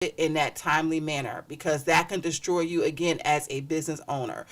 it in that timely manner, because that can destroy you again as a business owner.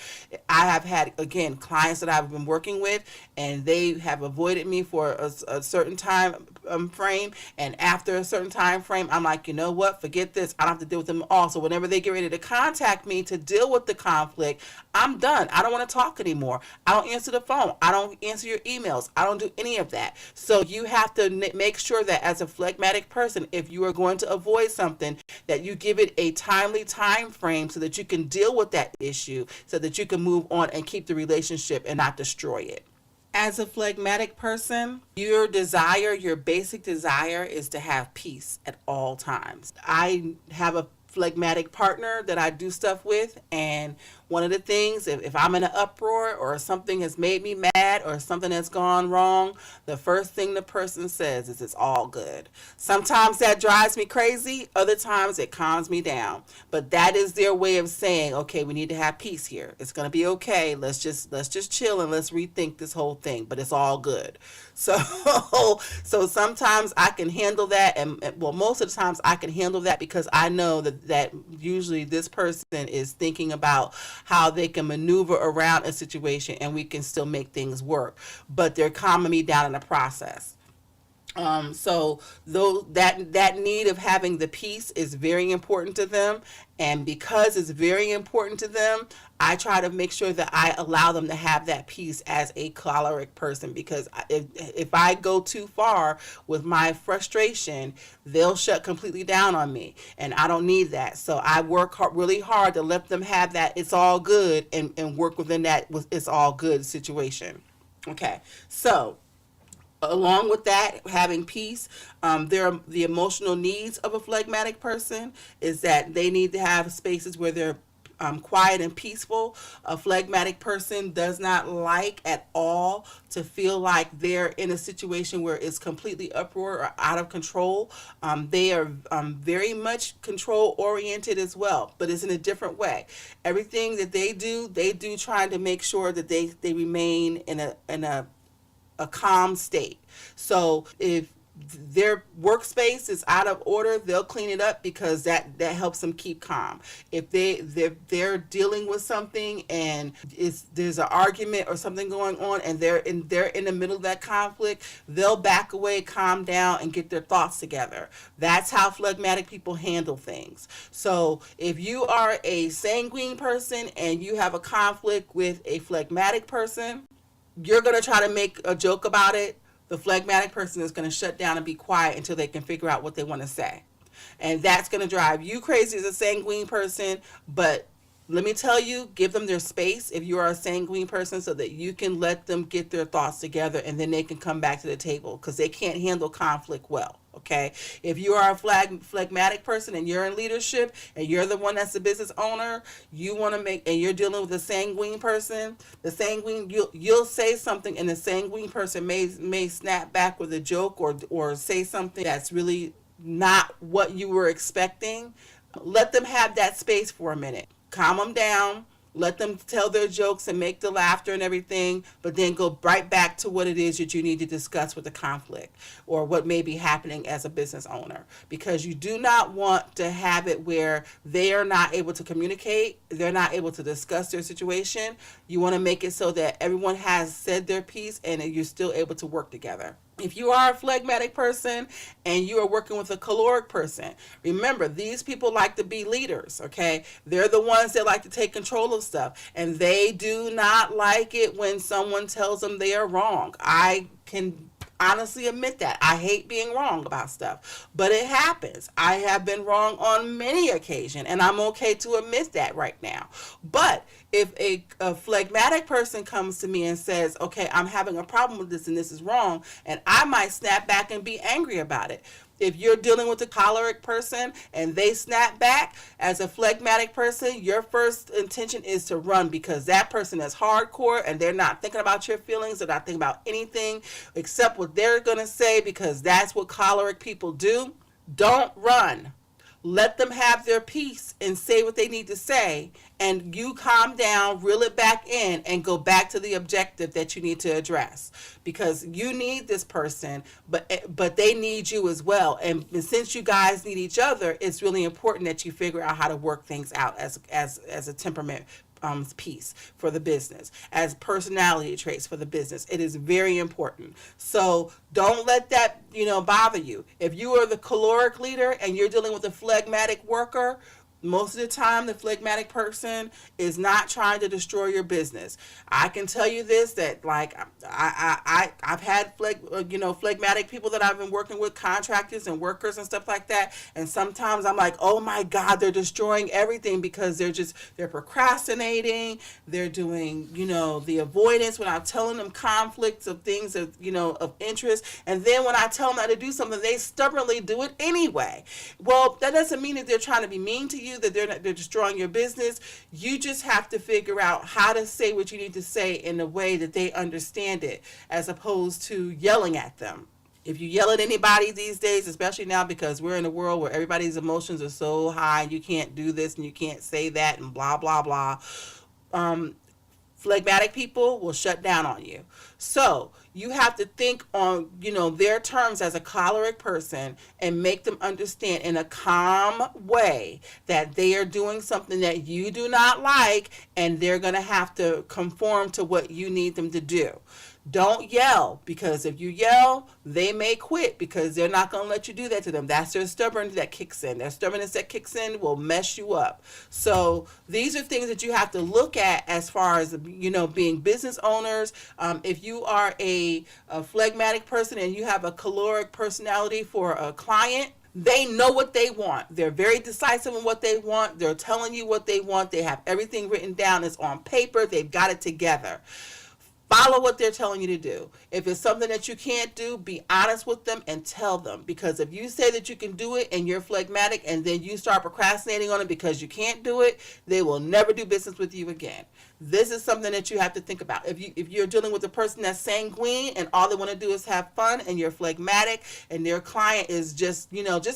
I have had, again, clients that I've been working with, and they have avoided me for a certain time frame, and after a certain time frame, I'm like, you know what, forget this, I don't have to deal with them all. So whenever they get ready to contact me to deal with the conflict, I'm done. I don't want to talk anymore. I don't answer the phone. I don't answer your emails. I don't do any of that. So you have to make sure that as a phlegmatic person, if you are going to avoid something, that you give it a timely time frame so that you can deal with that issue, so that you can move on and keep the relationship and not destroy it. As a phlegmatic person, your basic desire is to have peace at all times. I have a phlegmatic partner that I do stuff with, and one of the things, if I'm in an uproar or something has made me mad or something has gone wrong, the first thing the person says is it's all good. Sometimes that drives me crazy, other times it calms me down. But that is their way of saying, okay, we need to have peace here. It's going to be okay. Let's just chill and let's rethink this whole thing, but it's all good. So so sometimes I can handle that, and well, most of the times I can handle that because I know that usually this person is thinking about how they can maneuver around a situation and we can still make things work, but they're calming me down in the process. So though that need of having the peace is very important to them, and because it's very important to them, I try to make sure that I allow them to have that peace as a choleric person, because if I go too far with my frustration, they'll shut completely down on me, and I don't need that. So I work really hard to let them have that it's all good, and work within that it's all good situation. Okay, so along with that, having peace, the emotional needs of a phlegmatic person is that they need to have spaces where they're quiet and peaceful. A phlegmatic person does not like at all to feel like they're in a situation where it's completely uproar or out of control. They are very much control oriented as well, but it's in a different way. Everything that they do trying to make sure that they remain in a calm state. So if their workspace is out of order, they'll clean it up because that helps them keep calm. If they're dealing with something and there's an argument or something going on, and they're in the middle of that conflict, they'll back away, calm down, and get their thoughts together. That's how phlegmatic people handle things. So if you are a sanguine person and you have a conflict with a phlegmatic person, you're going to try to make a joke about it. The phlegmatic person is going to shut down and be quiet until they can figure out what they want to say. And that's going to drive you crazy as a sanguine person. But let me tell you, give them their space if you are a sanguine person, so that you can let them get their thoughts together, and then they can come back to the table, because they can't handle conflict well. Okay, if you are a phlegmatic person and you're in leadership and you're the one that's the business owner, you want to make, and you're dealing with a sanguine person, you'll say something, and the sanguine person may snap back with a joke or say something that's really not what you were expecting. Let them have that space for a minute. Calm them down. Let them tell their jokes and make the laughter and everything, but then go right back to what it is that you need to discuss with the conflict, or what may be happening as a business owner. Because you do not want to have it where they are not able to communicate, they're not able to discuss their situation. You want to make it so that everyone has said their piece and you're still able to work together. If you are a phlegmatic person and you are working with a choleric person, remember, these people like to be leaders, okay? They're the ones that like to take control of stuff, and they do not like it when someone tells them they are wrong. I can honestly admit that. I hate being wrong about stuff, but it happens. I have been wrong on many occasions, and I'm okay to admit that right now. But if a phlegmatic person comes to me and says, okay, I'm having a problem with this and this is wrong, and I might snap back and be angry about it. If you're dealing with a choleric person and they snap back, as a phlegmatic person, your first intention is to run, because that person is hardcore and they're not thinking about your feelings. They're not thinking about anything except what they're going to say, because that's what choleric people do. Don't run. let them have their piece and say what they need to say, and you calm down, reel it back in, and go back to the objective that you need to address, because you need this person, but they need you as well. And since you guys need each other, it's really important that you figure out how to work things out as a temperament piece for the business, as personality traits for the business. It is very important. So don't let that, bother you. If you are the caloric leader and you're dealing with a phlegmatic worker, most of the time, the phlegmatic person is not trying to destroy your business. I can tell you this, that like I've had phlegmatic people that I've been working with, contractors and workers and stuff like that. And sometimes I'm like, oh my God, they're destroying everything because they're procrastinating. They're doing, the avoidance when I'm telling them conflicts of things of interest. And then when I tell them how to do something, they stubbornly do it anyway. Well, that doesn't mean that they're trying to be mean to you, that they're destroying your business. You just have to figure out how to say what you need to say in a way that they understand it, as opposed to yelling at them. If you yell at anybody these days, especially now because we're in a world where everybody's emotions are so high, you can't do this and you can't say that and blah, blah, blah. Phlegmatic people will shut down on you. So you have to think on, their terms as a choleric person, and make them understand in a calm way that they are doing something that you do not like, and they're going to have to conform to what you need them to do. Don't yell, because if you yell, they may quit, because they're not going to let you do that to them. That's their stubbornness that kicks in. Their stubbornness that kicks in will mess you up. So these are things that you have to look at as far as, being business owners. If you are a phlegmatic person and you have a caloric personality for a client, they know what they want. They're very decisive in what they want. They're telling you what they want. They have everything written down. It's on paper. They've got it together. Follow what they're telling you to do. If it's something that you can't do, be honest with them and tell them. Because if you say that you can do it and you're phlegmatic, and then you start procrastinating on it because you can't do it, they will never do business with you again. This is something that you have to think about. If you're dealing with a person that's sanguine and all they want to do is have fun, and you're phlegmatic and their client is just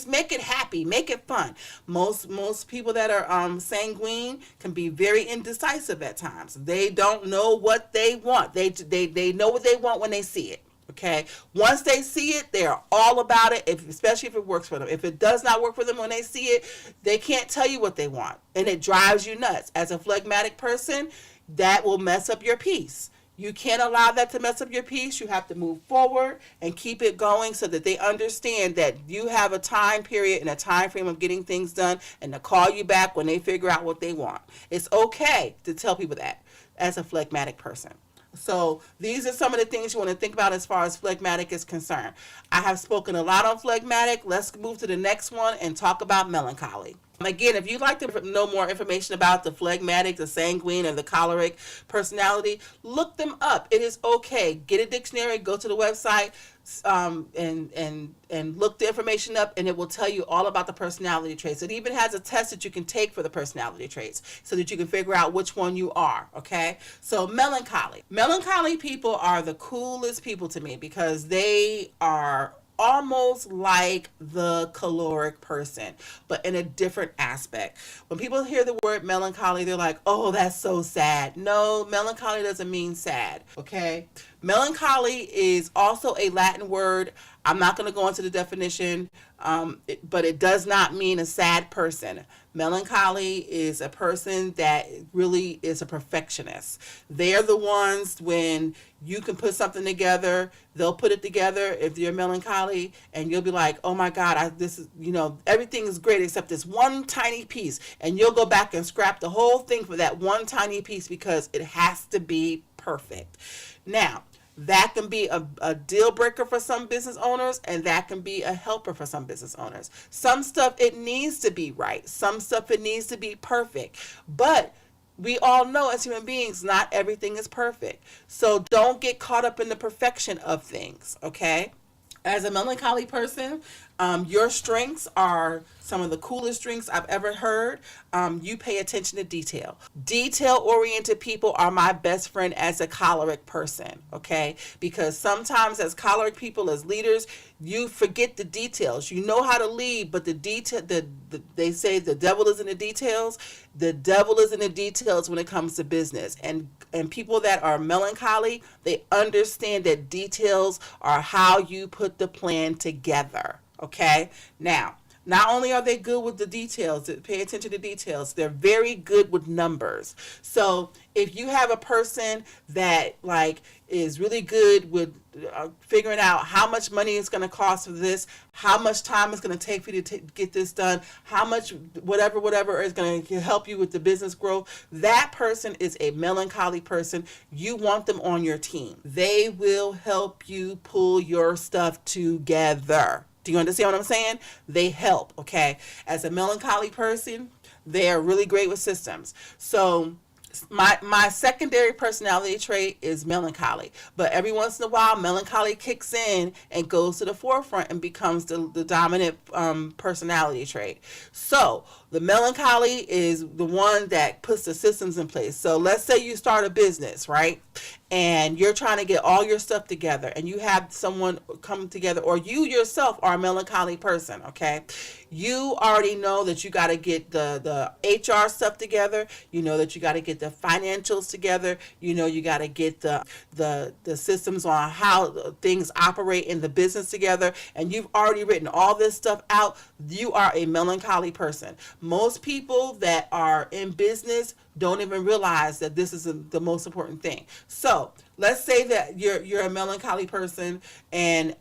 make it happy, make it fun. Most people that are sanguine can be very indecisive at times. They don't know what they want. They know what they want when they see it. Okay. Once they see it, they are all about it, especially if it works for them. If it does not work for them when they see it, they can't tell you what they want, and it drives you nuts. As a phlegmatic person, that will mess up your peace. You can't allow that to mess up your peace. You have to move forward and keep it going, so that they understand that you have a time period and a time frame of getting things done, and to call you back when they figure out what they want. It's okay to tell people that as a phlegmatic person. So these are some of the things you want to think about as far as phlegmatic is concerned. I have spoken a lot on phlegmatic. Let's move to the next one and talk about melancholy. Again, if you'd like to know more information about the phlegmatic, the sanguine, and the choleric personality, look them up. It is okay. Get a dictionary, go to the website, and look the information up, and it will tell you all about the personality traits. It even has a test that you can take for the personality traits, so that you can figure out which one you are. Okay? So melancholy people are the coolest people to me, because they are almost like the caloric person, but in a different aspect. When people hear the word melancholy, they're like, oh, that's so sad. No, melancholy doesn't mean sad, okay? Melancholy is also a Latin word. I'm not going to go into the definition, but it does not mean a sad person. Melancholy is a person that really is a perfectionist. They're the ones, when you can put something together, they'll put it together if you're melancholy, and you'll be like, oh my God, this is, everything is great except this one tiny piece. And you'll go back and scrap the whole thing for that one tiny piece, because it has to be perfect. Now, that can be a deal breaker for some business owners, and that can be a helper for some business owners. Some stuff, it needs to be right. Some stuff, it needs to be perfect. But we all know, as human beings, not everything is perfect. So don't get caught up in the perfection of things, okay? As a melancholy person, Your strengths are some of the coolest strengths I've ever heard. You pay attention to detail. Detail oriented people are my best friend as a choleric person, okay? Because sometimes as choleric people, as leaders, you forget the details. You know how to lead, but the detail, they say the devil is in the details. The devil is in the details when it comes to business. And people that are melancholy, they understand that details are how you put the plan together. Okay? Now, not only are they good with the details, pay attention to details, they're very good with numbers. So if you have a person that like is really good with figuring out how much money it's going to cost for this, how much time it's going to take for you to get this done, how much whatever is going to help you with the business growth, that person is a melancholy person. You want them on your team. They will help you pull your stuff together. Do you understand what I'm saying? They help, okay? As a melancholy person, they are really great with systems. So my secondary personality trait is melancholy, but every once in a while melancholy kicks in and goes to the forefront and becomes the dominant personality trait. So the melancholy is the one that puts the systems in place. So let's say you start a business, right? And you're trying to get all your stuff together and you have someone come together, or you yourself are a melancholy person, okay? You already know that you got to get the HR stuff together. You know that you got to get the financials together. You know you got to get the systems on how things operate in the business together. And you've already written all this stuff out. You are a melancholy person. Most people that are in business don't even realize that this is the most important thing. So let's say that you're a melancholy person and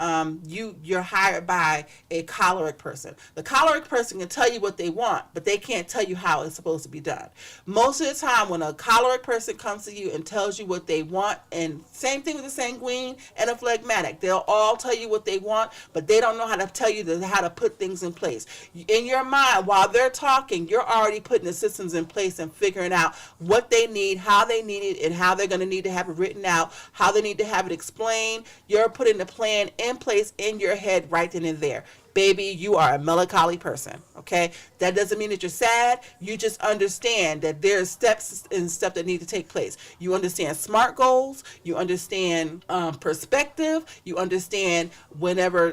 you're hired by a choleric person. The choleric person can tell you what they want, but they can't tell you how it's supposed to be done. Most of the time when a choleric person comes to you and tells you what they want, and same thing with a sanguine and a phlegmatic, they'll all tell you what they want, but they don't know how to tell you how to put things in place. In your mind, while they're talking, you're already putting the systems in place and figuring out what they need, how they need it, and how they're going to need to have it written out, how they need to have it explained. You're putting the plan in place in your head right then and there. Baby, you are a melancholy person, okay? That doesn't mean that you're sad. You just understand that there's steps and stuff that need to take place. You understand SMART goals. You understand perspective. You understand whenever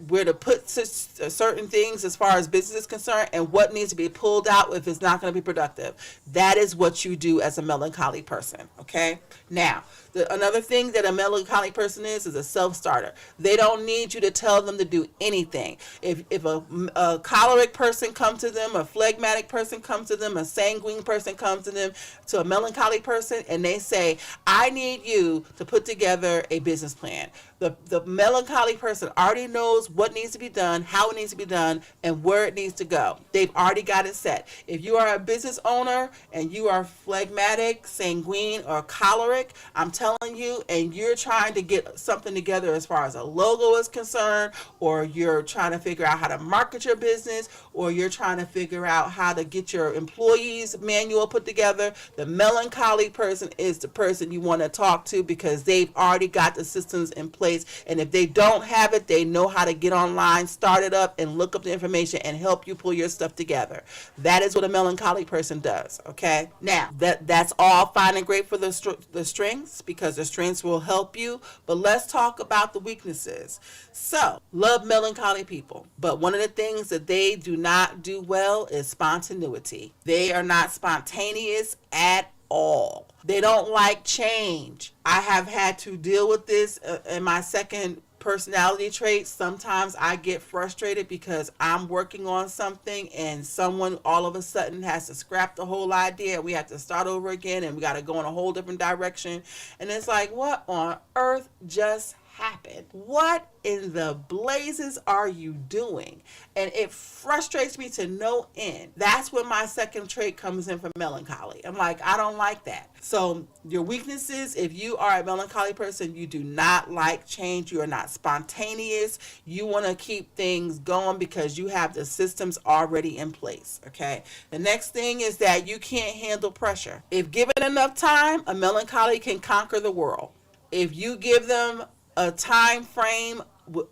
where to put certain things as far as business is concerned and what needs to be pulled out if it's not going to be productive. That is what you do as a melancholy person, okay? Now, another thing that a melancholy person is a self-starter. They don't need you to tell them to do anything. If a choleric person comes to them, a phlegmatic person comes to them, a sanguine person comes to them, to a melancholy person, and they say, I need you to put together a business plan. The melancholy person already knows what needs to be done, how it needs to be done, and where it needs to go. They've already got it set. If you are a business owner and you are phlegmatic, sanguine, or choleric, I'm telling you, and you're trying to get something together as far as a logo is concerned, or you're trying to figure out how to market your business, or you're trying to figure out how to get your employees manual put together, the melancholy person is the person you want to talk to because they've already got the systems in place. And if they don't have it, they know how to get online, start it up, and look up the information and help you pull your stuff together. That is what a melancholy person does, okay? Now, that's all fine and great for the strengths, because the strengths will help you, but let's talk about the weaknesses. So, love melancholy people, but one of the things that they do not do well is spontaneity. They are not spontaneous at all. They don't like change. I have had to deal with this in my second personality trait. Sometimes I get frustrated because I'm working on something and someone all of a sudden has to scrap the whole idea. We have to start over again and we got to go in a whole different direction. And it's like, what on earth just happened? What in the blazes are you doing? And it frustrates me to no end. That's when my second trait comes in for melancholy. I'm like, I don't like that. So your weaknesses, if you are a melancholy person, you do not like change. You are not spontaneous. You want to keep things going because you have the systems already in place. Okay. The next thing is that you can't handle pressure. If given enough time, a melancholy can conquer the world. If you give them a time frame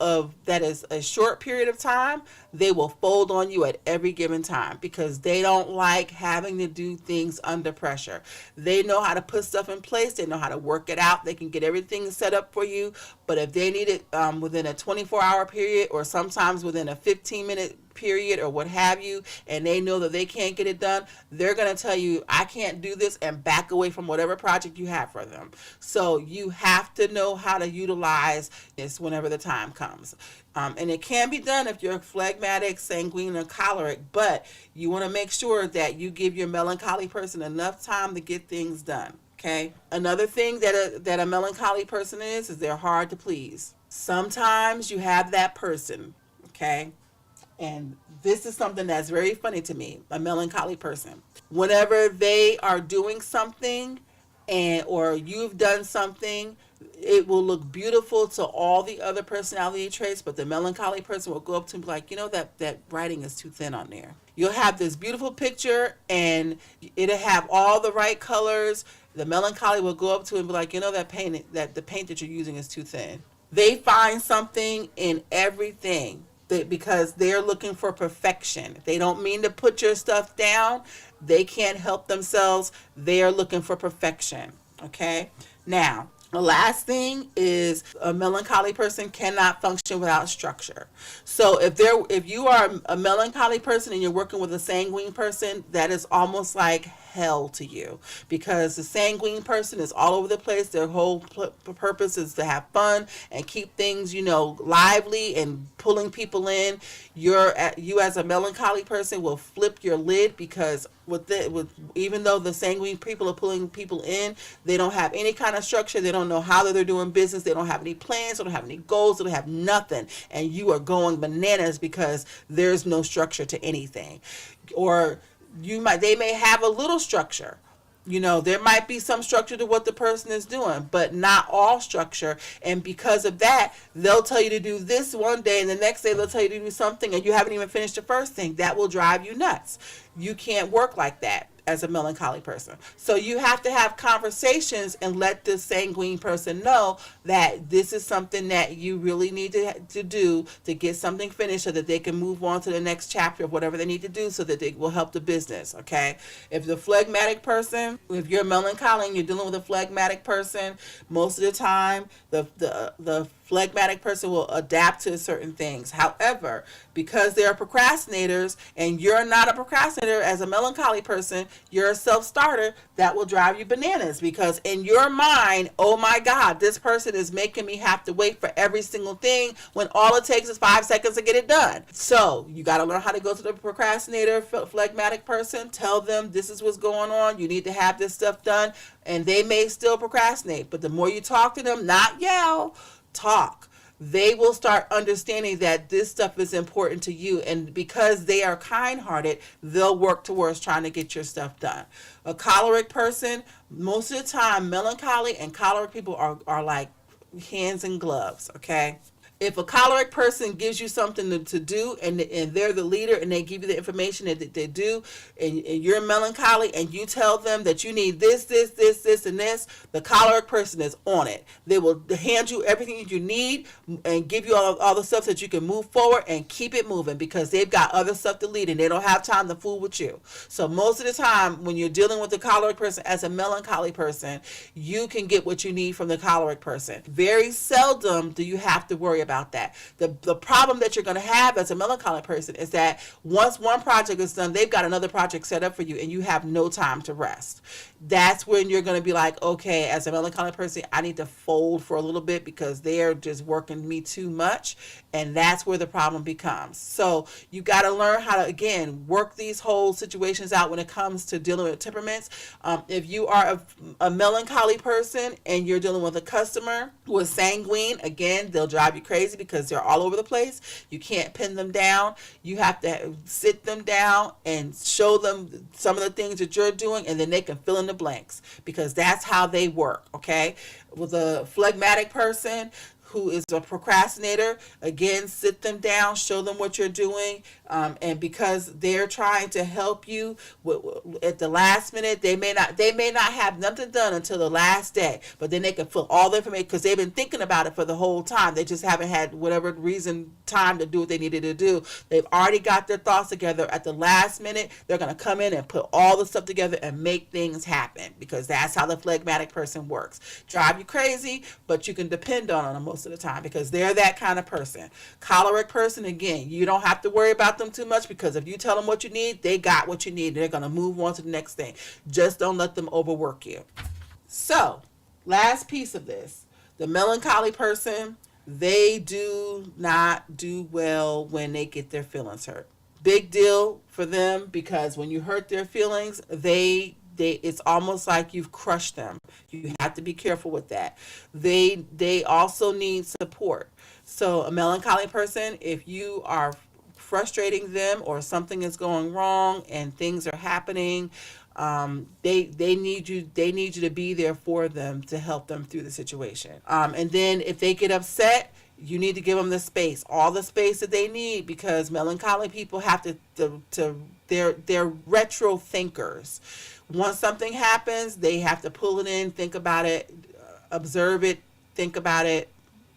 of that is a short period of time, they will fold on you at every given time because they don't like having to do things under pressure. They know how to put stuff in place. They know how to work it out. They can get everything set up for you. But if they need it within a 24-hour period, or sometimes within a 15-minute period or what have you, and they know that they can't get it done, they're going to tell you, I can't do this, and back away from whatever project you have for them. So you have to know how to utilize this whenever the time comes. And it can be done if you're phlegmatic, sanguine, or choleric, but you want to make sure that you give your melancholy person enough time to get things done. Okay. Another thing that a melancholy person is they're hard to please. Sometimes you have that person. Okay. And this is something that's very funny to me, a melancholy person. Whenever they are doing something or you've done something, it will look beautiful to all the other personality traits, but the melancholy person will go up to him like, that writing is too thin on there. You'll have this beautiful picture and it'll have all the right colors. The melancholy will go up to him and be like, that the paint that you're using is too thin. They find something in everything because they're looking for perfection. They don't mean to put your stuff down. They can't help themselves. They are looking for perfection. Okay? Now, the last thing is a melancholy person cannot function without structure. So if you are a melancholy person and you're working with a sanguine person, that is almost like hell to you, because the sanguine person is all over the place. Their whole purpose is to have fun and keep things, lively and pulling people in. You as a melancholy person will flip your lid, because even though the sanguine people are pulling people in, they don't have any kind of structure. They don't know how they're doing business. They don't have any plans. They don't have any goals. They don't have nothing. And you are going bananas because there's no structure to anything. Or they may have a little structure. There might be some structure to what the person is doing, but not all structure. And because of that, they'll tell you to do this one day, and the next day they'll tell you to do something, and you haven't even finished the first thing. That will drive you nuts. You can't work like that as a melancholy person. So you have to have conversations and let the sanguine person know that this is something that you really need to do to get something finished, so that they can move on to the next chapter of whatever they need to do, so that they will help the business. Okay. If the phlegmatic person, if you're melancholy and you're dealing with a phlegmatic person, most of the time the phlegmatic person will adapt to certain things. However, because they're procrastinators and you're not a procrastinator as a melancholy person, you're a self-starter, that will drive you bananas, because in your mind, oh my God, this person is making me have to wait for every single thing when all it takes is 5 seconds to get it done. So you got to learn how to go to the procrastinator, phlegmatic person, tell them this is what's going on. You need to have this stuff done. And they may still procrastinate, but the more you talk to them, not yell, talk, they will start understanding that this stuff is important to you. And because they are kind-hearted, they'll work towards trying to get your stuff done. A choleric person, most of the time, melancholy and choleric people are like hands and gloves, okay? If a choleric person gives you something to do, and they're the leader, and they give you the information that they do, and you're melancholy, and you tell them that you need this, and this, the choleric person is on it. They will hand you everything that you need and give you all the stuff that you can move forward and keep it moving, because they've got other stuff to lead and they don't have time to fool with you. So most of the time when you're dealing with the choleric person as a melancholy person, you can get what you need from the choleric person. Very seldom do you have to worry about that. The problem that you're going to have as a melancholy person is that once one project is done, they've got another project set up for you and you have no time to rest. That's when you're going to be like, okay, as a melancholy person, I need to fold for a little bit because they're just working me too much. And that's where the problem becomes. So you got to learn how to, again, work these whole situations out when it comes to dealing with temperaments. If you are a melancholy person and you're dealing with a customer who is sanguine, again, they'll drive you crazy because they're all over the place. You can't pin them down. You have to sit them down and show them some of the things that you're doing, and then they can fill in the blanks, because that's how they work, okay? With a phlegmatic person who is a procrastinator, again, sit them down, show them what you're doing, and because they're trying to help you at the last minute, they may not have nothing done until the last day, but then they can fill all the information because they've been thinking about it for the whole time. They just haven't had whatever reason time to do what they needed to do. They've already got their thoughts together. At the last minute, they're going to come in and put all the stuff together and make things happen, because that's how the phlegmatic person works. Drive you crazy, but you can depend on them most of the time because they're that kind of person. Choleric person, again, you don't have to worry about them too much, because if you tell them what you need, they got what you need. They're going to move on to the next thing. Just don't let them overwork you. So, last piece of this, the melancholy person, they do not do well when they get their feelings hurt. Big deal for them, because when you hurt their feelings, it's almost like you've crushed them. You have to be careful with that. They also need support. So a melancholy person, if you are frustrating them or something is going wrong and things are happening, they need you to be there for them to help them through the situation. And then if they get upset, you need to give them the space, all the space that they need, because melancholy people have they're retro thinkers. Once something happens, they have to pull it in, think about it, observe it, think about it,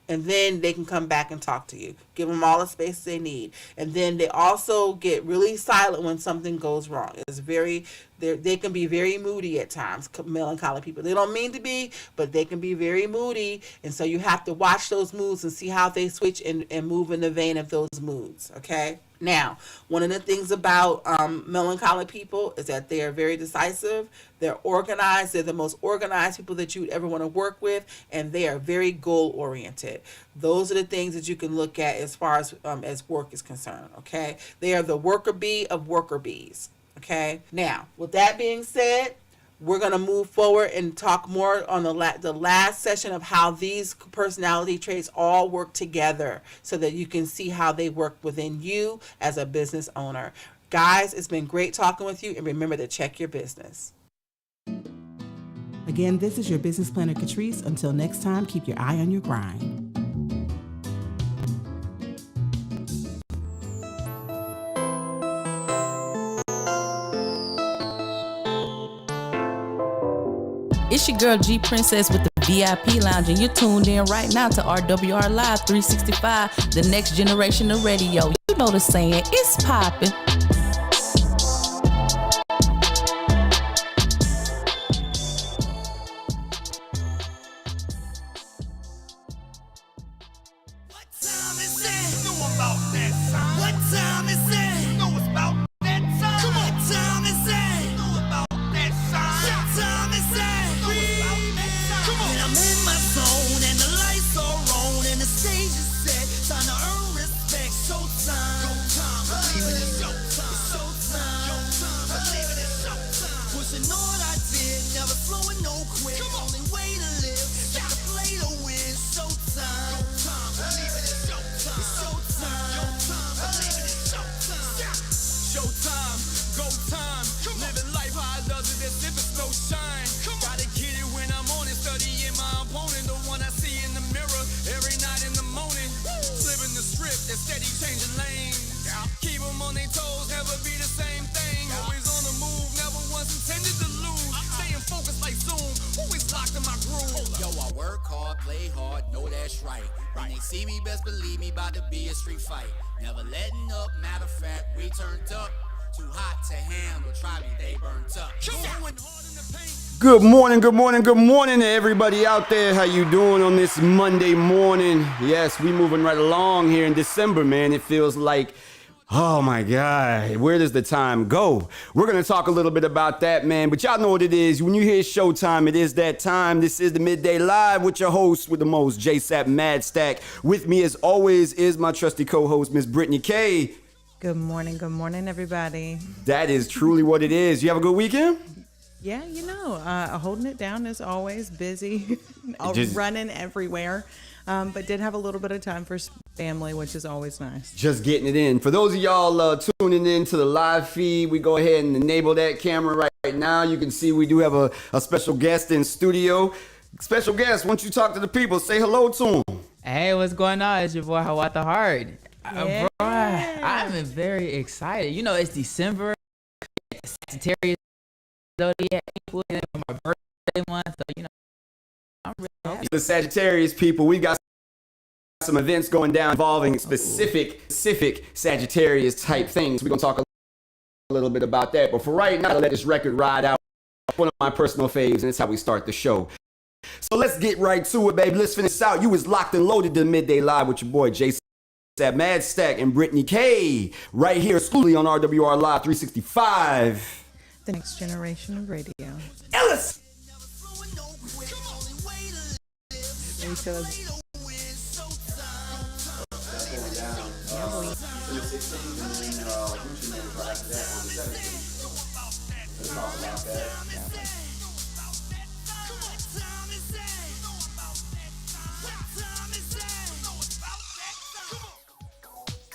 and then they can come back and talk to you. Give them all the space they need. And then they also get really silent when something goes wrong. They can be very moody at times, melancholy people. They don't mean to be, but they can be very moody. And so you have to watch those moods and see how they switch and move in the vein of those moods, okay? Now, one of the things about melancholy people is that they are very decisive. They're organized. They're the most organized people that you would ever want to work with, and they are very goal-oriented. Those are the things that you can look at as far as work is concerned, okay? They are the worker bee of worker bees, okay? Now, with that being said, we're going to move forward and talk more on the last session of how these personality traits all work together so that you can see how they work within you as a business owner. Guys, it's been great talking with you, and remember to check your business. Again, this is your business planner, Catrice. Until next time, keep your eye on your grind. It's your girl G Princess with the VIP Lounge, and you're tuned in right now to RWR Live 365, the next generation of radio. You know the saying, it's poppin'. Good morning to everybody out there. How you doing on this Monday morning? Yes, we moving right along here in December, man. It feels like, oh my God, where does the time go? We're going to talk a little bit about that, man. But y'all know what it is. When you hear showtime, it is that time. This is the Midday Live with your host with the most, JSapp Madstak. With me, as always, is my trusty co-host, Miss Brittany K. Good morning, everybody. That is truly what it is. You have a good weekend? Yeah, holding it down as always, busy, running everywhere, but did have a little bit of time for family, which is always nice. Just getting it in. For those of y'all tuning in to the live feed, we go ahead and enable that camera right now. You can see we do have a special guest in studio. Special guest, once you talk to the people, say hello to them. Hey, what's going on? It's your boy Hawat the Heart. Yeah. Bro, I'm very excited. You know, it's December, Sagittarius zodiac people, and my birthday month. So, you know, I'm really happy. The Sagittarius people, we got some events going down involving specific Sagittarius type things. We're gonna talk a little bit about that. But for right now, let this record ride out. One of my personal faves, and it's how we start the show. So let's get right to it, baby. Let's finish this out. You was locked and loaded to Midday Live with your boy JSapp, Madstak, and Brittany K. Right here exclusively on RWR Live 365. The next generation of radio. Ellis!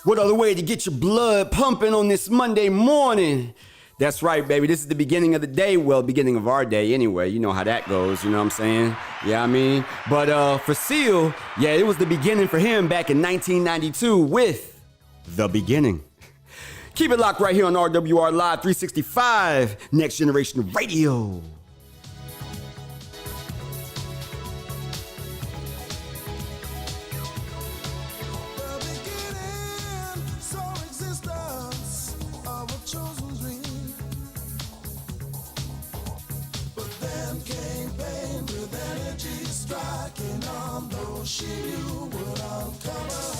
What other way to get your blood pumping on this Monday morning? That's right, baby. This is the beginning of the day. Well, beginning of our day anyway. You know how that goes. You know what I'm saying? Yeah, I mean. But for Seal, yeah, it was the beginning for him back in 1992 with The Beginning. Keep it locked right here on RWR Live 365, Next Generation Radio. Striking on those she knew would uncover.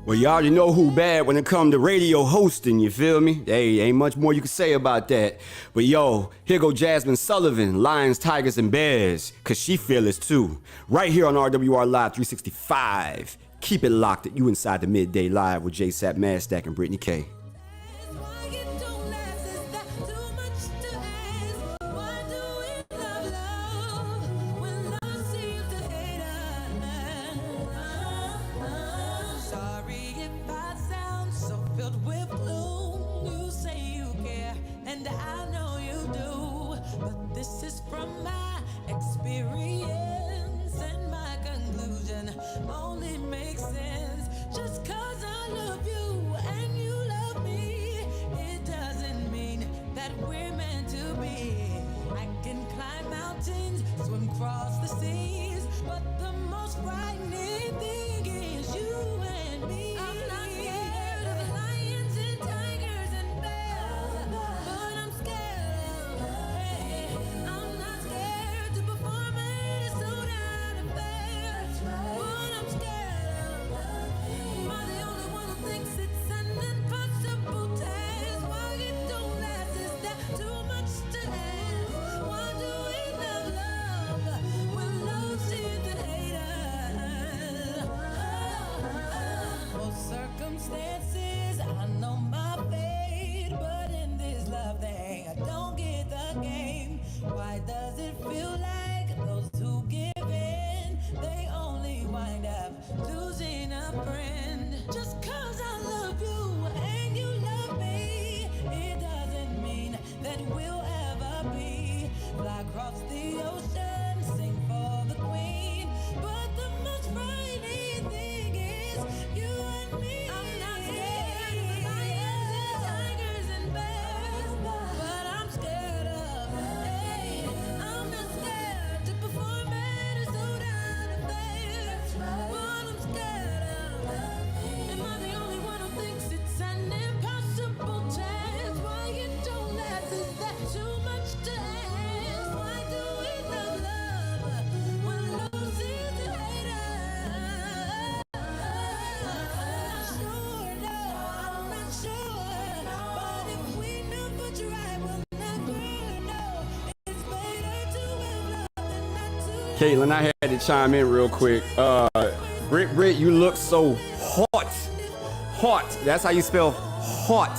Well, you already know who bad when it come to radio hosting, you feel me? Hey, ain't much more you can say about that. But yo, here go Jasmine Sullivan, Lions, Tigers, and Bears, cause she fearless too. Right here on RWR Live 365. Keep it locked at you inside the Midday Live with JSapp, Madstak, and Brittany K. Caitlin, I had to chime in real quick. Britt, you look so hot. Hot. That's how you spell hot.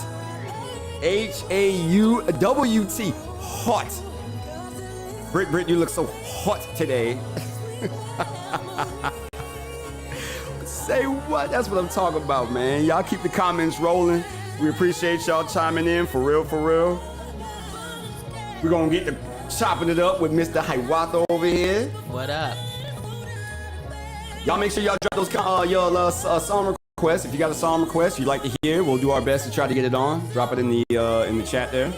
H-A-U-W-T. Hot. Britt, you look so hot today. Say what? That's what I'm talking about, man. Y'all keep the comments rolling. We appreciate y'all chiming in, for real, for real. We're gonna get to chopping it up with Mr. Hiawatha over here. What up? Y'all make sure y'all drop those your song requests. If you got a song request you'd like to hear, we'll do our best to try to get it on. Drop it in the chat there.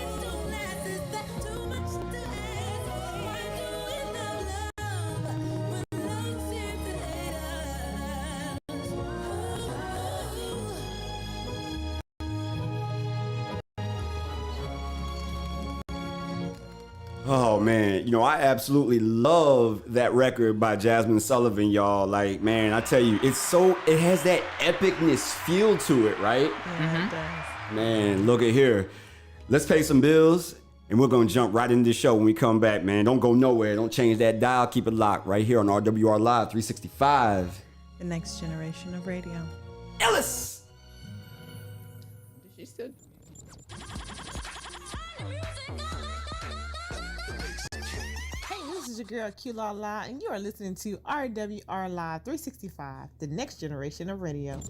Oh man, you know, I absolutely love that record by Jasmine Sullivan, y'all. Like, man, I tell you, it has that epicness feel to it, right? Yeah, it does. Man, look at here. Let's pay some bills and we're gonna jump right into the show when we come back, man. Don't go nowhere. Don't change that dial. Keep it locked right here on RWR Live 365. The next generation of radio. Ellis! She said. This is your girl Q La La, and you are listening to RWR Live 365, the next generation of radio.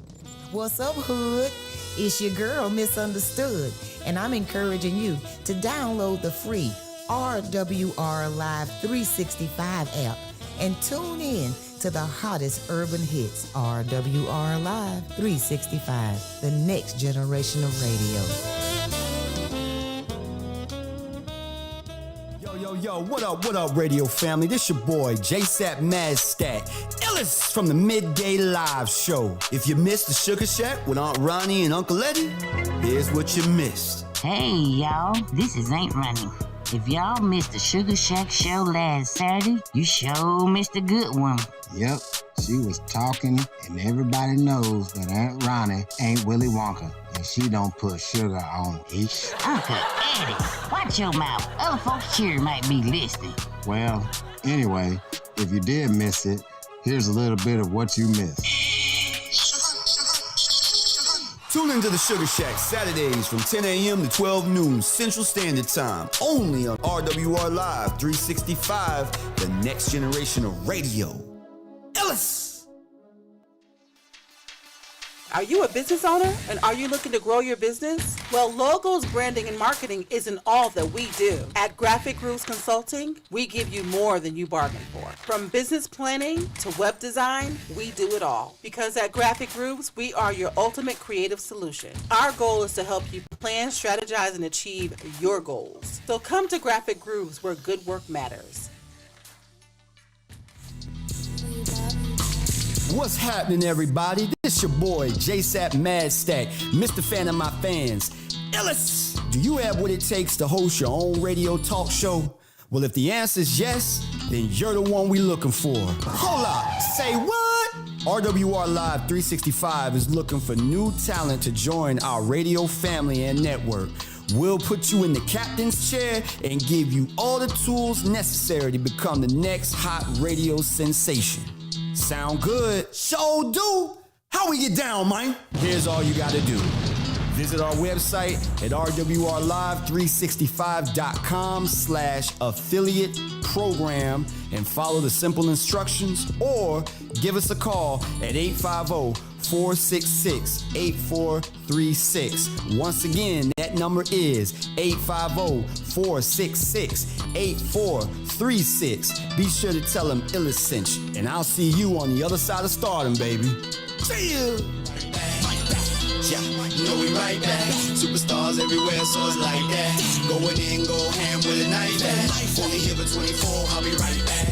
What's up, Hood? It's your girl, Misunderstood, and I'm encouraging you to download the free RWR Live 365 app and tune in to the hottest urban hits. RWR Live 365, the next generation of radio. Yo, what up, radio family? This your boy, JSapp Madstak, Ellis from the Midday Live Show. If you missed the Sugar Shack with Aunt Ronnie and Uncle Eddie, here's what you missed. Hey, y'all, this is Aunt Ronnie. If y'all missed the Sugar Shack show last Saturday, you sure missed a good one. Yep, She was talking, and everybody knows that Aunt Ronnie ain't Willy Wonka, and she don't put sugar on it. Uncle Eddie, watch your mouth. Other folks sure might be listening. Well, anyway, if you did miss it, here's a little bit of what you missed. Tune into the Sugar Shack Saturdays from 10 a.m. to 12 noon Central Standard Time, only on RWR Live 365, the next generation of radio. Ellis! Are you a business owner and are you looking to grow your business? Well, logos, branding, and marketing isn't all that we do. At Graphic Grooves Consulting, we give you more than you bargained for. From business planning to web design, we do it all. Because at Graphic Grooves, we are your ultimate creative solution. Our goal is to help you plan, strategize, and achieve your goals. So come to Graphic Grooves where good work matters. What's happening, everybody? This your boy, JSapp Madstak, Mr. Fan of my fans. Ellis, do you have what it takes to host your own radio talk show? Well, if the answer is yes, then you're the one we looking for. Hold up, say what? RWR Live 365 is looking for new talent to join our radio family and network. We'll put you in the captain's chair and give you all the tools necessary to become the next hot radio sensation. Sound good? Show do. How we get down, man? Here's all you gotta do. Visit our website at rwrlive365.com/affiliate program and follow the simple instructions, or give us a call at 850-466-8436. Once again, that number is 850-466-8436. Be sure to tell them Illis sent you, and I'll see you on the other side of stardom, baby. See ya! Yeah, you know we right back. Superstars everywhere, so it's like that. Going in, go ham with a knife at. Only here for 24, I'll be right back.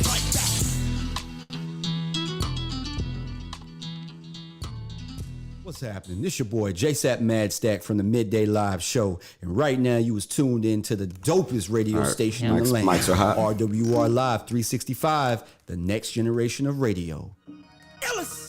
What's happening? This your boy, JSapp Madstak from the Midday Live Show. And right now, you was tuned in to the dopest radio station in the land. Mics are hot. RWR Live 365, the next generation of radio. Ellis!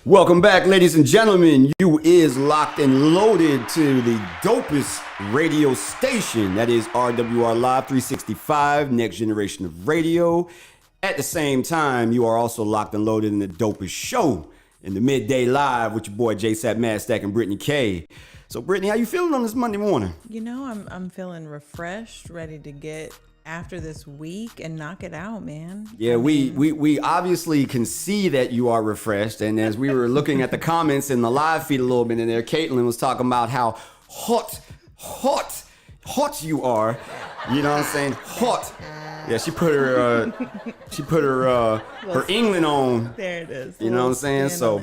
Welcome back, ladies and gentlemen. You is locked and loaded to the dopest radio station. That is RWR Live 365, next generation of radio. At the same time, you are also locked and loaded in the dopest show in the Midday Live with your boy JSapp Madstak and Brittany K. So, Brittany, how you feeling on this Monday morning? You know, I'm feeling refreshed, ready to get after this week and knock it out, man. Yeah, we obviously can see that you are refreshed. And as we were looking at the comments in the live feed a little bit in there, Caitlin was talking about how hot you are. You know what I'm saying? Hot. Yeah, she put her England on. There it is. You know what I'm saying? So,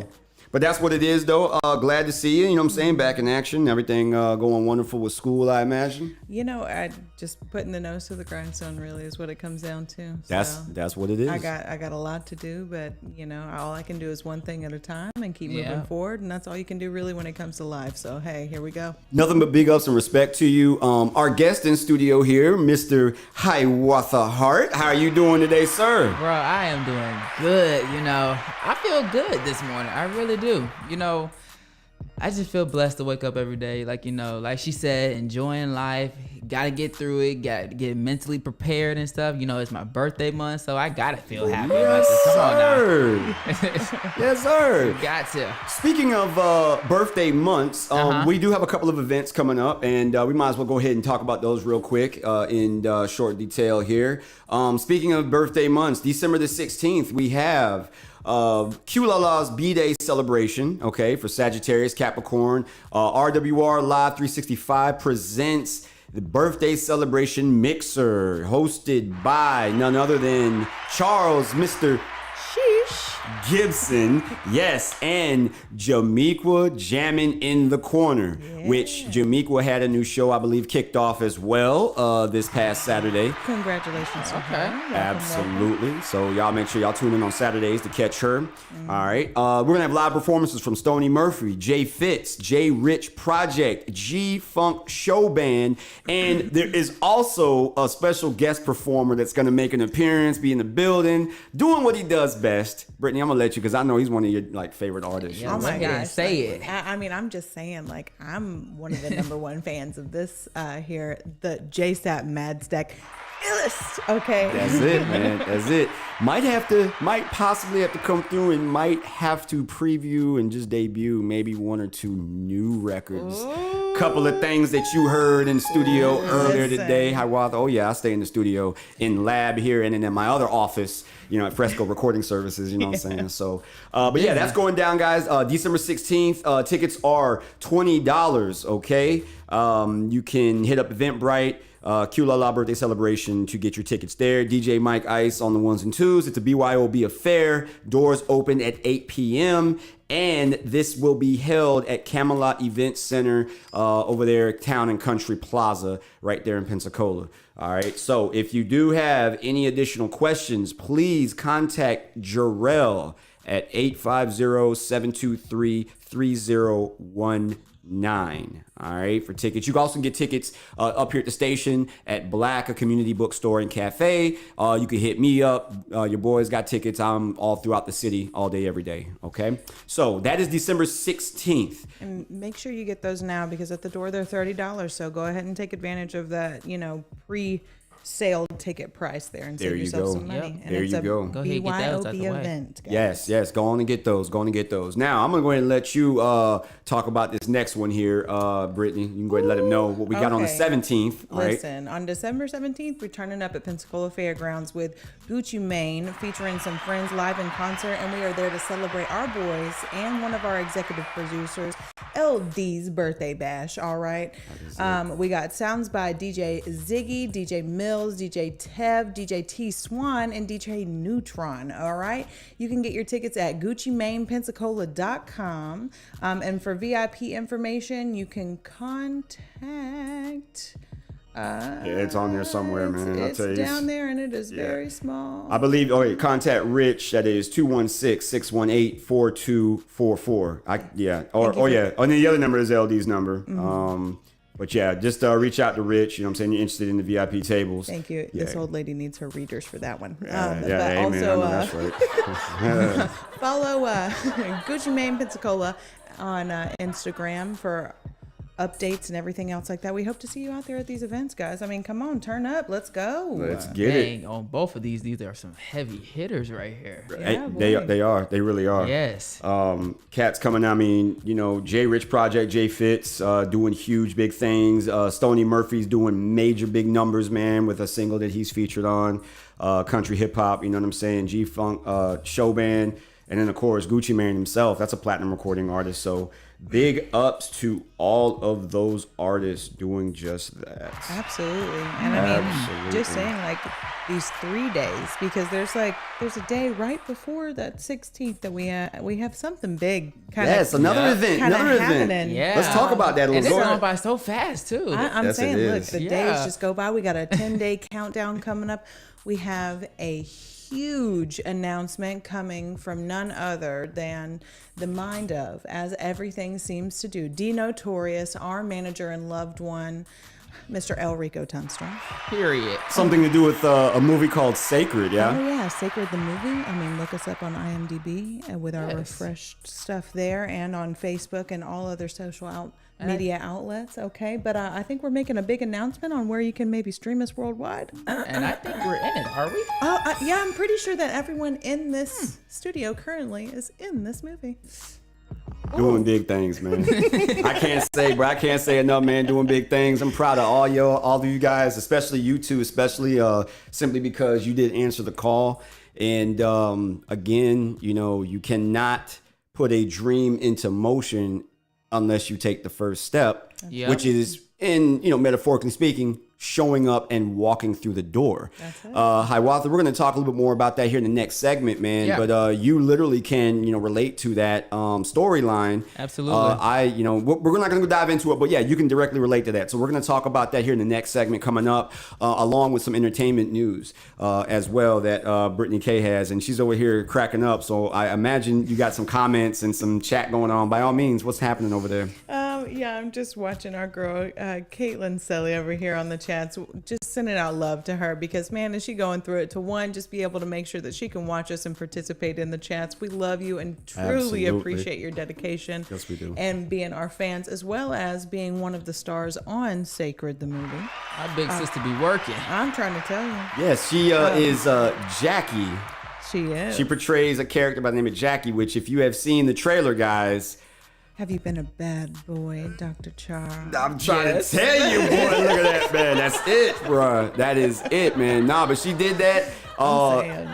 but that's what it is, though. Glad to see you. You know what I'm saying? Back in action. Everything going wonderful with school, I imagine. You know, I just putting the nose to the grindstone really is what it comes down to. That's what it is. I got a lot to do, but you know, all I can do is one thing at a time and keep moving forward, and that's all you can do really when it comes to life. So hey, here we go. Nothing but big ups and respect to you. Our guest in studio here, Mr. Hiawatha Hart. How are you doing today, sir? Bro, I am doing good. You know, I feel good this morning. I really do. You know, I just feel blessed to wake up every day. Like, you know, like she said, enjoying life. Gotta get through it. Gotta get mentally prepared and stuff. You know, it's my birthday month, so I gotta feel happy about this. Come on now. Yes, sir. Got to. Speaking of birthday months, we do have a couple of events coming up, and we might as well go ahead and talk about those real quick in short detail here. Speaking of birthday months, December the 16th, we have Q-La-La's B-Day celebration, okay, for Sagittarius, Capricorn. RWR Live 365 presents the birthday celebration mixer, hosted by none other than Charles, Mr. Sheesh, Gibson, yes, and Jamiqua jamming in the corner, which Jamiqua had a new show, I believe, kicked off as well this past Saturday. Congratulations to her. Welcome, Absolutely. welcome. So y'all make sure y'all tune in on Saturdays to catch her. All right. We're going to have live performances from Stoney Murphy, Jay Fitz, Jay Rich Project, G-Funk Show Band, and there is also a special guest performer that's going to make an appearance, be in the building, doing what he does best. Brittany, I'm going to let you because I know he's one of your favorite artists. Yeah, oh my gosh. Say it. I mean, I'm just saying, like, I'm one of the number one fans of this here, the JSapp Madstak. Okay. That's it, man. That's it. Might possibly have to come through and might have to preview and just debut maybe one or two new records. Couple of things that you heard in studio earlier today. Oh yeah, I stay in the studio in lab here and then in my other office, at Fresco Recording Services, you know what I'm saying? So, but yeah, that's going down, guys. December 16th, tickets are $20, okay? You can hit up Eventbrite. Q La La birthday celebration to get your tickets there. DJ Mike Ice on the ones and twos. It's a BYOB affair. Doors open at 8 p.m. And this will be held at Camelot Event Center over there, Town and Country Plaza, right there in Pensacola. All right. So if you do have any additional questions, please contact Jarrell at 850-723-3019. All right, for tickets. You can also get tickets up here at the station at Black, a community bookstore and cafe. You can hit me up. Your boys got tickets. I'm all throughout the city all day, every day. Okay, so that is December 16th. And make sure you get those now because at the door they're $30. So go ahead and take advantage of that, pre-sale ticket price there and save yourself some money. Yep. And there you go. Go ahead and get those out the way. Event, guys. Yes. Go on and get those. Now, I'm going to go ahead and let you talk about this next one here, Brittany. You can go ahead and let them know what we got on the 17th. Listen, on December 17th, we're turning up at Pensacola Fairgrounds with Gucci Mane, featuring some friends live in concert, and we are there to celebrate our boys and one of our executive producers, LD's birthday bash, all right? We got sounds by DJ Ziggy, DJ Mills, DJ Tev, DJ T Swan, and DJ Neutron, all right? You can get your tickets at GucciManePensacola.com. And for VIP information, you can contact... it's on there somewhere, man. It's down there, and it is very small. I believe. Contact Rich. That is 216-618-4244. And then the other number is LD's number. Mm-hmm. But yeah, just reach out to Rich. You know what I'm saying? You're interested in the VIP tables. Thank you. Yeah. This old lady needs her readers for that one. Amen. That's right. Follow Gucci Mane Pensacola on Instagram for updates and everything else like that. We hope to see you out there at these events, guys. I mean, come on, turn up. Let's go. Let's get it. On both of these are some heavy hitters right here. Yeah, they are. They really are. Yes. Cats coming. I mean, Jay Rich Project, Jay Fitz doing huge big things. Stoney Murphy's doing major big numbers, man, with a single that he's featured on. Country hip hop, you know what I'm saying? G-Funk Show Band. And then, of course, Gucci Mane himself. That's a platinum recording artist. So big ups to all of those artists doing just that. Absolutely. And I mean, just saying, like, these 3 days, because there's a day right before that 16th that we have something big another event. Yeah. Let's talk about that a little bit. It's going by so fast, too. I'm saying, look, the days just go by. We got a 10-day countdown coming up. We have a huge announcement coming from none other than the mind of, as everything seems to do, D Notorious, our manager and loved one, Mr. El Rico Tunstrom. Period. Something to do with a movie called Sacred, yeah? Oh, yeah, Sacred the movie. I mean, look us up on IMDb with our refreshed stuff there, and on Facebook and all other social media outlets, okay? But I think we're making a big announcement on where you can maybe stream us worldwide. And I think we're in it, are we? Yeah, I'm pretty sure that everyone in this studio currently is in this movie. Doing big things, man. I can't say enough, man. Doing big things. I'm proud of all of you guys, especially you two, especially simply because you did answer the call. And again, you cannot put a dream into motion unless you take the first step, which is, metaphorically speaking, showing up and walking through the door. That's it. Hiawatha, we're going to talk a little bit more about that here in the next segment, man. Yeah. But you literally can, relate to that storyline. Absolutely. We're not going to dive into it, but yeah, you can directly relate to that. So we're going to talk about that here in the next segment coming up, along with some entertainment news as well that Brittany K has, and she's over here cracking up. So I imagine you got some comments and some chat going on. By all means, what's happening over there? Yeah, I'm just watching our girl, Caitlin Selly over here on the chats, just sending out love to her because, man, is she going through it? To one, just be able to make sure that she can watch us and participate in the chats. We love you and truly Absolutely. appreciate your dedication. Yes, we do. And being our fans, as well as being one of the stars on Sacred, the movie. My big sister be working. I'm trying to tell you. Yes, she is Jackie. She is. She portrays a character by the name of Jackie, which if you have seen the trailer, guys, Have you been a bad boy, Dr. Charles? I'm trying to tell you, boy. Look at that, man. That's it, bruh. That is it, man. Nah, but she did that.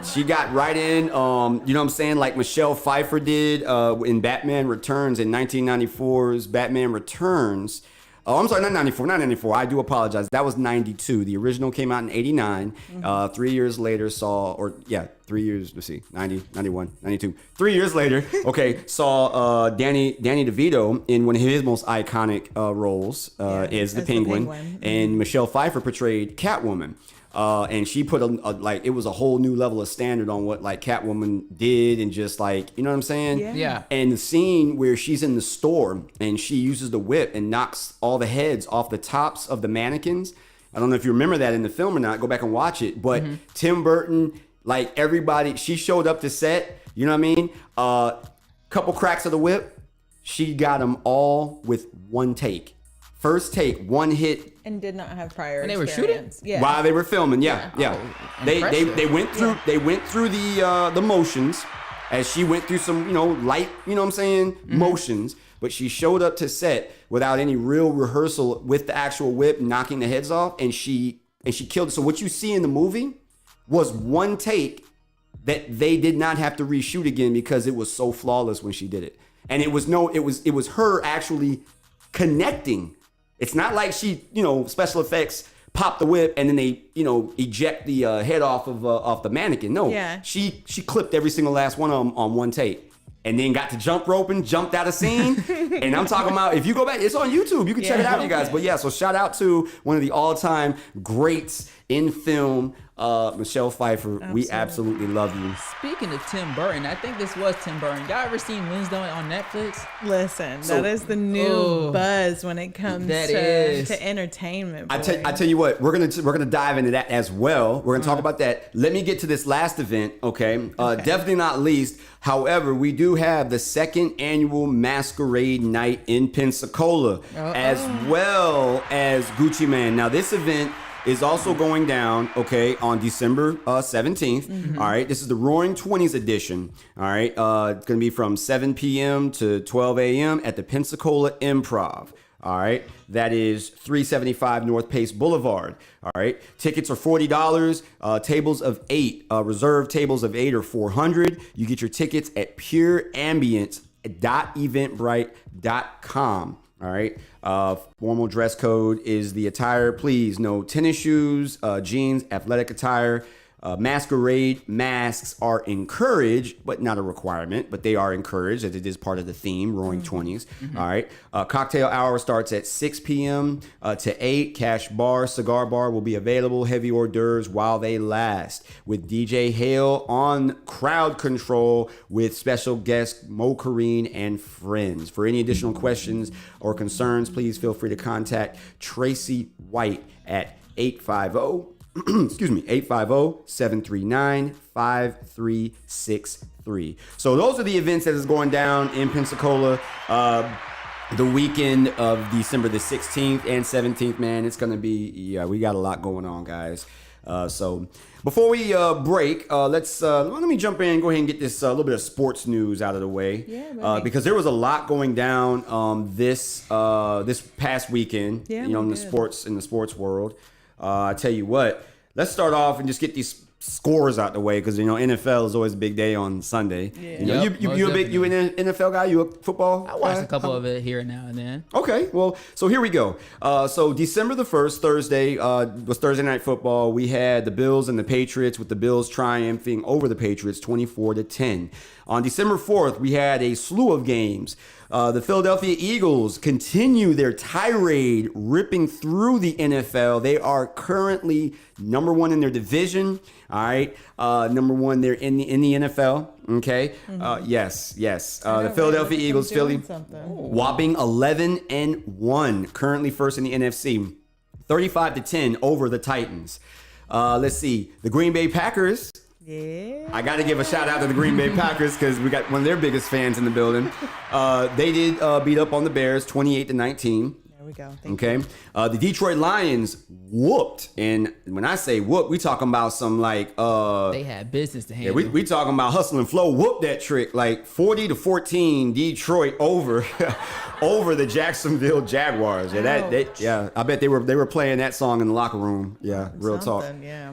She got right in, you know what I'm saying? Like Michelle Pfeiffer did in Batman Returns in 1994's Batman Returns. Oh, I'm sorry, not 94. I do apologize. That was 92. The original came out in 89. 3 years later 3 years, let's see, 90, 91, 92. 3 years later, saw Danny DeVito in one of his most iconic roles as the Penguin. And Michelle Pfeiffer portrayed Catwoman. And she put it was a whole new level of standard on what like Catwoman did and just like, you know what I'm saying? Yeah. And the scene where she's in the store and she uses the whip and knocks all the heads off the tops of the mannequins. I don't know if you remember that in the film or not. Go back and watch it. But Tim Burton, like everybody, she showed up to set, you know what I mean? Couple cracks of the whip. She got them all with one take. First take, one hit. And did not have prior And they were experience. shooting? Yeah. While they were filming, yeah. They went through the motions as she went through some light what I'm saying, motions, but she showed up to set without any real rehearsal with the actual whip knocking the heads off, and she killed it. So what you see in the movie was one take that they did not have to reshoot again because it was so flawless when she did it, and it was her actually connecting. It's not like she, special effects pop the whip and then they, eject the head off the mannequin. No, she clipped every single last one of them on one take, and then got to jump roping, jumped out of scene. And I'm talking about, if you go back, it's on YouTube. You can check it out, you guys. But yeah, so shout out to one of the all-time greats in film, Michelle Pfeiffer. Absolutely. We absolutely love you. Speaking of Tim Burton, I think this was Tim Burton. Y'all ever seen Wednesday on Netflix? Listen, that is the new buzz when it comes to entertainment. Boy. I tell you what, we're gonna dive into that as well. We're gonna talk about that. Let me get to this last event, okay? Definitely not least. However, we do have the second annual Masquerade Night in Pensacola, as well as Gucci Mane. Now, this event is also going down, on December 17th. All right, this is the Roaring 20s edition. All right, it's going to be from 7 p.m. to 12 a.m. at the Pensacola Improv. All right, that is 375 North Pace Boulevard. All right, tickets are $40. Tables of 8, reserved tables of 8 are $400. You get your tickets at pureambience.eventbrite.com. All right. Formal dress code is the attire. Please, no tennis shoes, jeans, athletic attire. Masquerade masks are encouraged, but not a requirement, but they are encouraged as it is part of the theme, Roaring 20s. All right. Cocktail hour starts at 6 p.m. To 8. Cash bar, cigar bar will be available. Heavy hors d'oeuvres while they last. With DJ Hale on crowd control with special guest Mo Kareen and friends. For any additional questions or concerns, please feel free to contact Tracy White at 850-739-5363. So those are the events that is going down in Pensacola the weekend of December the 16th and 17th, man. It's going to be, we got a lot going on, guys. So before we break, let me jump in and go ahead and get this little bit of sports news out of the way. Because there was a lot going down this past weekend, in the sports world. I tell you what, let's start off and just get these scores out the way, because NFL is always a big day on Sunday. Yeah. You an NFL guy? You a football? I watch guy? a couple of it here now and then. Okay, well, so here we go. So December the 1st, Thursday, was Thursday Night Football. We had the Bills and the Patriots, with the Bills triumphing over the Patriots 24-10. On December 4th, we had a slew of games. The Philadelphia Eagles continue their tirade, ripping through the NFL. They are currently number one in their division. All right, number one there in the NFL. Okay, yes. The Philadelphia Eagles, Philly, whopping 11-1, currently first in the NFC, 35-10 over the Titans. Let's see, the Green Bay Packers. Yeah. I got to give a shout out to the Green Bay Packers, because we got one of their biggest fans in the building. They did beat up on the Bears 28-19. There we go. Okay. The Detroit Lions whooped. And when I say whoop, we talking about some like they had business to handle. we talking about hustle and flow. Whoop that trick, like 40-14 Detroit over over the Jacksonville Jaguars. Yeah, I bet they were playing that song in the locker room. Yeah, real talk.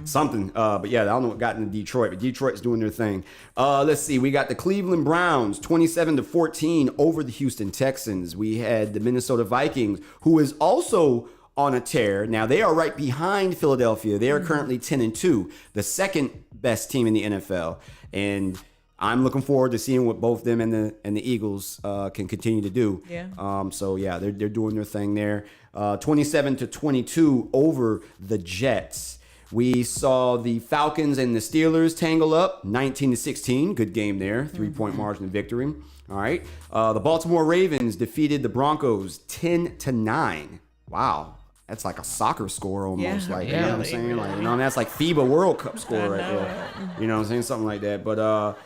Something. But yeah, I don't know what got into Detroit, but Detroit's doing their thing. Let's see. We got the Cleveland Browns 27-14 over the Houston Texans. We had the Minnesota Vikings, who is also on a tear. Now they are right behind Philadelphia. They are currently 10-2, the second best team in the NFL, and I'm looking forward to seeing what both them and the Eagles can continue to do. Yeah. So yeah, they're doing their thing there. 27-22 over the Jets. We saw the Falcons and the Steelers tangle up 19-16. Good game there. 3-point margin of victory. All right. The Baltimore Ravens defeated the Broncos 10-9. Wow. That's like a soccer score almost. You know what I'm saying? Really. That's like FIBA World Cup score right there. You know what I'm saying? Something like that. But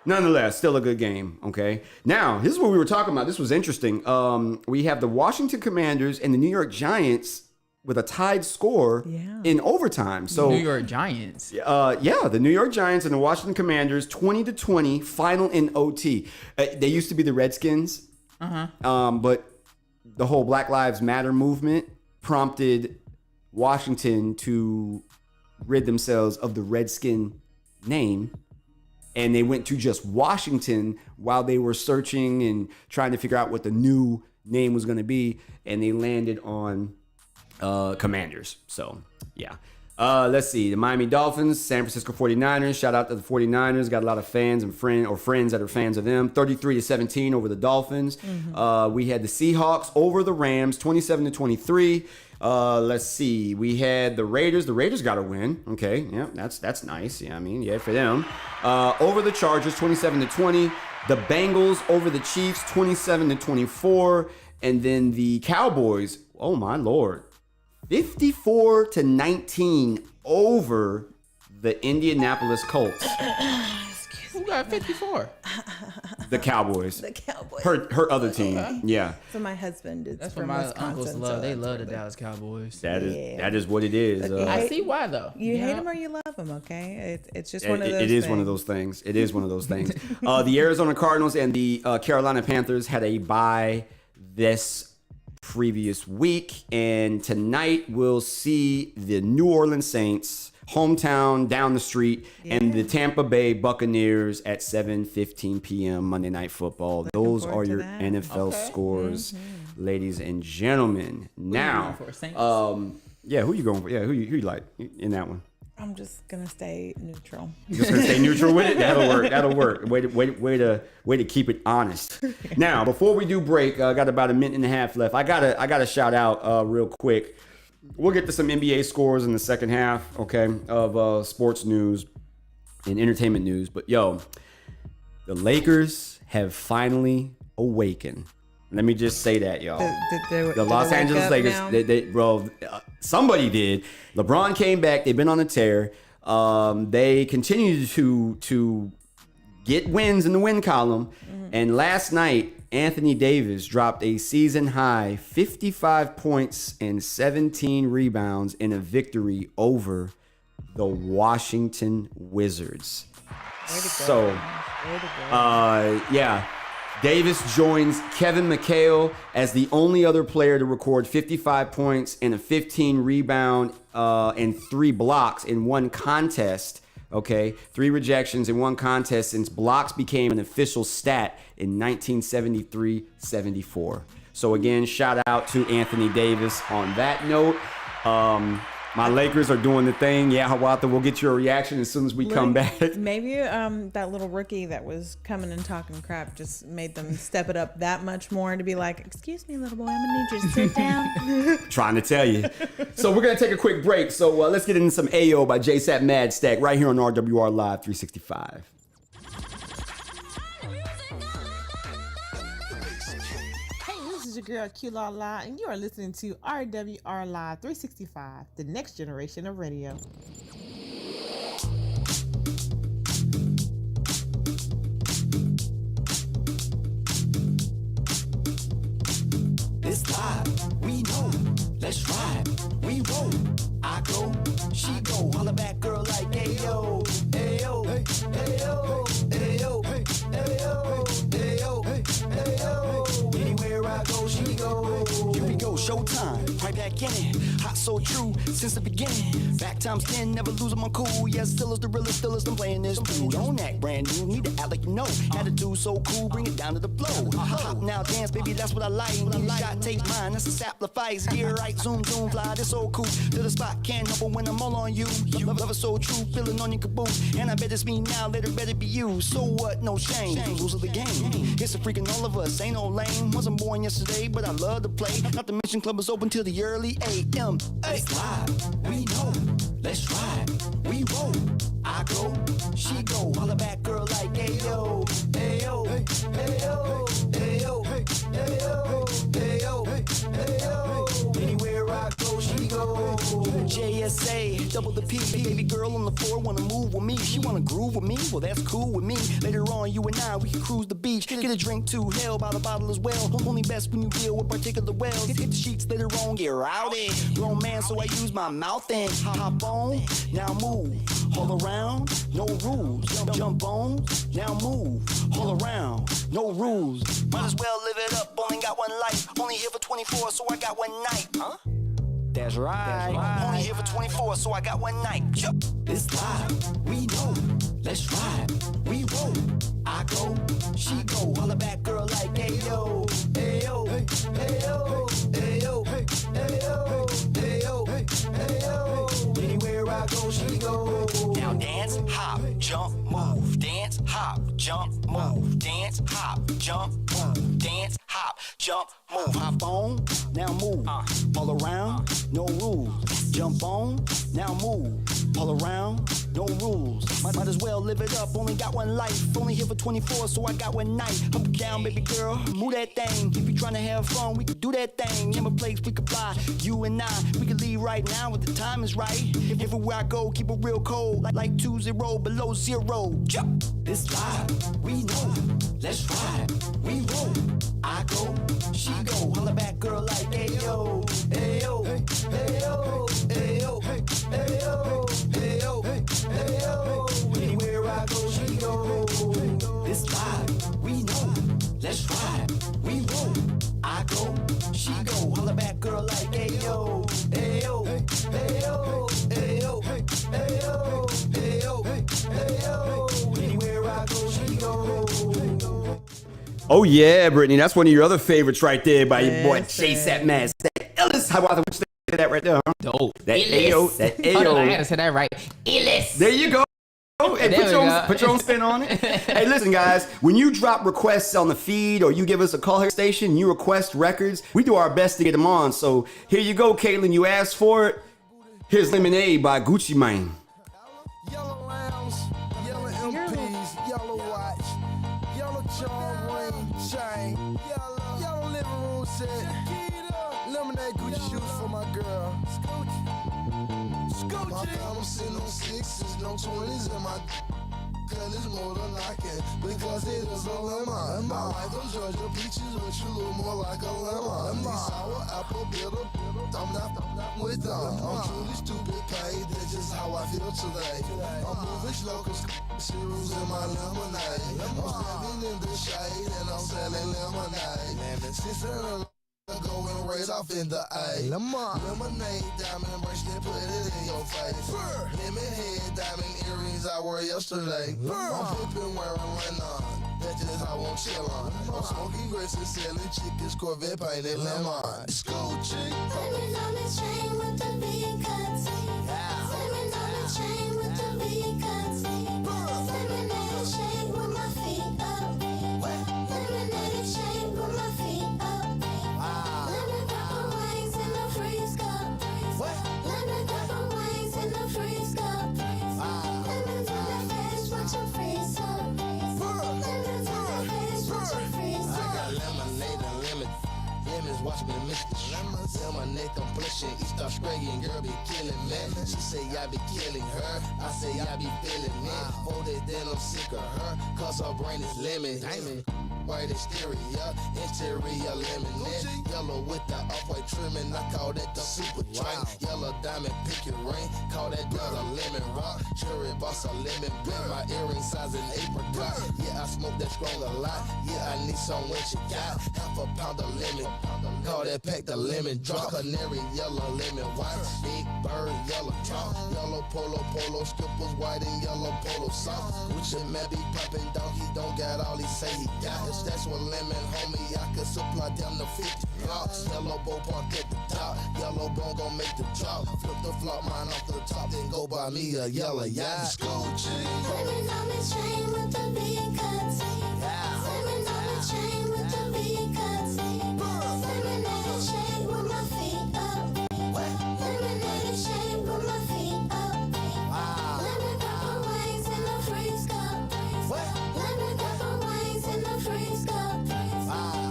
nonetheless, still a good game. Okay. Now, this is what we were talking about. This was interesting. We have the Washington Commanders and the New York Giants with a tied score in overtime. So New York Giants. The New York Giants and the Washington Commanders, 20-20, final in OT. They used to be the Redskins. But the whole Black Lives Matter movement prompted Washington to rid themselves of the Redskin name, and they went to just Washington while they were searching and trying to figure out what the new name was going to be, and they landed on Commanders. So yeah. Let's see, the Miami Dolphins, San Francisco 49ers. Shout out to the 49ers. Got a lot of fans and friends that are fans of them. 33-17 over the Dolphins. We had the Seahawks over the Rams, 27-23. Let's see, we had the Raiders. The Raiders got a win. Okay, yeah, that's nice. Yeah, I mean, yeah, for them. Over the Chargers, 27-20. The Bengals over the Chiefs, 27-24. And then the Cowboys, oh my Lord, 54-19 over the Indianapolis Colts. Who got 54? The Cowboys. The Cowboys. Her other team. Yeah. So my husband is That's from what my Wisconsin, uncles love. They love the really Dallas Cowboys. That is what it is. I see why though. You hate them or you love them, okay? It's just one of those. It is one of those things. It is one of those things. The Arizona Cardinals and the Carolina Panthers had a bye this previous week, and tonight we'll see the New Orleans Saints, hometown down the street, and the Tampa Bay Buccaneers at 7:15 p.m. Monday Night Football. Those are your NFL scores, ladies and gentlemen. Now, who you going for? Yeah, who you like in that one? I'm just gonna stay neutral. You're just gonna stay neutral with it? That'll work. Way to keep it honest. Now, before we do break, I got about a minute and a half left. I gotta shout out real quick. We'll get to some NBA scores in the second half, okay, of sports news and entertainment news. But the Lakers have finally awakened. Let me just say that, y'all. The Los Angeles Lakers, somebody did. LeBron came back. They've been on a tear. They continue to get wins in the win column. And last night, Anthony Davis dropped a season-high 55 points and 17 rebounds in a victory over the Washington Wizards. Davis joins Kevin McHale as the only other player to record 55 points and a 15 rebound and 3 blocks in one contest Okay, 3 rejections in 1 contest since blocks became an official stat in 1973-74. So again, shout out to Anthony Davis on that note. My Lakers are doing the thing. Yeah, Hawata, we'll get your reaction as soon as we come back. Maybe that little rookie that was coming and talking crap just made them step it up that much more to be like, excuse me, little boy, I'm gonna need you to sit down. Trying to tell you. So we're going to take a quick break. So let's get into some AO by JSapp Madstak right here on RWR Live 365. This is your girl Q La La, and you are listening to RWR Live 365, the next generation of radio. It's live, we know. Let's ride, we roll. I go, she go. Holla back, girl, like ayo, ayo, ayo, ayo, ayo, ayo, ayo. Anywhere I go, she go. Here we go, showtime, right back in it. Hot, so true, since the beginning. Back times 10, never losing my cool. Yes, still is the realest, still is I'm playing this dude. Don't act brand new, need to act like you know. Attitude so cool, bring it down to the flow. Hop now, dance, baby, that's what I like. Shot, take mine, that's a sacrifice. Here, right, zoom, zoom, fly, this so cool. To the spot, can't help it when I'm all on you. Love is so true, feeling on your caboose. And I bet it's me now, later better be you. So what, no shame, rules of the game. It's a freaking all of us, ain't no lame. Wasn't born yesterday, but I love to play. Not to mention club is open till the early AM. It's live, we know. Let's ride, we roll. I go, she go. Holla back, girl, like ayo, ayo, ayo, ayo, ayo, ayo, ayo. Anywhere I go, she go. JSA, double the P, baby girl on the floor wanna move with me. She wanna groove with me, well that's cool with me. Later on, you and I, we can cruise the beach. Get a drink to hell by the bottle as well. Only best when you deal with particular wells. Hit the sheets later on, get rowdy. Grown man, so I use my mouth and hop on, now move. All around, no rules. Jump on, now move. All around, no rules. Might as well live it up, only got one life. Only here for 24, so I got one night. Huh? That's right. Only here for 24, so I got one night. It's live, we know. Let's ride, we roll. I go, she go. Holla back, girl, like ayo, ayo, ayo, ayo, ayo, ayo, ayo. Anywhere I go, she go. Now dance, hop, jump, move. Dance, hop, jump, move. Dance, hop, jump, move. Dance, hop, jump, move. Hop on, now move. All around, no rules. Jump on, now move. All around, no rules. Might as well live it up, only got one life. Only here for 24, so I got one night. Up down, baby girl, move that thing. If you trying to have fun, we can do that thing. Never place we could fly, you and I. We can leave right now if the time is right. Everywhere I go, keep it real cold. Like 20 below zero. Jump. This live, we know. Let's ride, we roll. I go, she go. Holla back, girl, like ayo, ayo, ayo, ayo, ayo, ayo, ayo. Anywhere I go, she go. This live, we know. Let's ride, we roll. I go, she go. Holla back, girl, like ayo, ayo, ayo, ayo, ayo, ayo, ayo. Anywhere I go, she go. Oh yeah, Brittany, that's one of your other favorites right there by your boy JSapp Madstak. Ellis, how about the say that right there? Huh? Dope. That Ayo, that Ayo. Hold on, I gotta say that right. Illis. There you go. Hey, put your own spin on it. Hey, listen, guys. When you drop requests on the feed or you give us a call here station, you request records, we do our best to get them on. So here you go, Caitlin. You asked for it. Here's Lemonade by Gucci Mane. Yellow rounds, yellow MPs, yellow watch, yellow charm ring chain, yellow living room set, lemonade Gucci shoes for my girl. My I'm sitting on 6s, no 20s in my gun is more than I can because it is a lemon. My like those Georgia peaches, but you look more like a lemon. These sour apple bitter, I'm not with them. I'm truly stupid paid, that's just how I feel today. I'm moving slow cause cereals in my lemonade. I'm standing in the shade and I'm selling lemonade. Since go and raise off in the A. Lemonade, diamond bracelet, put it in your face. Lemon head, diamond earrings I wore yesterday. I'm flipping wearing linen. That's just how I'm chillin'. I'm smoking grapes and selling chickens, Corvette painted lemon. School chick. Swimming on the chain with the big cuts. Swimming on the chain with the big cuts. Lemonade shake with my feet up. Lemonade shake with my feet up. Lemon pepper wings in the freeze cup. Lemon pepper wings in the freeze cup. Lemons on the face, watch them freeze up. Lemons on the face, watch them freeze up. I got lemonade and lemons, watch me mix the lemons. Lemonade complexion, East Australian girl be killing me. She say I be killing her, I say I be feeling it. Folded then I'm sick of her, cause her brain is lemon. White exterior, interior lemonade. Yellow with the off-white trimming, I call that the super train. Yellow diamond picket ring, call that the lemon rock. Cherry boss a lemon blend, my earring size an apricot. Yeah, I smoke that strong a lot, yeah, I need some when you got half a pound of lemon. Call that pack the lemon drop. Canary yellow, lemon white. Big bird, yellow top. Yellow polo, skippers, white and yellow polo soft. Which a man be popping down, he don't got all he say he got. That's what lemon, homie, I could supply down to 50 blocks. Yellow bow park at the top. Yellow bone gon' make the drop. Flip the flop, mine off the top, then go buy me a yellow yacht. School chain. Swimming on the chain with the big cuts. Swimming on the chain with the big cuts. Lemonade shake with my feet up. Lemonade shake with my feet up. Lemon pepper wings in the freeze cup. Lemon pepper wings in the freeze cup.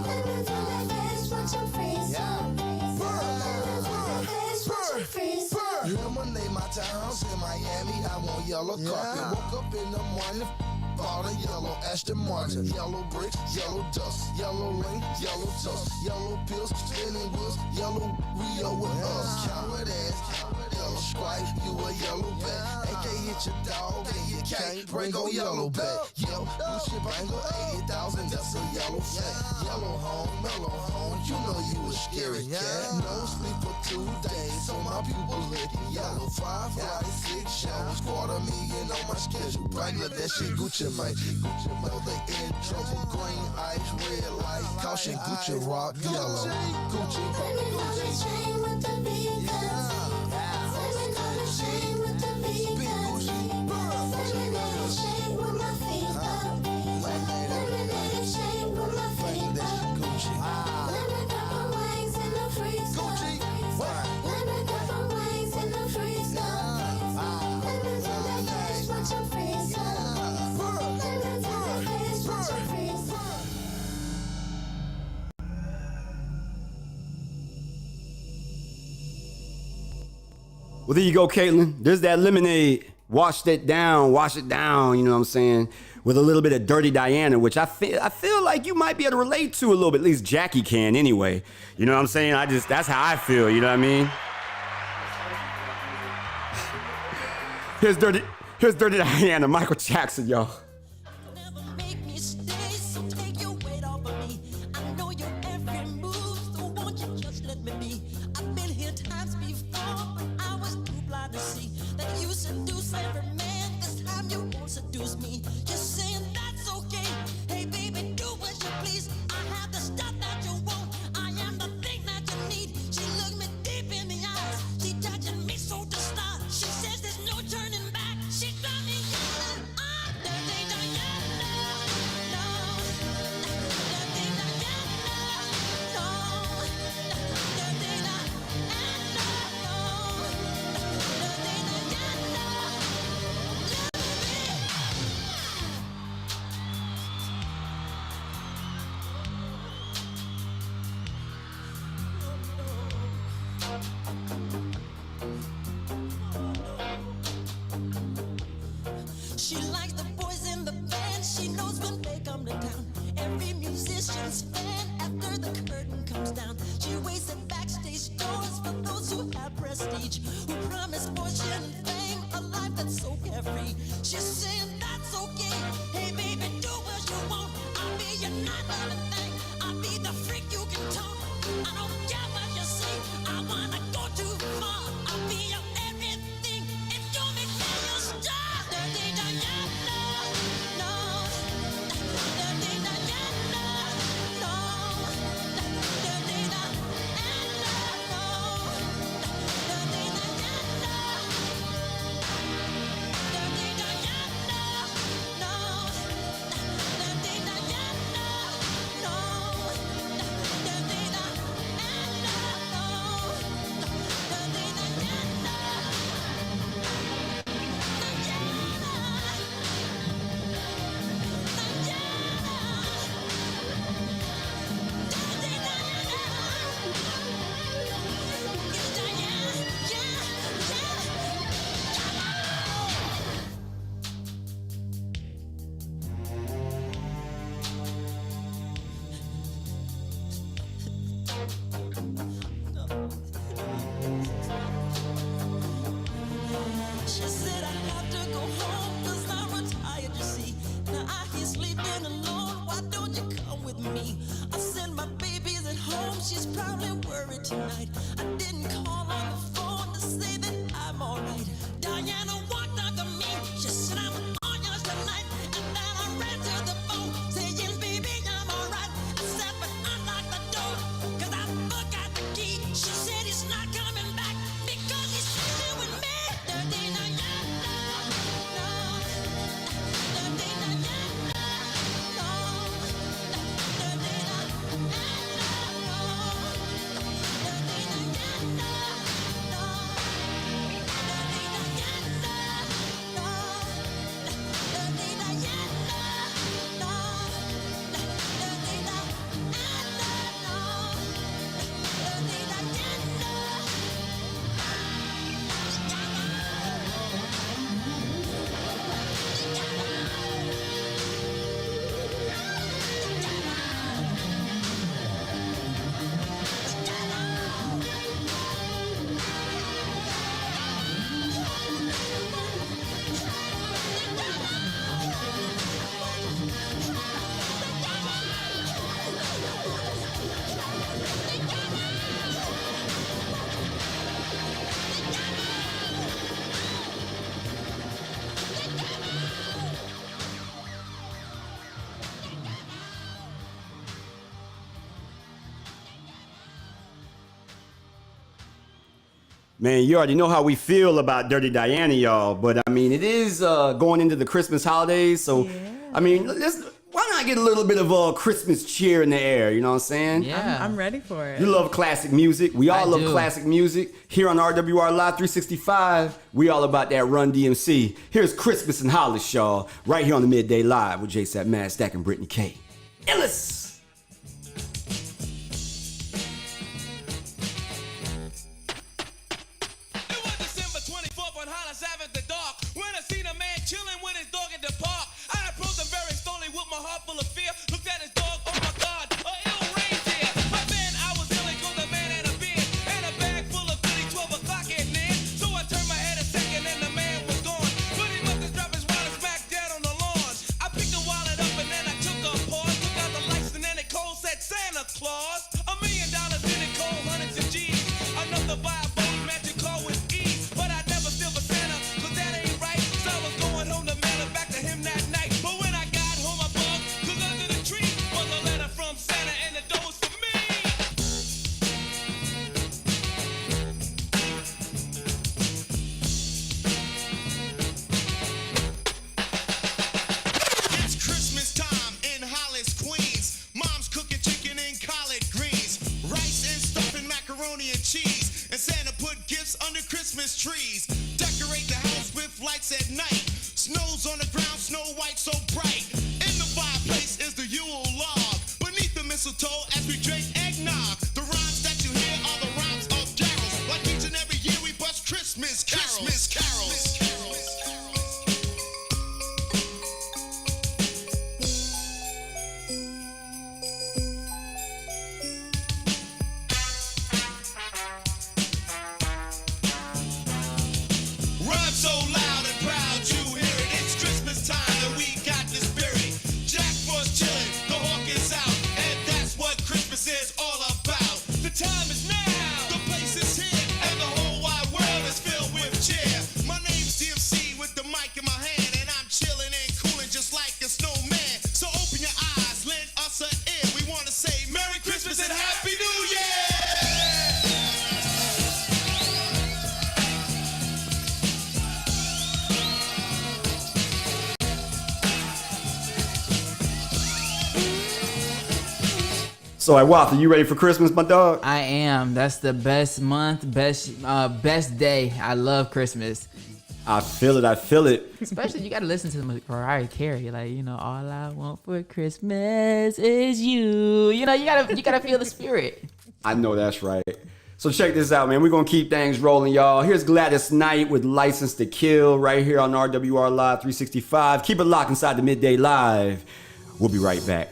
Lemons on the face, watch them freeze up. Lemons on the face, watch them freeze up. Lemonade, my townhouse in Miami. I want yellow carpet. Woke up in the morning. Bought a yellow Aston Martin, yellow bricks, yellow dust, yellow lane, yellow tusk, yellow pills, spinning wheels, yellow Rio with us. Coward ass, yellow stripe, you a yellow bat. AK hit your dog, and you can't bring a yellow back. Yo, Lucian Bangle, 80,000, that's a yellow fat. Yellow home, mellow home, you know you a scary cat. No sleep for 2 days, so my pupils licking yellow. 5 flights, 6 shows, $250,000 on my schedule. Bangladesh and Gucci. Know they in trouble. Green ice, red light, caution, Gucci rock, yellow. Gucci. Swimming on the chain with the big cuts. Swimming on the chain with the big cuts. Lemonade shake with my feet up. Lemonade shake with my feet up. Lemon pepper wings in the freeze cup. Lemon pepper wings in the freeze cup. Lemons on the face, watch them freeze up. Well, there you go, Caitlin. There's that lemonade. Wash it down, you know what I'm saying? With a little bit of Dirty Diana, which I feel like you might be able to relate to a little bit. At least Jackie can anyway. You know what I'm saying? That's how I feel, you know what I mean? Here's Dirty Diana, Michael Jackson, y'all. She likes the boys in the band. She knows when they come to town. Every musician's fan after the curtain comes down. She waits at backstage doors for those who have prestige, who promise fortune and fame, a life that's so carefree. She's saying that's okay. Hey baby, do what you want. I'll be your night loving thing. I'll be the freak you can talk. I don't Man, you already know how we feel about Dirty Diana, y'all. But I mean, it is going into the Christmas holidays. So, I mean, why not get a little bit of Christmas cheer in the air? You know what I'm saying? Yeah. I'm ready for it. You love classic music. We all love do. classic music. Here on RWR Live 365, we all about that Run DMC. Here's Christmas in Hollis, y'all. Right here on the Midday Live with JSapp, Madstak, and Brittany K. Illis! So, Walter, you ready for Christmas, my dog? I am. That's the best month, best day. I love Christmas. I feel it. I feel it. Especially you got to listen to Mariah Carey. Like, you know, all I want for Christmas is you. You know, you gotta feel the spirit. I know that's right. So check this out, man. We're going to keep things rolling, y'all. Here's Gladys Knight with License to Kill right here on RWR Live 365. Keep it locked inside the Midday Live. We'll be right back.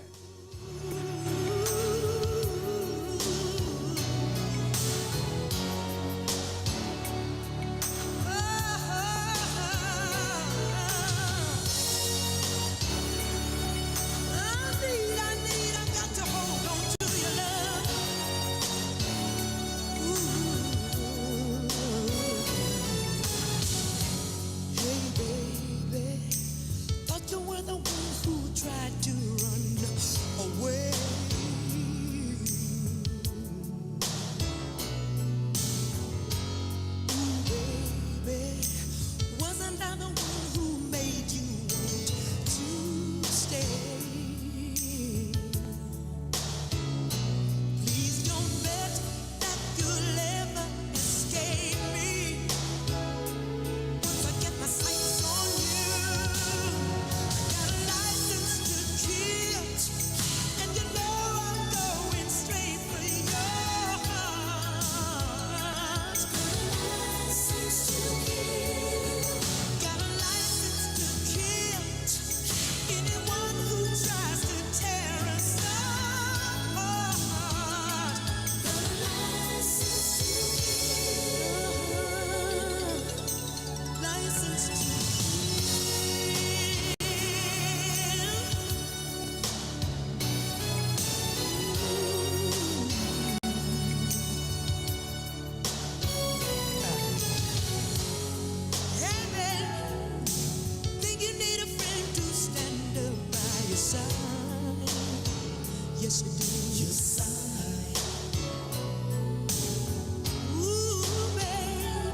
Ooh, baby.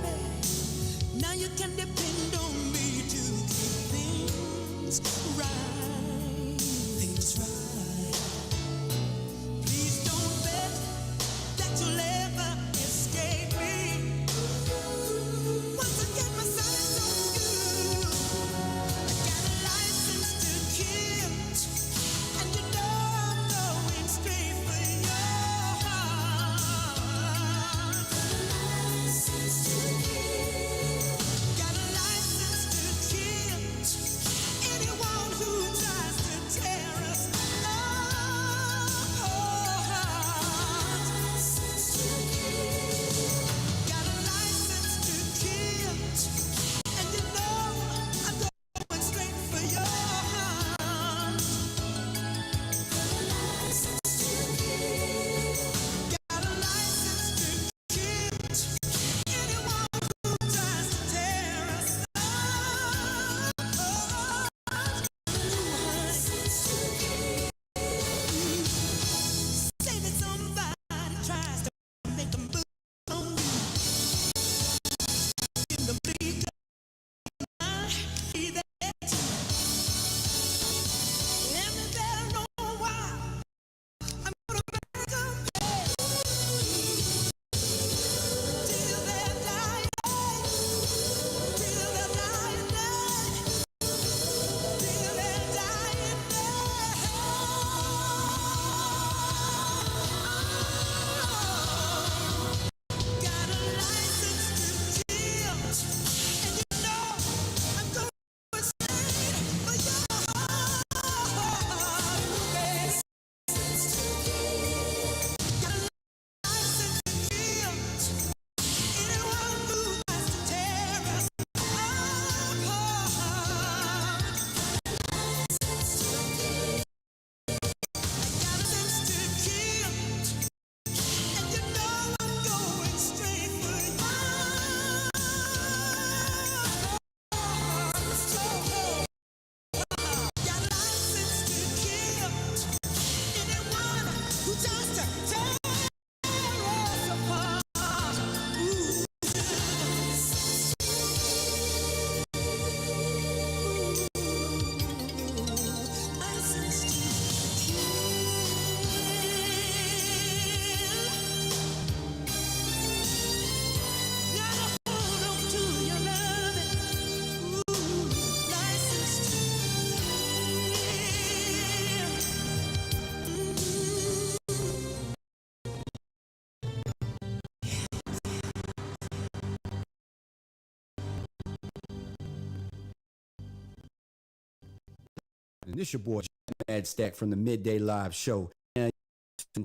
And this your boy Madstak from the Midday Live Show. And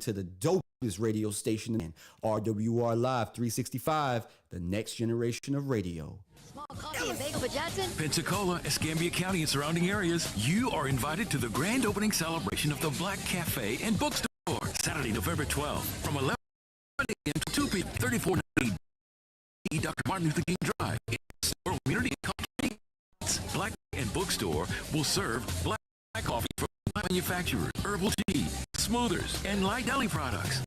to the dopest radio station in RWR Live 365, the next generation of radio. Small coffee and bagel for Johnson. Pensacola, Escambia County and surrounding areas, you are invited to the grand opening celebration of the Black Cafe and Bookstore, Saturday, November 12th, from 11 a.m. to 2 p.m. 3490 Dr. Martin Luther King Drive. Store community and coffee. Black and Bookstore will serve black coffee from manufacturers, herbal tea, smoothers, and light deli products.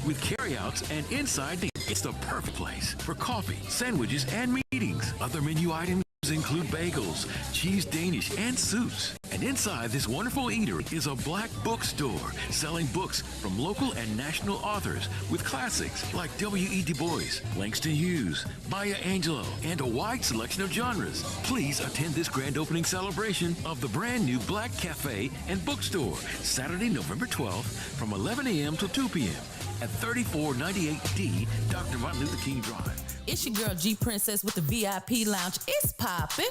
With carryouts and inside, it's the perfect place for coffee, sandwiches, and meetings. Other menu items include bagels, cheese Danish, and soups. And inside this wonderful eatery is a black bookstore selling books from local and national authors with classics like W.E. Du Bois, Langston Hughes, Maya Angelou, and a wide selection of genres. Please attend this grand opening celebration of the brand new Black Cafe and Bookstore, Saturday, November 12th from 11 a.m. to 2 p.m. at 3498D Dr. Martin Luther King Drive. It's your girl G Princess with the VIP Lounge. It's poppin'.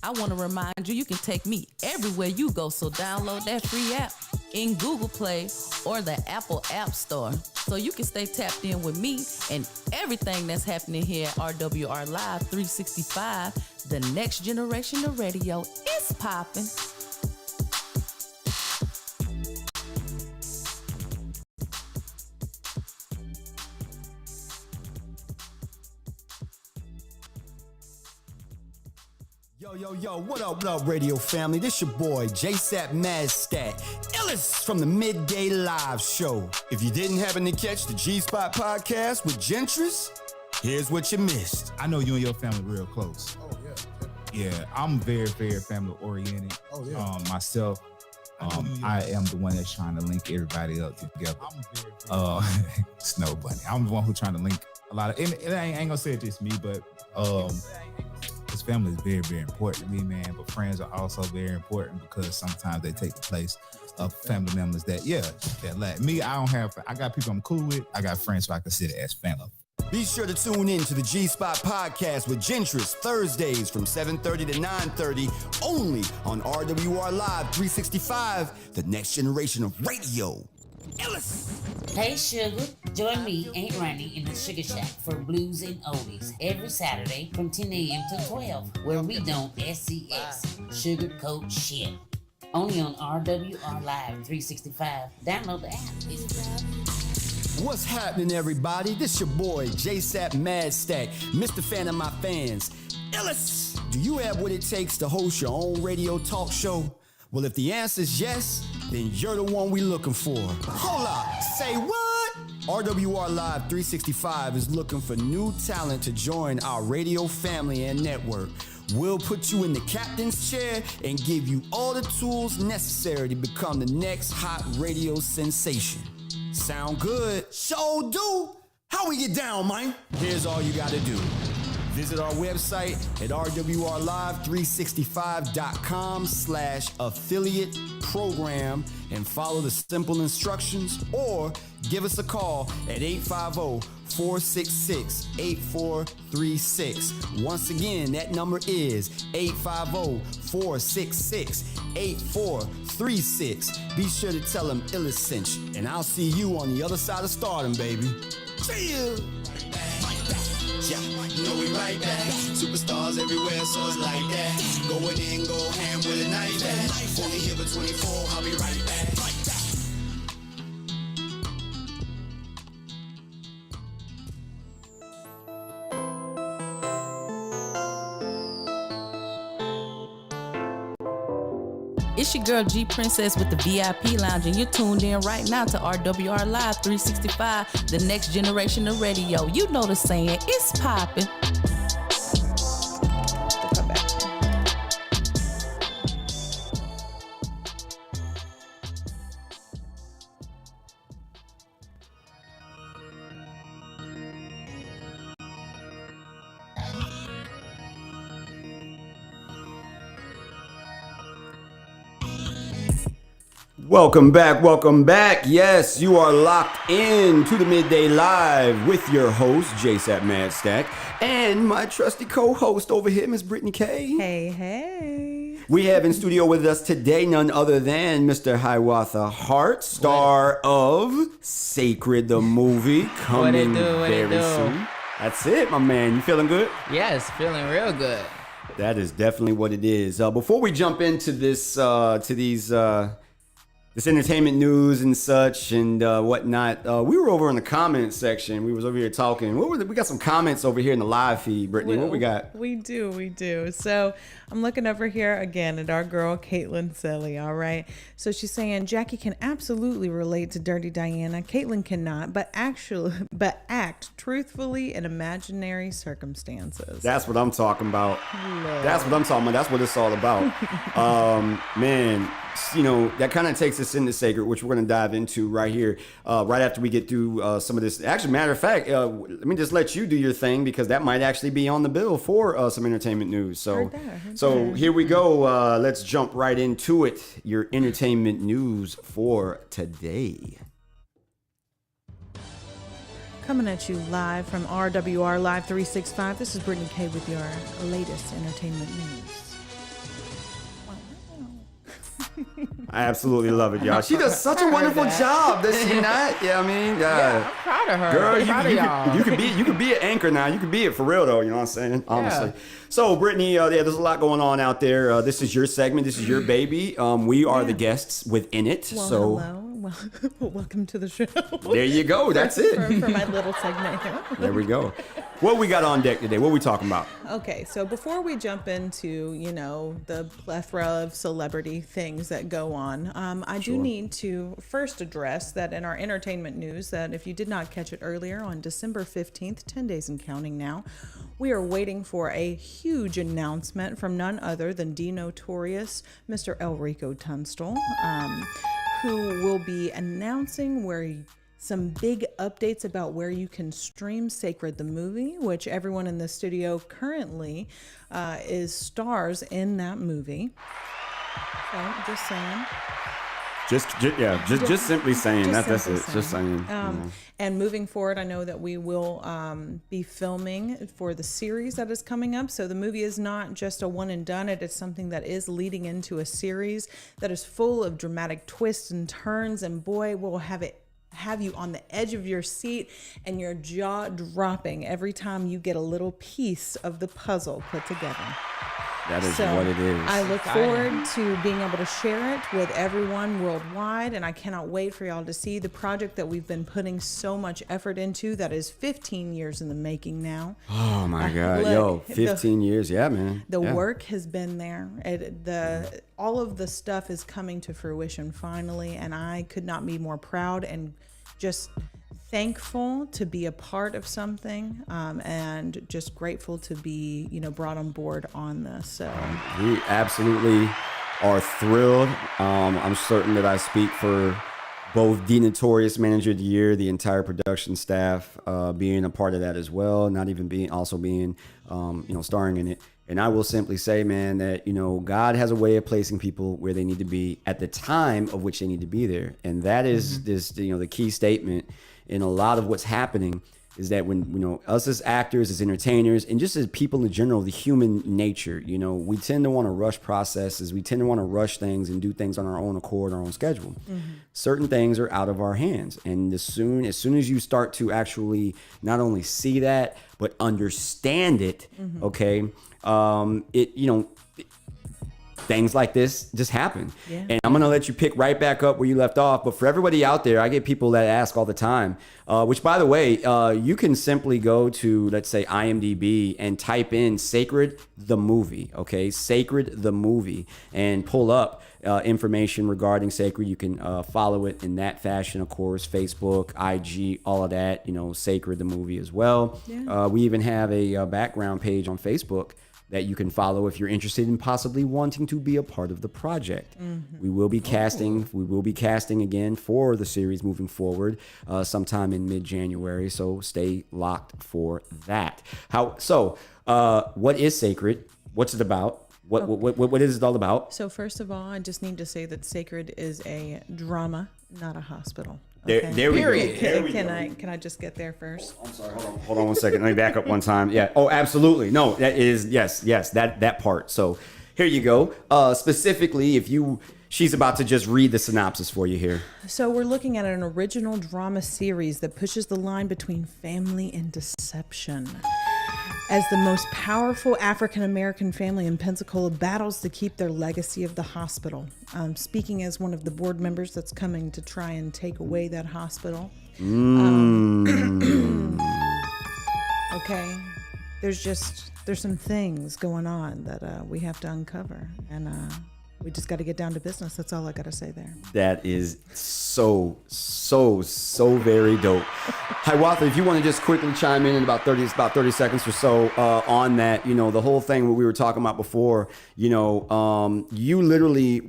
I want to remind you, you can take me everywhere you go, so download that free app in Google Play or the Apple App Store so you can stay tapped in with me and everything that's happening here at RWR Live 365, the next generation of radio. It's poppin'. Yo, what up, radio family? This your boy, JSapp Madstak, Illis from the Midday Live Show. If you didn't happen to catch the G-Spot podcast with Gentris, here's what you missed. I know you and your family real close. Oh, yeah. Yeah, I'm very, very family oriented. Oh, yeah. Myself, I am the one that's trying to link everybody up together. I'm very Snow Bunny. I'm the one who's trying to link a lot of, and I ain't gonna say it's just me, but his family is very, very important to me, man. But friends are also very important because sometimes they take the place of family members that lack. Me, I got people I'm cool with. I got friends who I consider as family. Be sure to tune in to the G-Spot podcast with Gentris Thursdays from 7:30 to 9:30 only on RWR Live 365, the next generation of radio. Hey Sugar, join me, Aunt Ronnie, in the Sugar Shack for Blues and Oldies every Saturday from 10 a.m. to 12, where we don't SCS, sugarcoat shit. Only on RWR Live 365. Download the app. What's happening, everybody? This your boy, JSapp Madstak, Mr. Fan of my fans. Illis, do you have what it takes to host your own radio talk show? Well, if the answer is yes, then you're the one we looking for. Hold up, say what? RWR Live 365 is looking for new talent to join our radio family and network. We'll put you in the captain's chair and give you all the tools necessary to become the next hot radio sensation. Sound good? Show do. How we get down, man? Here's all you gotta do. Visit our website at rwrlive365.com/affiliate program and follow the simple instructions, or give us a call at 850-466-8436. Once again, that number is 850-466-8436. Be sure to tell them Illis sent you, and I'll see you on the other side of stardom, baby. See you. Yeah, you know we right back. Superstars everywhere, so it's like that. Going in, go ham with a knife at. Only here for 24, I'll be right back. It's your girl G Princess with the VIP Lounge, and you're tuned in right now to RWR Live 365, the next generation of radio. You know the saying, it's poppin'. Welcome back, welcome back. Yes, you are locked in to the Midday Live with your host, JSapp Madstak, and my trusty co-host over here, Miss Brittany K. Hey, hey. We have in studio with us today none other than Mr. Hiawatha Hart, star of Sacred the movie, coming very soon. That's it, my man. You feeling good? Yes, feeling real good. That is definitely what it is. Before we jump into this, this entertainment news and such and whatnot, we were over in the comments section. We was over here talking. We got some comments over here in the live feed, Brittany. What we got? We do. So I'm looking over here again at our girl, Caitlin Selly, all right? So she's saying, Jackie can absolutely relate to Dirty Diana. Caitlin cannot, but act truthfully in imaginary circumstances. That's what I'm talking about. That's what I'm talking about. That's what it's all about. Man, you know, that kind of takes us into Sacred, which we're going to dive into right here, right after we get through some of this. Actually, matter of fact, let me just let you do your thing, because that might actually be on the bill for some entertainment news. So, here we go. Let's jump right into it. Your entertainment news for today. Coming at you live from RWR Live 365. This is Brittany K with your latest entertainment news. I absolutely love it, y'all. She does such a wonderful job, does she not? Yeah, I mean, yeah, I'm proud of her. Girl, you could be an anchor now. You could be it for real, though. You know what I'm saying? Honestly. Yeah. So, Brittany, there's a lot going on out there. This is your segment. This is your baby. We are the guests within it. Well, so. Hello. Well, welcome to the show. There you go. That's it. For my little segment here. There we go. What we got on deck today? What are we talking about? Okay, so before we jump into, the plethora of celebrity things that go on, I do need to first address that in our entertainment news, that if you did not catch it earlier, on December 15th, 10 days and counting now, we are waiting for a huge announcement from none other than the notorious Mr. Elrico Tunstall, who will be announcing some big updates about where you can stream Sacred the movie, which everyone in the studio currently is stars in that movie. So, just saying. Just simply saying that. That's it. Just saying. And moving forward, I know that we will be filming for the series that is coming up. So the movie is not just a one and done. It is something that is leading into a series that is full of dramatic twists and turns. And boy, we'll have you on the edge of your seat and your jaw dropping every time you get a little piece of the puzzle put together. That is what it is. I look forward to being able to share it with everyone worldwide, and I cannot wait for y'all to see the project that we've been putting so much effort into, that is 15 years in the making now. Oh my God. 15 years. Yeah, man. The work has been there. All of the stuff is coming to fruition finally, and I could not be more proud and just thankful to be a part of something, and just grateful to be, brought on board on this. So we absolutely are thrilled. I'm certain that I speak for both the Notorious Manager of the Year, the entire production staff, being a part of that as well, not even being starring in it. And I will simply say, man, that, God has a way of placing people where they need to be at the time of which they need to be there. And that is the key statement in a lot of what's happening, is that when, us as actors, as entertainers, and just as people in general, the human nature, we tend to want to rush processes. We tend to want to rush things and do things on our own accord, our own schedule. Certain things are out of our hands. And as soon as you start to actually not only see that, but understand it, okay, things like this just happen. Yeah. And I'm going to let you pick right back up where you left off. But for everybody out there, I get people that ask all the time, which, by the way, you can simply go to, let's say, IMDb and type in Sacred the movie, okay? Sacred the movie, and pull up information regarding Sacred, you can follow it in that fashion, of course. Facebook, IG, all of that. Sacred the movie as well. Yeah. We even have a background page on Facebook that you can follow if you're interested in possibly wanting to be a part of the project. We will be casting. We will be casting again for the series moving forward, sometime in mid-January. So stay locked for that. What is Sacred? What's it about? What is it all about? So first of all, I just need to say that Sacred is a drama, not a hospital. There we go. Can I just get there first? I'm sorry. Hold on 1 second. Let me back up one time. Yeah. Oh, absolutely. No, that is yes. That part. So here you go. Specifically, she's about to just read the synopsis for you here. So we're looking at an original drama series that pushes the line between family and deception. As the most powerful African-American family in Pensacola battles to keep their legacy of the hospital. Speaking as one of the board members that's coming to try and take away that hospital. Okay. There's some things going on that we have to uncover. And we just got to get down to business. That's all I got to say there. That is so very dope. Hiawatha, if you want to just quickly chime in about 30 seconds or so on that, the whole thing what we were talking about before, you literally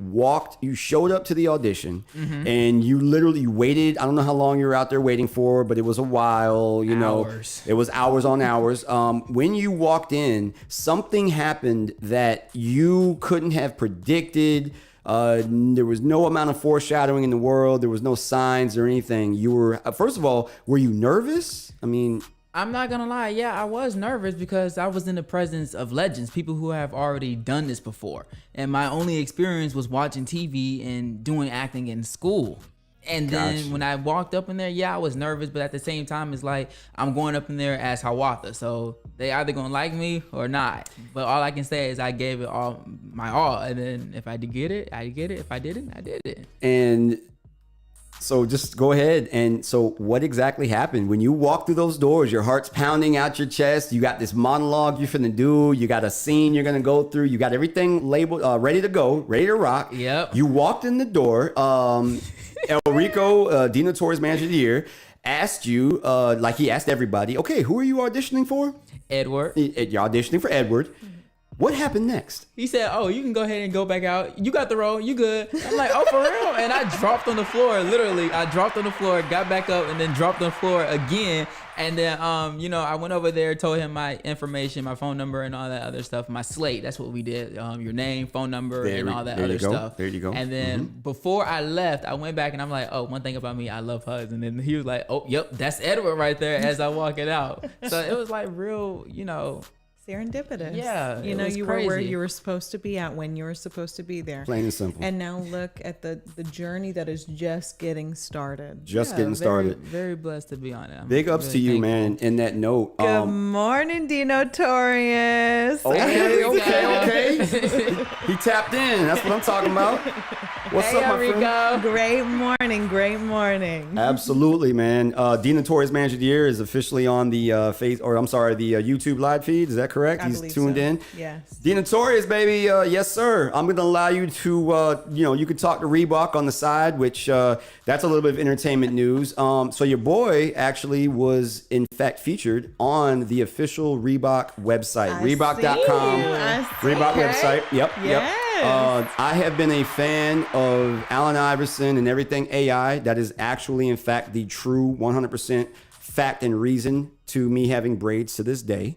you showed up to the audition and you literally waited. I don't know how long you were out there waiting for, but it was a while, Hours. It was hours on hours. When you walked in, something happened that you couldn't have predicted. There was no amount of foreshadowing in the world. There was no signs or anything. You were, first of all, were you nervous? I mean, I'm not gonna lie. Yeah, I was nervous because I was in the presence of legends, people who have already done this before. And my only experience was watching TV and doing acting in school. And then when I walked up in there, I was nervous, but at the same time, it's like I'm going up in there as Hiawatha, so they either gonna like me or not. But all I can say is I gave it all my all, and then if I did get it, I get it. If I didn't, I did it. And so just go ahead. And so what exactly happened when you walk through those doors? Your heart's pounding out your chest. You got this monologue you're finna do. You got a scene you're gonna go through. You got everything labeled, ready to go, ready to rock. Yep. You walked in the door. El Rico, Dina Torres, Manager of the Year, asked you, like he asked everybody, okay, who are you auditioning for? Edward. You're auditioning for Edward. What happened next? He said, oh, you can go ahead and go back out. You got the role. You good. I'm like, oh, for real? And I dropped on the floor. Literally, I dropped on the floor, got back up, and then dropped on the floor again. And then, I went over there, told him my information, my phone number, and all that other stuff. My slate. That's what we did. Your name, phone number, and all that other stuff. There you go. And then before I left, I went back and I'm like, oh, one thing about me, I love hugs. And then he was like, oh, yep, that's Edward right there as I walk it out. So it was like real, serendipitous. Yeah, you were where you were supposed to be at when you were supposed to be there. Plain and simple. And now look at the journey that is just getting started. Getting started. Very blessed to be on it. Big ups to you, man. In that note. Good morning, Dino Torres. Okay. He tapped in. That's what I'm talking about. What's up, my friend? Great morning. Absolutely, man. Dina Torres, Manager of the Year, is officially on the the YouTube live feed. Is that correct? He's tuned in. Yes. Dina Torres, baby. Yes, sir. I'm going to allow you to, you can talk to Reebok on the side, which that's a little bit of entertainment news. So your boy actually was, in fact, featured on the official Reebok website, Reebok.com. Reebok website. Yep. I have been a fan of Allen Iverson and everything AI. That is actually, in fact, the true 100% fact and reason to me having braids to this day.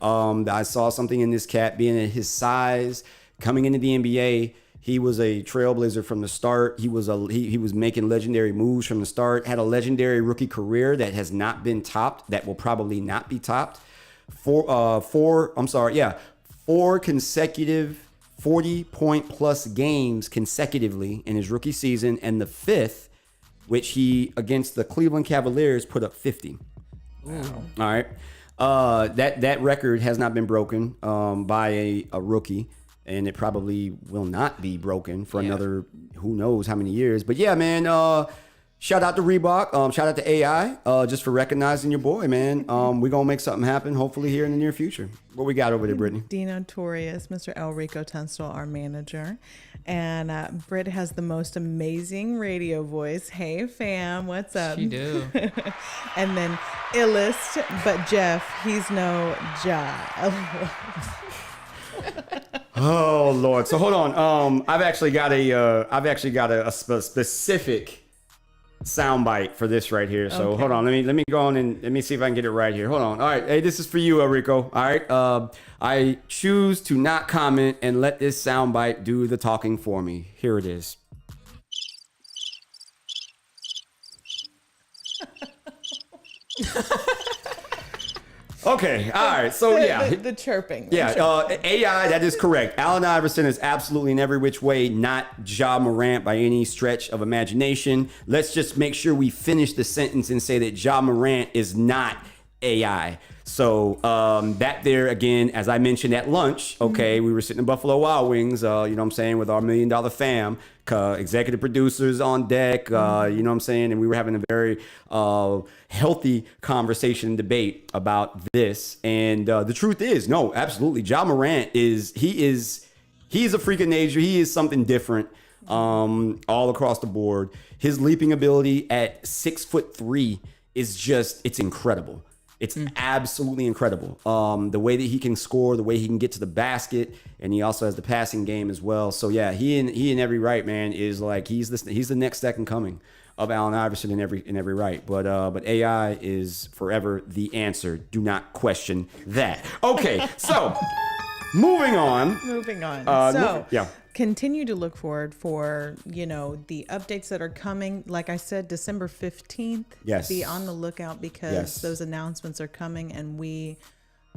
I saw something in this cat being at his size, coming into the NBA. He was a trailblazer from the start. He was making legendary moves from the start. Had a legendary rookie career that has not been topped. That will probably not be topped. Four consecutive 40-point plus games consecutively in his rookie season, and the fifth, which he against the Cleveland Cavaliers put up 50. Wow. All right. That record has not been broken by a rookie, and it probably will not be broken for another who knows how many years. But yeah, man, Shout out to Reebok. Shout out to AI just for recognizing your boy, man. We're going to make something happen, hopefully, here in the near future. What we got over there, Brittany? Dino Torius, Mr. El Rico Tunstall, our manager. And Britt has the most amazing radio voice. Hey, fam, what's up? She do. And then illest, but Jeff, he's no Ja. Oh, Lord. So hold on. I've actually got a specific soundbite for this right here. So hold on, let me go on and let me see if I can get it right here. Hold on. All right, hey, this is for you, Rico. All right, I choose to not comment and let this soundbite do the talking for me. Here it is. Okay, all right, so yeah. The chirping. Yeah, AI, that is correct. Allen Iverson is absolutely in every which way not Ja Morant by any stretch of imagination. Let's just make sure we finish the sentence and say that Ja Morant is not AI. So that there, again, as I mentioned at lunch, okay, we were sitting in Buffalo Wild Wings, you know what I'm saying, with our $1 Million fam, executive producers on deck, you know what I'm saying, and we were having a very healthy conversation and debate about this. And the truth is, no, absolutely, Ja Morant he's a freak of nature. He is something different all across the board. His leaping ability at 6'3" is just, it's incredible. It's absolutely incredible. The way that he can score, the way he can get to the basket, and he also has the passing game as well. So yeah, he in every right, man, is like he's the next second coming of Allen Iverson in every right. But AI is forever the answer. Do not question that. Okay, so moving on. Yeah. Continue to look forward for, the updates that are coming. Like I said, December 15th. Yes. Be on the lookout because those announcements are coming, and we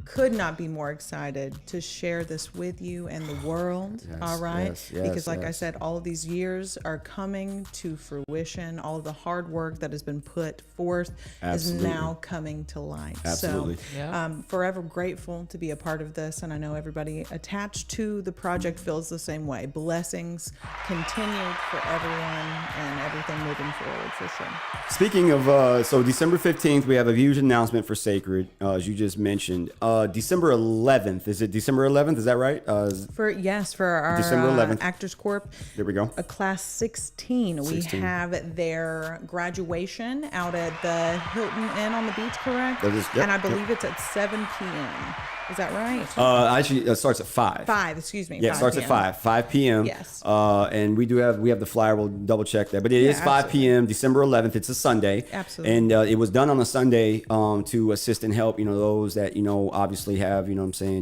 could not be more excited to share this with you and the world. All right. Because like I said, all of these years are coming to fruition. All of the hard work that has been put forth is now coming to light. Absolutely. So forever grateful to be a part of this. And I know everybody attached to the project feels the same way. Blessings continued for everyone and everything moving forward for sure. Speaking of, so December 15th, we have a huge announcement for Sacred, as you just mentioned. December 11th. Is it December 11th? Is that right? For our December 11th. Actors Corp. There we go. A class 16. We have their graduation out at the Hilton Inn on the beach, correct? That is, and I believe it's at 7 p.m. Is that right? Actually, it starts at 5. 5, excuse me. Yeah, it starts at 5 p.m. Yes. And we have the flyer. We'll double check that. But it is 5 p.m. December 11th. It's a Sunday. Absolutely. And it was done on a Sunday to assist and help, those that, obviously have,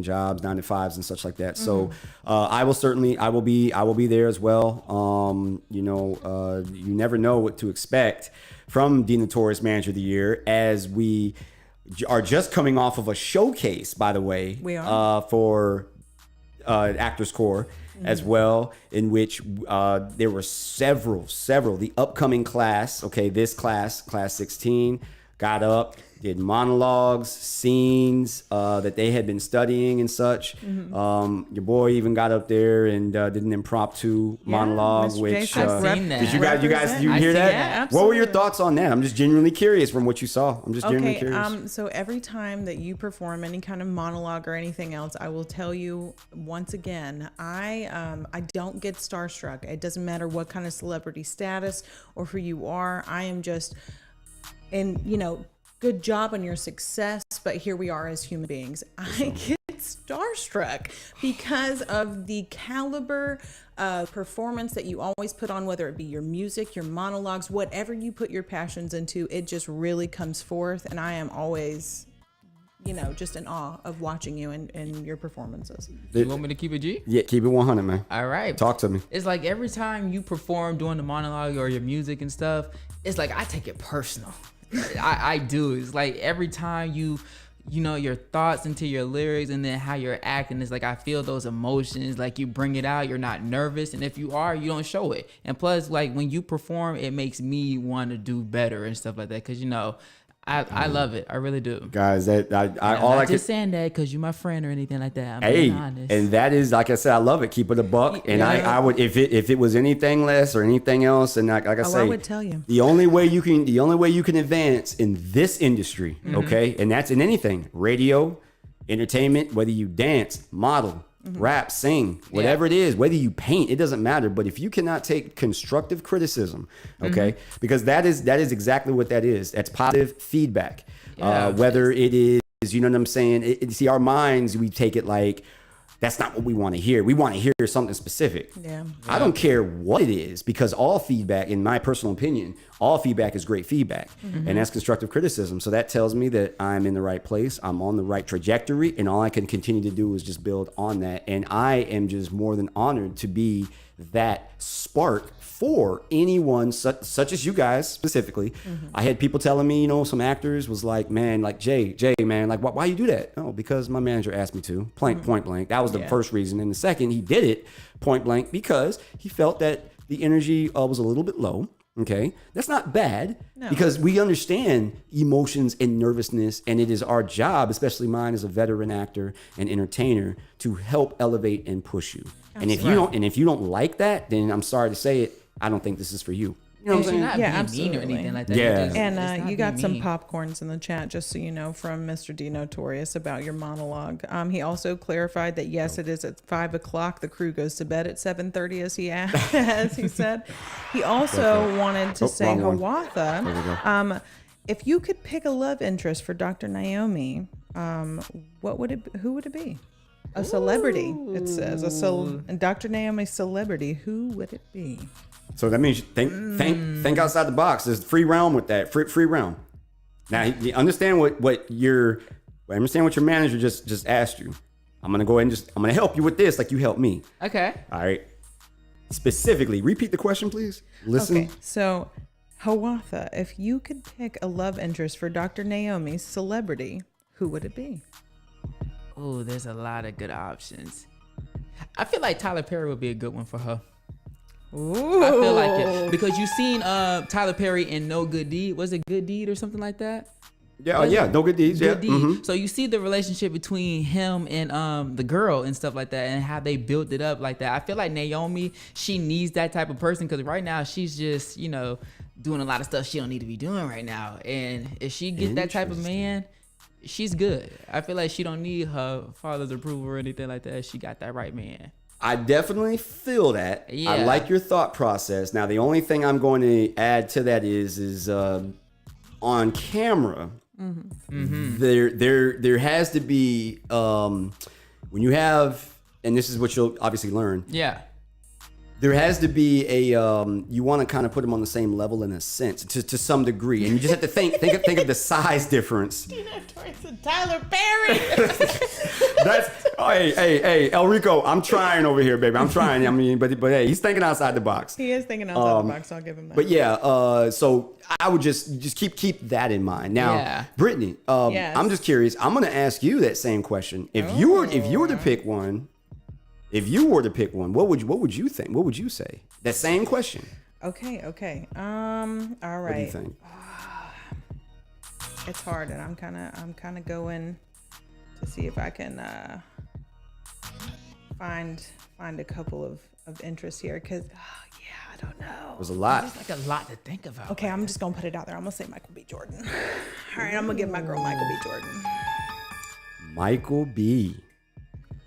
jobs, 9 to 5s and such like that. So I will be there as well. You never know what to expect from the Notorious Manager of the Year, as we are just coming off of a showcase, by the way, we are. For Actors Corps as well, in which there were several, the upcoming class, this class 16, got up, did monologues, scenes that they had been studying and such. Your boy even got up there and did an impromptu monologue, Mr. which JSapp did you hear that? Yeah, what were your thoughts on that? I'm just genuinely curious from what you saw. I'm just genuinely curious. So every time that you perform any kind of monologue or anything else, I will tell you once again, I don't get starstruck. It doesn't matter what kind of celebrity status or who you are. I am just, good job on your success, but here we are as human beings. I get starstruck because of the caliber of performance that you always put on, whether it be your music, your monologues, whatever you put your passions into, it just really comes forth. And I am always, just in awe of watching you and your performances. You want me to keep it G? Yeah, keep it 100, man. All right. Talk to me. It's like every time you perform doing the monologue or your music and stuff, it's like I take it personal. I do. It's like every time your thoughts into your lyrics and then how you're acting, it's like I feel those emotions, like you bring it out, you're not nervous, and if you are, you don't show it. And plus, like when you perform, it makes me want to do better and stuff like that, because I love it. I really do. Guys, that I And all I'm I not could just saying that because you're my friend or anything like that. I'm Hey, being honest. and that is, like I said, I love it. Keep it a buck. And I would, if it was anything less or anything else, and like I say, I would tell you. the only way you can advance in this industry, okay, and that's in anything, radio, entertainment, whether you dance, model, rap, sing, whatever it is, whether you paint, it doesn't matter. But if you cannot take constructive criticism, okay, because that is exactly what that is. That's positive feedback. Whether it is, you know what I'm saying? See, our minds, we take it like, that's not what we want to hear. We want to hear something specific. Yeah. I don't care what it is, because all feedback, in my personal opinion, all feedback is great feedback. And that's constructive criticism. So that tells me that I'm in the right place. I'm on the right trajectory. And all I can continue to do is just build on that. And I am just more than honored to be that spark for anyone such as you guys specifically. I had people telling me, some actors was like, man, like Jay, man, like why you do that? Oh, because my manager asked me to. Point blank. That was the first reason. And the second, he did it point blank because he felt that the energy was a little bit low. Okay, that's not bad because we understand emotions and nervousness, and it is our job, especially mine as a veteran actor and entertainer, to help elevate and push you. And if you don't like that, then I'm sorry to say it, I don't think this is for you. You know what I'm saying? Not Yeah, being mean or absolutely. anything like that. Yeah. It's And not you got being some mean. popcorns in the chat, just so you know, from Mr. D Notorious about your monologue. He also clarified that yes, it is at 5 o'clock. The crew goes to bed at 7:30, as he said. He also wanted to say, wrong one. Hawatha, There we go. if you could pick a love interest for Dr. Naomi, who would it be? A celebrity, it says. And Dr. Naomi celebrity, who would it be? So that means think outside the box. There's free realm with that. Free realm. Now you understand what your manager just asked you. I'm gonna go ahead and I'm gonna help you with this like you helped me. Okay. All right. Specifically, repeat the question, please. Listen. Okay, so Hawatha, if you could pick a love interest for Dr. Naomi's celebrity, who would it be? Oh, there's a lot of good options. I feel like Tyler Perry would be a good one for her. Ooh. I feel like it because you seen Tyler Perry in No Good Deed. Was it Good Deed or something like that? Yeah, No Good Deeds. Good Yeah. Deed. So you see the relationship between him and the girl and stuff like that, and how they built it up like that. I feel like Naomi, she needs that type of person because right now she's just doing a lot of stuff she don't need to be doing right now. And if she get that type of man, she's good. I feel like she don't need her father's approval or anything like that. She got that right man. I definitely feel that. Yeah. I like your thought process. Now, the only thing I'm going to add to that is on camera. There has to be when you have, and this is what you'll obviously learn. Yeah. There has to be you want to kind of put them on the same level in a sense to some degree, and you just have to think of the size difference. Tyler Perry. Hey, El Rico, I'm trying over here, baby. I'm trying. I mean, but hey, he's thinking outside the box. He is thinking outside the box. I'll give him that. But yeah, so I would just keep that in mind. Now, Brittany, Yes. I'm just curious. I'm going to ask you that same question. If you were to pick one, what would you think? What would you say? That same question. Okay. All right. What do you think? It's hard, and I'm kind of going to see if I can find a couple of interests here, because I don't know. There's a lot. There's like a lot to think about. Okay, I'm just gonna put it out there. I'm gonna say Michael B. Jordan. All right, I'm gonna give my girl Michael B. Jordan. Michael B.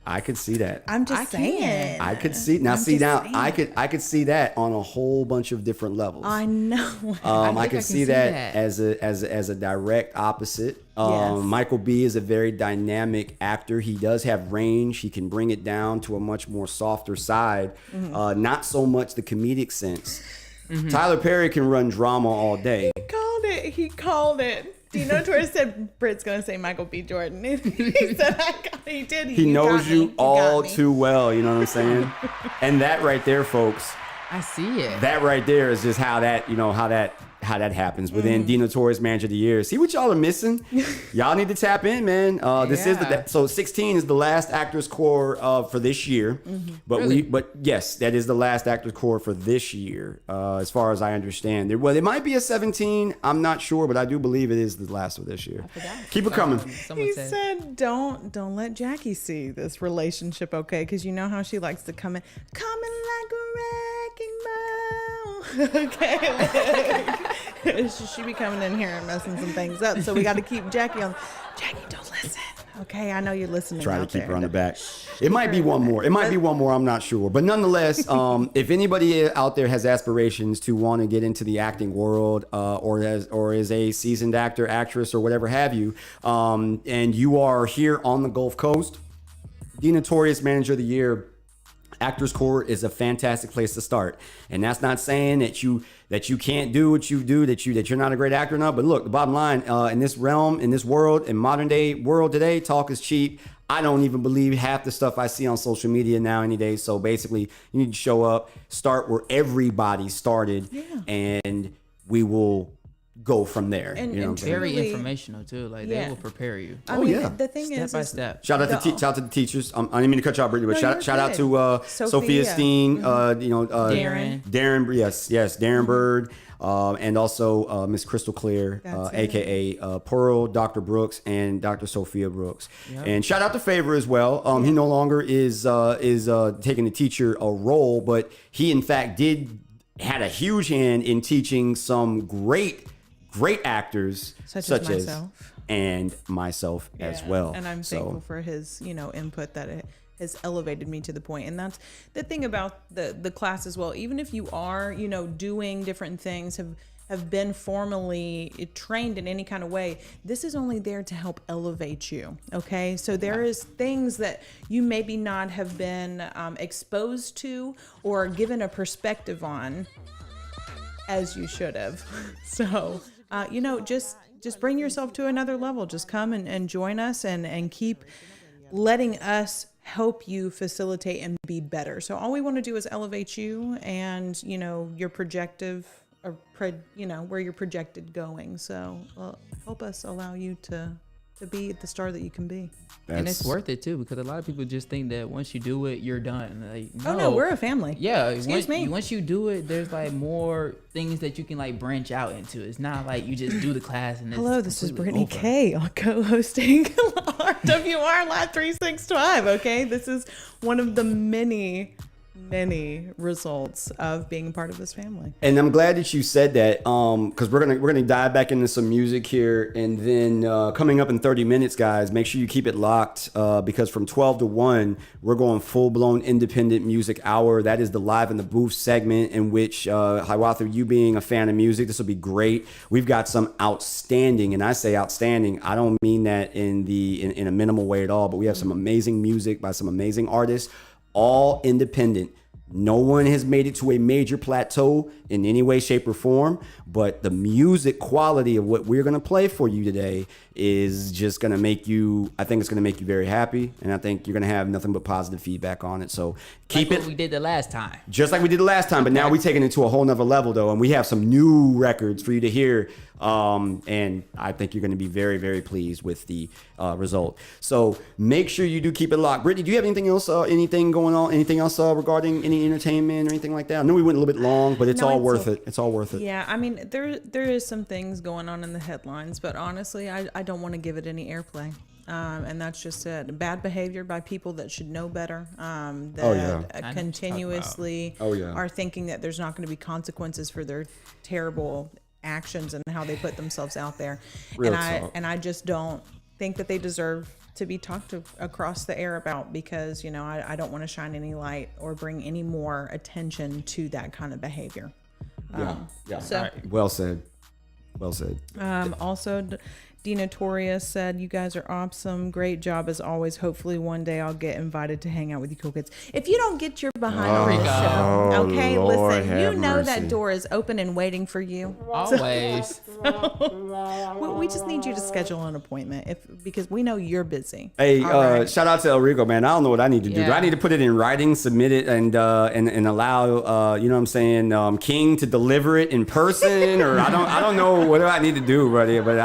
I could see that. I'm just saying. I could see I could see that on a whole bunch of different levels. I know. I could see that as a direct opposite. Yes. Michael B is a very dynamic actor. He does have range. He can bring it down to a much more softer side. Not so much the comedic sense. Tyler Perry can run drama all day. He called it. Do you know Tori said Britt's gonna say Michael B. Jordan? He said he did. He knows you all too well. You know what I'm saying? And that right there, folks. I see it. That right there is just how how that happens. But then the Notorious Manager of the Year. See what y'all are missing? Y'all need to tap in, man. This is so 16 is the last Actors Corps for this year. But yes, that is the last Actors Corps for this year, as far as I understand. There might be a 17. I'm not sure, but I do believe it is the last of this year. Keep it coming. He said, "Don't let Jackie see this relationship, okay? Because you know how she likes to come in like a wrecking ball." Okay, she be coming in here and messing some things up. So we got to keep Jackie on. Jackie, don't listen. Okay, I know you're listening. Try to out keep there. her on the back. It might be one more. It might be one more. I'm not sure. But nonetheless, if anybody out there has aspirations to want to get into the acting world, or is a seasoned actor, actress, or whatever have you, and you are here on the Gulf Coast, the Notorious Manager of the Year Actors Corps is a fantastic place to start. And that's not saying that you can't do what you do, that you're not a great actor or not. But look, the bottom line, in this realm, in this world, in modern day world today, talk is cheap. I don't even believe half the stuff I see on social media now any day. So basically, you need to show up, start where everybody started, and we will go from there. And, you know, and very informational too. Like they will prepare you. I mean, the thing step by step. Shout out to the teachers. I didn't mean to cut you off, Brittany, but shout out to Sophia Steen, Darren, yes, Darren Bird, and also Miss Crystal Clear, aka Pearl, Dr. Brooks, and Dr. Sophia Brooks. Yep. And shout out to Favor as well. He no longer is taking the teacher role, but he in fact had a huge hand in teaching some great actors such as myself and myself as well. And I'm thankful for his, input that it has elevated me to the point. And that's the thing about the class as well. Even if you are, doing different things, have been formally trained in any kind of way, this is only there to help elevate you. Okay. So there is things that you maybe not have been exposed to or given a perspective on as you should have. So, just bring yourself to another level. Just come and join us and keep letting us help you facilitate and be better. So all we want to do is elevate you and, your projective, where you're projected going. So help us allow you to be the star that you can be. And it's worth it too, because a lot of people just think that once you do it, you're done. Like, oh no, we're a family. Yeah. Excuse me. Once you do it, there's like more things that you can like branch out into. It's not like you just do the class and hello, this is Brittany K, co-hosting RWR Live 3625. Okay. This is one of the many results of being part of this family. And I'm glad that you said that, because we're gonna dive back into some music here, and then coming up in 30 minutes, guys, make sure you keep it locked, because from 12 to 1 we're going full-blown independent music hour. That is the live in the booth segment, in which Hiawatha, you being a fan of music, this will be great. We've got some outstanding, and I say outstanding, I don't mean that in a minimal way at all, but we have some amazing music by some amazing artists, all independent. No one has made it to a major plateau in any way, shape, or form, but the music quality of what we're going to play for you today is just going to make you, I think it's going to make you very happy, and I think you're going to have nothing but positive feedback on it. So keep like it. What we did the last time. Just like we did the last time, but now we're taking it to a whole nother level, though, and we have some new records for you to hear, and I think you're going to be very, very pleased with the result. So make sure you do keep it locked. Brittany, do you have anything else, anything going on, anything else regarding any entertainment or anything like that? I know we went a little bit long, but it's all worth it. It's all worth it. Yeah, I mean, there is some things going on in the headlines, but honestly, I don't want to give it any airplay. And that's just it. Bad behavior by people that should know better, continuously are thinking that there's not going to be consequences for their terrible actions and how they put themselves out there. And I just don't think that they deserve to be talked to across the air about, because I don't want to shine any light or bring any more attention to that kind of behavior. So, well said. Also, Dina Toria said, you guys are awesome. Great job as always. Hopefully one day I'll get invited to hang out with you cool kids. If you don't get your behind on the show, okay, Lord listen, you know have that mercy. door is open and waiting for you. Always. We just need you to schedule an appointment because we know you're busy. Hey, All right. shout out to El Rico, man. I don't know what I need to do. Do I Yeah. need to put it in writing, submit it, and allow you know what I'm saying, King to deliver it in person, or I don't know what do I need to do, buddy. But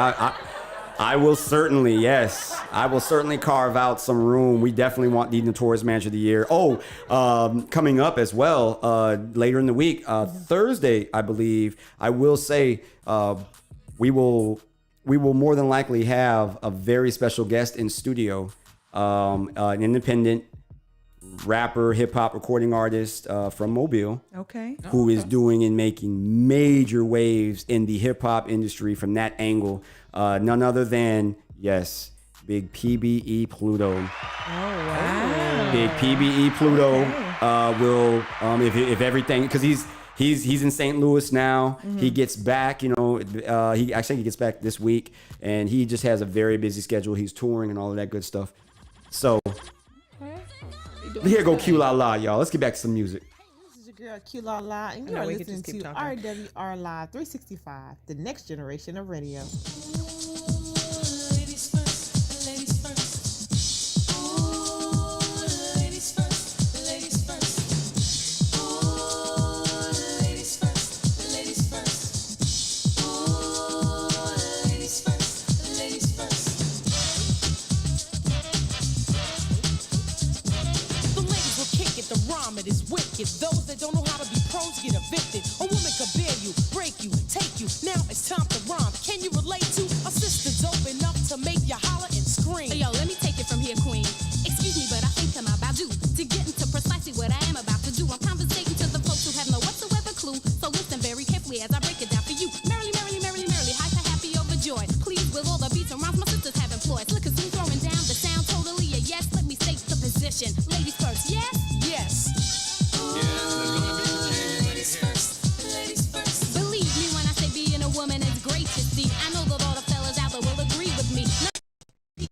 I will certainly, yes, I will certainly carve out some room. We definitely want the Notorious Manager of the Year. Oh, coming up as well later in the week, Thursday, I believe. I will say we will more than likely have a very special guest in studio, an independent rapper, hip hop recording artist from Mobile. Okay. Who is doing and making major waves in the hip hop industry from that angle. None other than, yes, Big PBE Pluto. Oh, wow. Big PBE Pluto will, if everything, because he's in St. Louis now. He gets back, he gets back this week, and he just has a very busy schedule. He's touring and all of that good stuff. So here go Q La La, y'all. Let's get back to some music. This is your girl Q La La, and you know, are we could listening just keep to talking. RWR Live 365, the next generation of radio. It is wicked. Those that don't know how to be pros get evicted. A woman could bear you, break you, take you. Now it's time to rhyme. Can you relate to a sister's open up to make you holler and scream? Hey, yo, let me take it from here, queen. Excuse me, but I think I'm about due to get into precisely what I am about to do. I'm conversating to the folks who have no whatsoever clue. So listen very carefully as I break it down for you. Merrily, merrily, merrily, merrily, hyper, happy, overjoyed. Please, with all the beats and rhymes my sisters have employed. Look, cause who's throwing down the sound totally a yes. Let me state the position. Ladies first, yes? Yes. Believe me when I say being a woman is great to see. I know that all the fellas out there will agree with me. Not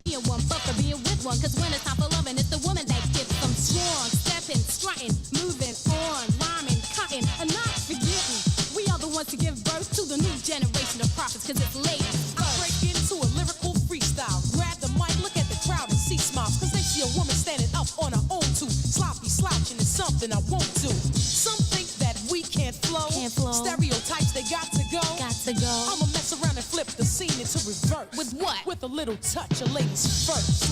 being one, but for being with one. Cause when it's time for loving, it's the woman that gets them strong. Stepping, strutting, moving on, rhyming, cutting, and not forgetting. We are the ones to give birth to the new generation of prophets. Cause it's ladies I break into a lyrical freestyle. Grab the mic, look at the crowd and see smiles. Cause they see a woman standing up on her own too. Sloppy slouching is something I won't do. Some think that we can't flow. Stereotypes, they got to go. I'ma mess around and flip the scene into reverse. With what? With a little touch of ladies first.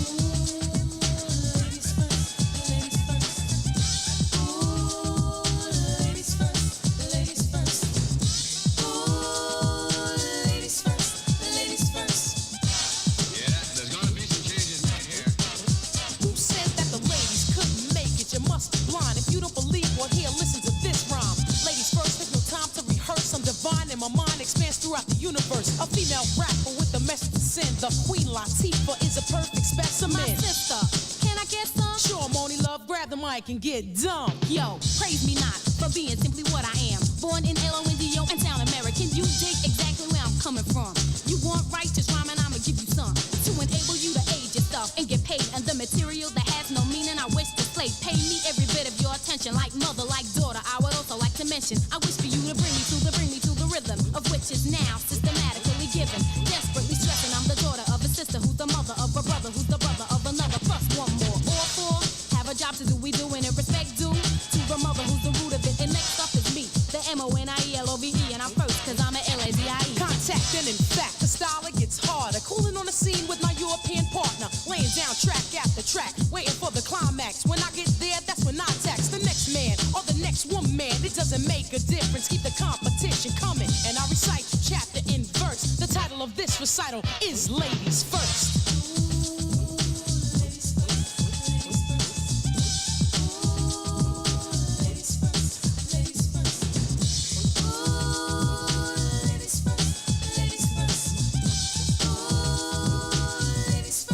Who said that the ladies couldn't make it? You must be blind if you don't believe what here. Listen to this rhyme. Ladies first, there's no time to rehearse. I'm divine and my mind expands throughout the universe. A female rapper with a message to send. The Queen Latifah is a perfect specimen. My sister, can I get some? Sure, Moni Love, grab the mic and get dumb. Yo, praise me not for being simply what I am. Born in L-O-N-D-O and sound American. You dig exactly where I'm coming from. You want righteous rhyme and I'ma give you some to enable you to age yourself and get paid. And the material that has no meaning, I wish to play. Pay me every bit of your attention, like mother, like daughter. I would also like to mention, I wish for you to bring me to the rhythm of which is now systematically given. Desperately stressing, I'm the daughter of a sister who's the mother of a brother who's the brother of another. Plus one more. All four have a job to do. We doing it respect due to the mother who's the root of it. And next up is me, the MONIELOVE, and I'm first cause I'm a LADIE. Contact and in fact, the style it gets harder. Cooling on the scene with my European partner. Laying down track after track, waiting for the climax. When I get there, that's when I tax the next man or the next woman. It doesn't make a difference. Keep the competition coming. And I recite chapter in verse. The title of this recital is Ladies First.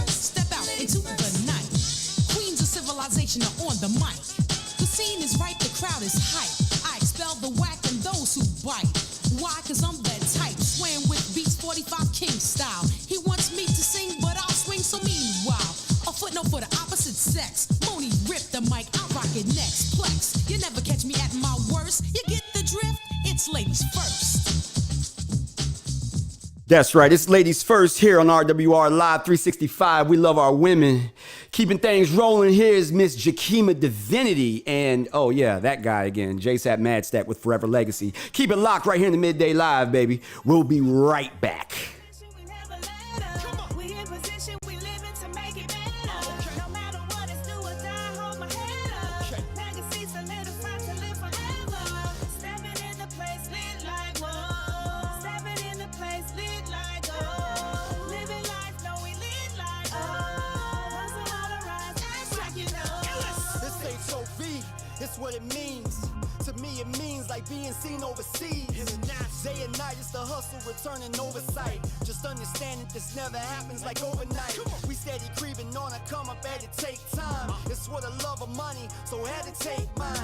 Step out into the night. Queens of civilization are on the mic. The scene is right, the crowd is hype. I expel the whack and those who bite. Why? Cause I'm that type. Swaying with beats 45 King style. He wants me next. Moni rip the mic, I rock it next. Plex, you never catch me at my worst. You get the drift? It's ladies first. That's right. It's ladies first here on RWR Live 365. We love our women. Keeping things rolling here is Miss Jakima Divinity. And, oh yeah, that guy again, JSapp Madstak with Forever Legacy. Keep it locked right here in the Midday Live, baby. We'll be right back. It's what it means. To me, it means like being seen overseas. Day and night, it's the hustle, returning oversight. Just understand that this never happens like overnight. We steady creeping on a come up, had to take time. It's for the love of money, so had to take mine.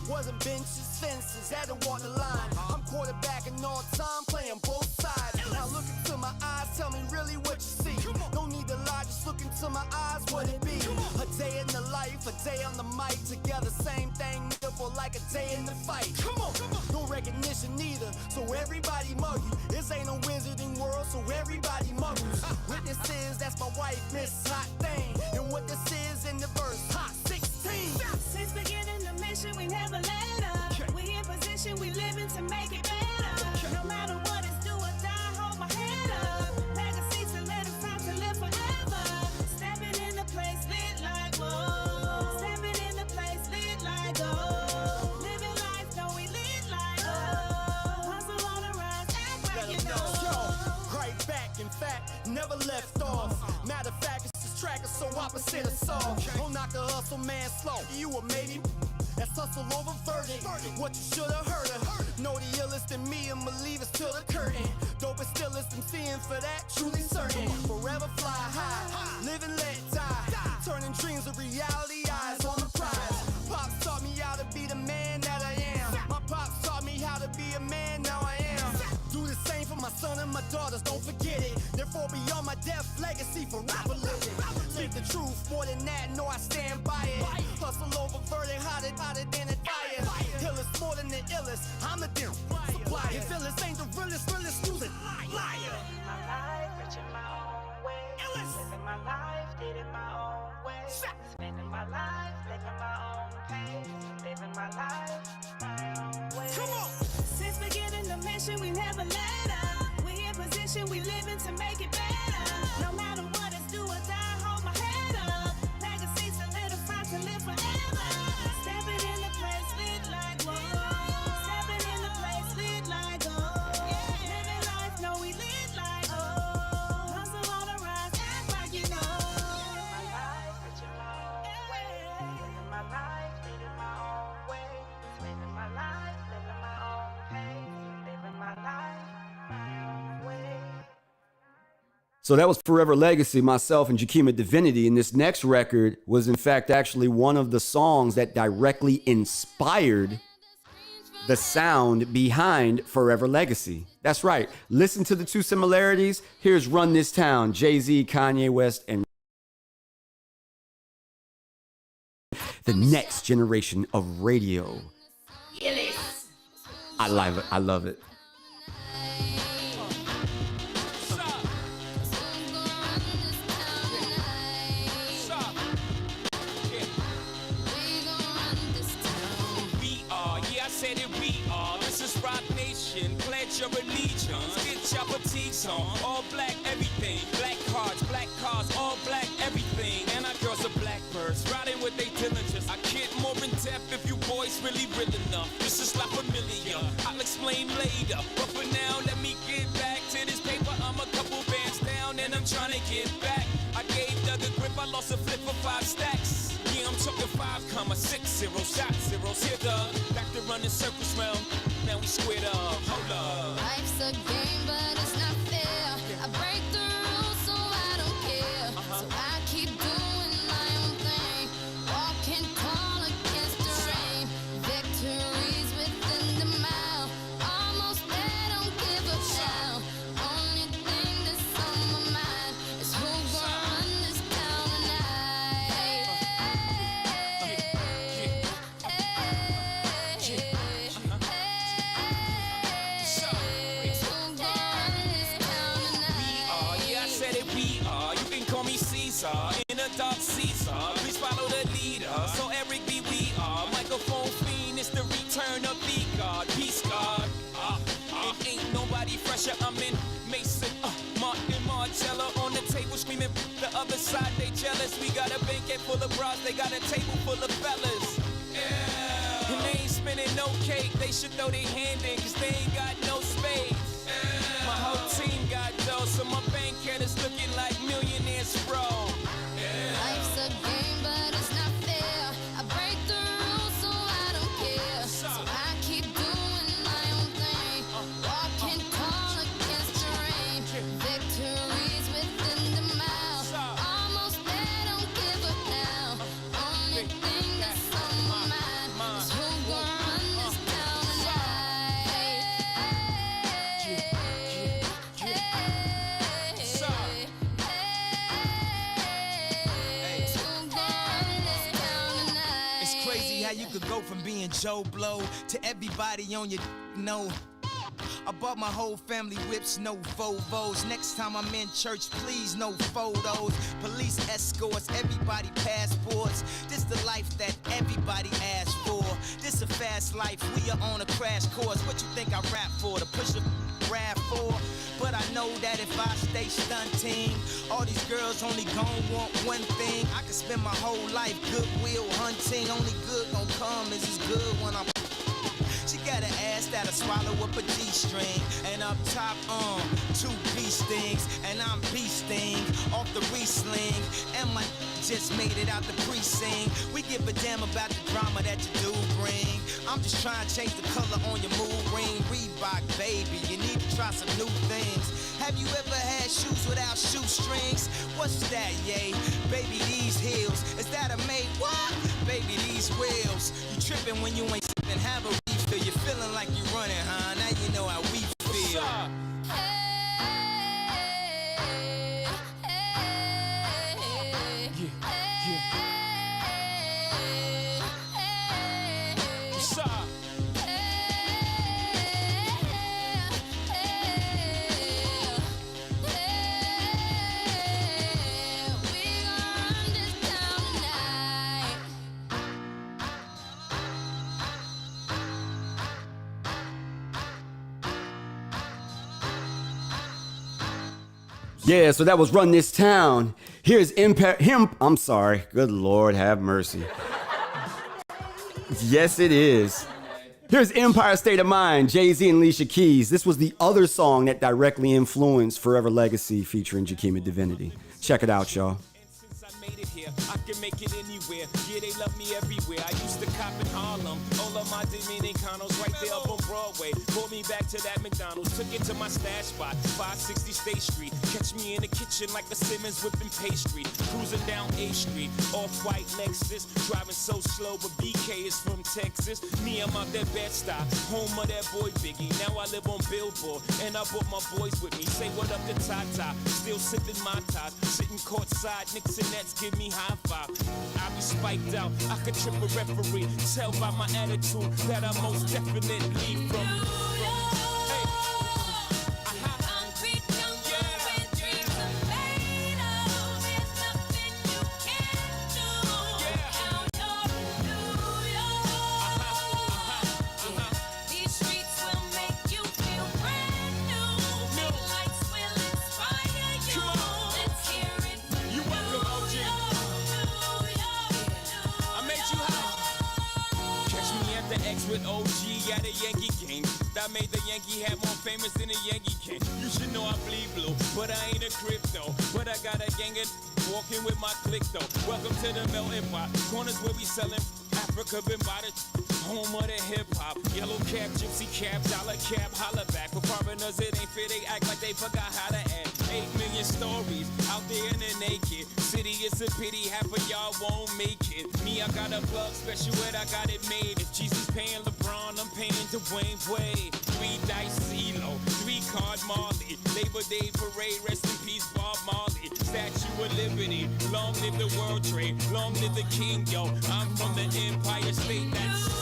Wasn't benches, fences, had to walk the line. I'm quarterbacking all time, playing both sides. Now look into my eyes, tell me really what you see. No need to lie, just look into my eyes, what it be? A day in the life, a day on the mic. Together, same thing, nigga, for like a day in the fight. Come on, no recognition neither, so everybody mug you. This ain't a wizarding world, so everybody muggles. Witnesses, that's my wife, Miss Hot Thing. And what this is in the verse, Hot 16. Since beginning the mission, we never let up. We in position, we living to make it better. No matter what it's do or die, hold my head up. Legacy solidified to live forever. Stepping in the place lit like whoa. Stepping in the place lit like oh. Living life, no we lit like oh. Hustle on the rise, act like you know. Yo, right back, in fact, never left off. Matter of fact, it's this track is so opposite of soft. Don't knock a hustle man slow. You a maybe. That's hustle over verdict. What you should've heard of. Know the illest in me and believe it's till the curtain. Dopest stillest I'm seeing for that, truly certain. Forever fly high, live and let die. Turning dreams to reality, eyes on the prize. Pops taught me how to be the man that I am. My pops taught me how to be a man, now I am. Do the same for my son and my daughters, don't forget it. Therefore beyond my death, legacy for rapper living. Speak the truth, more than that, know I stand by it. Hustle over verdict, hotter than a fire. Illest more than the illest, I'm the deal supplier. If illest ain't the realest, use it. Liar. My life, reaching my own way. Living my life, did it my own way. Spending my life, living my own pace. Living my life, my own way. Come on. Since beginning the mission, we never let up. We in position, we living to make it better. No matter what it's do or die, hold my head up. Legacy solidified to live forever. Stepping in the place lit like whoa. Stepping in the place lit like oh. Living life, no we lit like oh. Hustle on the rise, act like you know. Living my life, reaching my own way. Living my life, living my own way. Spending my life, living my own pace. Living my life, my own way. So that was Forever Legacy, myself and Jakima Divinity. And this next record was in fact actually one of the songs that directly inspired the sound behind Forever Legacy. That's right. Listen to the two similarities. Here's Run This Town, Jay-Z, Kanye West, and the next generation of radio. I love it. I love it. Your allegiance, get your boutiques on. All black everything, black cars, all black everything. And our girls are blackbirds, riding with they diligence. I get more in depth if you boys really real enough. This is not familiar, I'll explain later. But for now, let me get back to this paper. I'm a couple bands down and I'm trying to get back. I gave Doug a grip, I lost a flip for 5 stacks. Yeah, I'm talking 5,60 shot zeros. Here, Doug, back to running circles round. Now we squared up, hold up. Life's a game, but it's not fair. I break the rules, so I don't care. So I keep doing my own thing. Walking tall against the rain. Victories within the mile. Almost there, don't give up now. Only thing that's on my mind is who's gonna run this town tonight. they got a table full of fellas. Yeah. And they ain't spending no cake, they should throw their hand in, cause they ain't got no space. Yeah. My whole team got dough, so my bank account is looking like millionaire sprawl. Yeah. Life's a game, but it's not fair. I break the rules, so I don't care. So I keep doing my own thing. Walking tall against the rain. Victories within the mile. Almost there, don't give up now. Only thing that's on my mind is who gon' run this town tonight. It's crazy how you could go from being Joe Blow to everybody on your know. I bought my whole family whips, no Volvos. Next time I'm in church, please no photos. Police escorts, everybody passports. This the life that everybody asks for. This a fast life, we are on a crash course. What you think I rap for? To push a rap for? But I know that if I stay stunting, all these girls only gon' want one thing. I could spend my whole life goodwill hunting. Only good gon' come is as good when I'm. She got an ass that'll swallow up a G-string. And up top, 2 B-stings. And I'm B-sting off the re-sling. And my just made it out the precinct. We give a damn about the drama that you do bring. I'm just trying to change the color on your mood ring. Reebok, baby, you need to try some new things. Have you ever had shoes without shoestrings? What's that, yay? Baby, these heels. Is that a made what? Baby, these wheels. You tripping when you ain't sipping, have a refill. You feeling like you running, huh? Now you know how we feel. Yeah, so that was Run This Town. Here's I'm sorry. Good Lord, have mercy. Yes, it is. Here's Empire State of Mind, Jay-Z and Alicia Keys. This was the other song that directly influenced Forever Legacy featuring Jakima Divinity. Check it out, y'all. I can make it anywhere. Yeah, they love me everywhere. I used to cop in Harlem. All of my Dominicanos right there up on Broadway. Pulled me back to that McDonald's. Took it to my stash spot, 560 State Street. Catch me in the kitchen like a Simmons whipping pastry. Cruising down A Street, off-white Lexus. Driving so slow, but BK is from Texas. Me, I'm out that Bed-Stuy, home of that boy Biggie. Now I live on Billboard, and I brought my boys with me. Say what up to Tata, still sipping my ties. Sitting courtside, Knicks and Nets give me high five. I be spiked out, I could trip a referee. Tell by my attitude that I most definitely from. With OG at a Yankee game. That made the Yankee hat more famous than a Yankee can. You should know I bleed blue, but I ain't a crypto. But I got a gang of walking with my click though. Welcome to the melting pot. Corners where we selling Africa been by the home of the hip hop. Yellow cap, gypsy cap, dollar cap, holla back. For foreigners it ain't fair, they act like they forgot how to act. 8 million stories out there in the naked city. It's a pity half of y'all won't make it. Me, I got a plug special ed, I got it made. If Jesus paying LeBron, I'm paying Dwayne Wade. 3 dice CeeLo, 3 card Marley. Labor Day parade, rest in peace Bob Marley. Statue of Liberty, long live the World Trade, long live the King, yo. I'm from the Empire State, that's.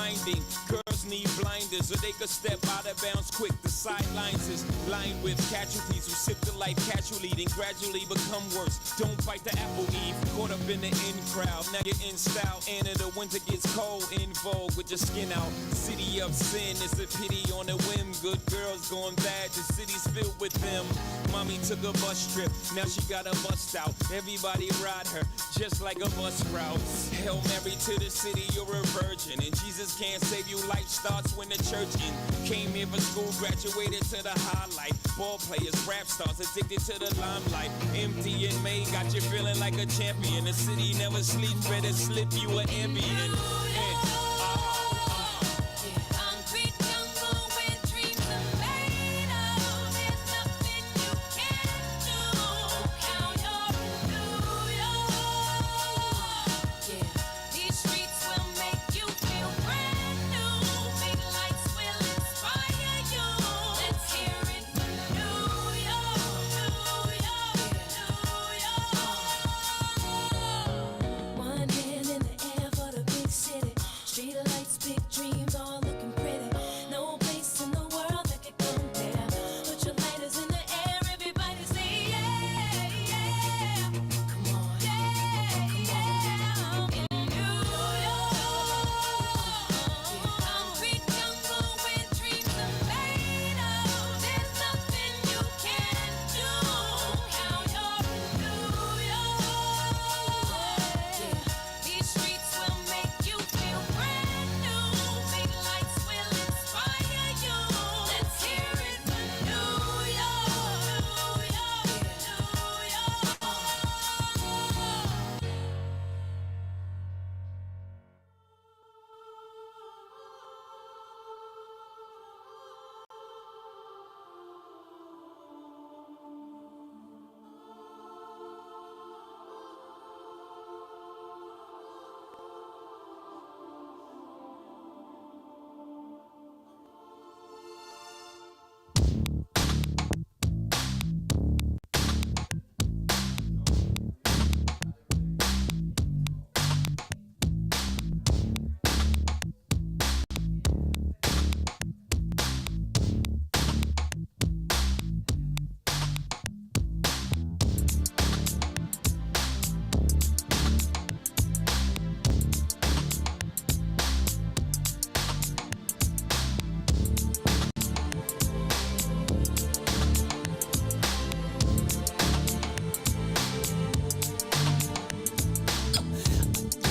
blinding. Girls need blinders so they could step out of bounds quick. The sidelines is lined with casualties who sip the life casually, then gradually become worse. Don't bite the apple, Eve. Caught up in the in crowd. Now you're in style, and in the winter gets cold. In vogue with your skin out. City of sin, it's a pity on a whim. Good girls going bad, the city's filled with them. Mommy took a bus trip, now she got a bust out. Everybody ride her, just like a bus route. Hail Mary to the city, you're a virgin. And Jesus can't save you, life starts when the church in. Came here for school, graduated to the highlight. Ball players, rap stars, addicted to the limelight. Empty and May got you feeling like a champion. The city never sleeps, better slip you an Ambien. Concrete jungle where dreams are made of. There's nothing you can't do. Count your New York. Yeah, these streets will make you feel brand new. Big lights will inspire you. Let's hear it for New York, New York, New York. One hand in the air for the big city. Street lights, big dreams, all looking pretty. No place in the world that could compare. Put your lighters in the air, everybody say yeah, yeah. Come on, yeah, come on. In New York, concrete jungle where dreams are made of. There's nothing you can't do. Count your New York. Yeah, these streets will make you feel brand new. Big lights will inspire you. Let's hear it for New York, New York, New York.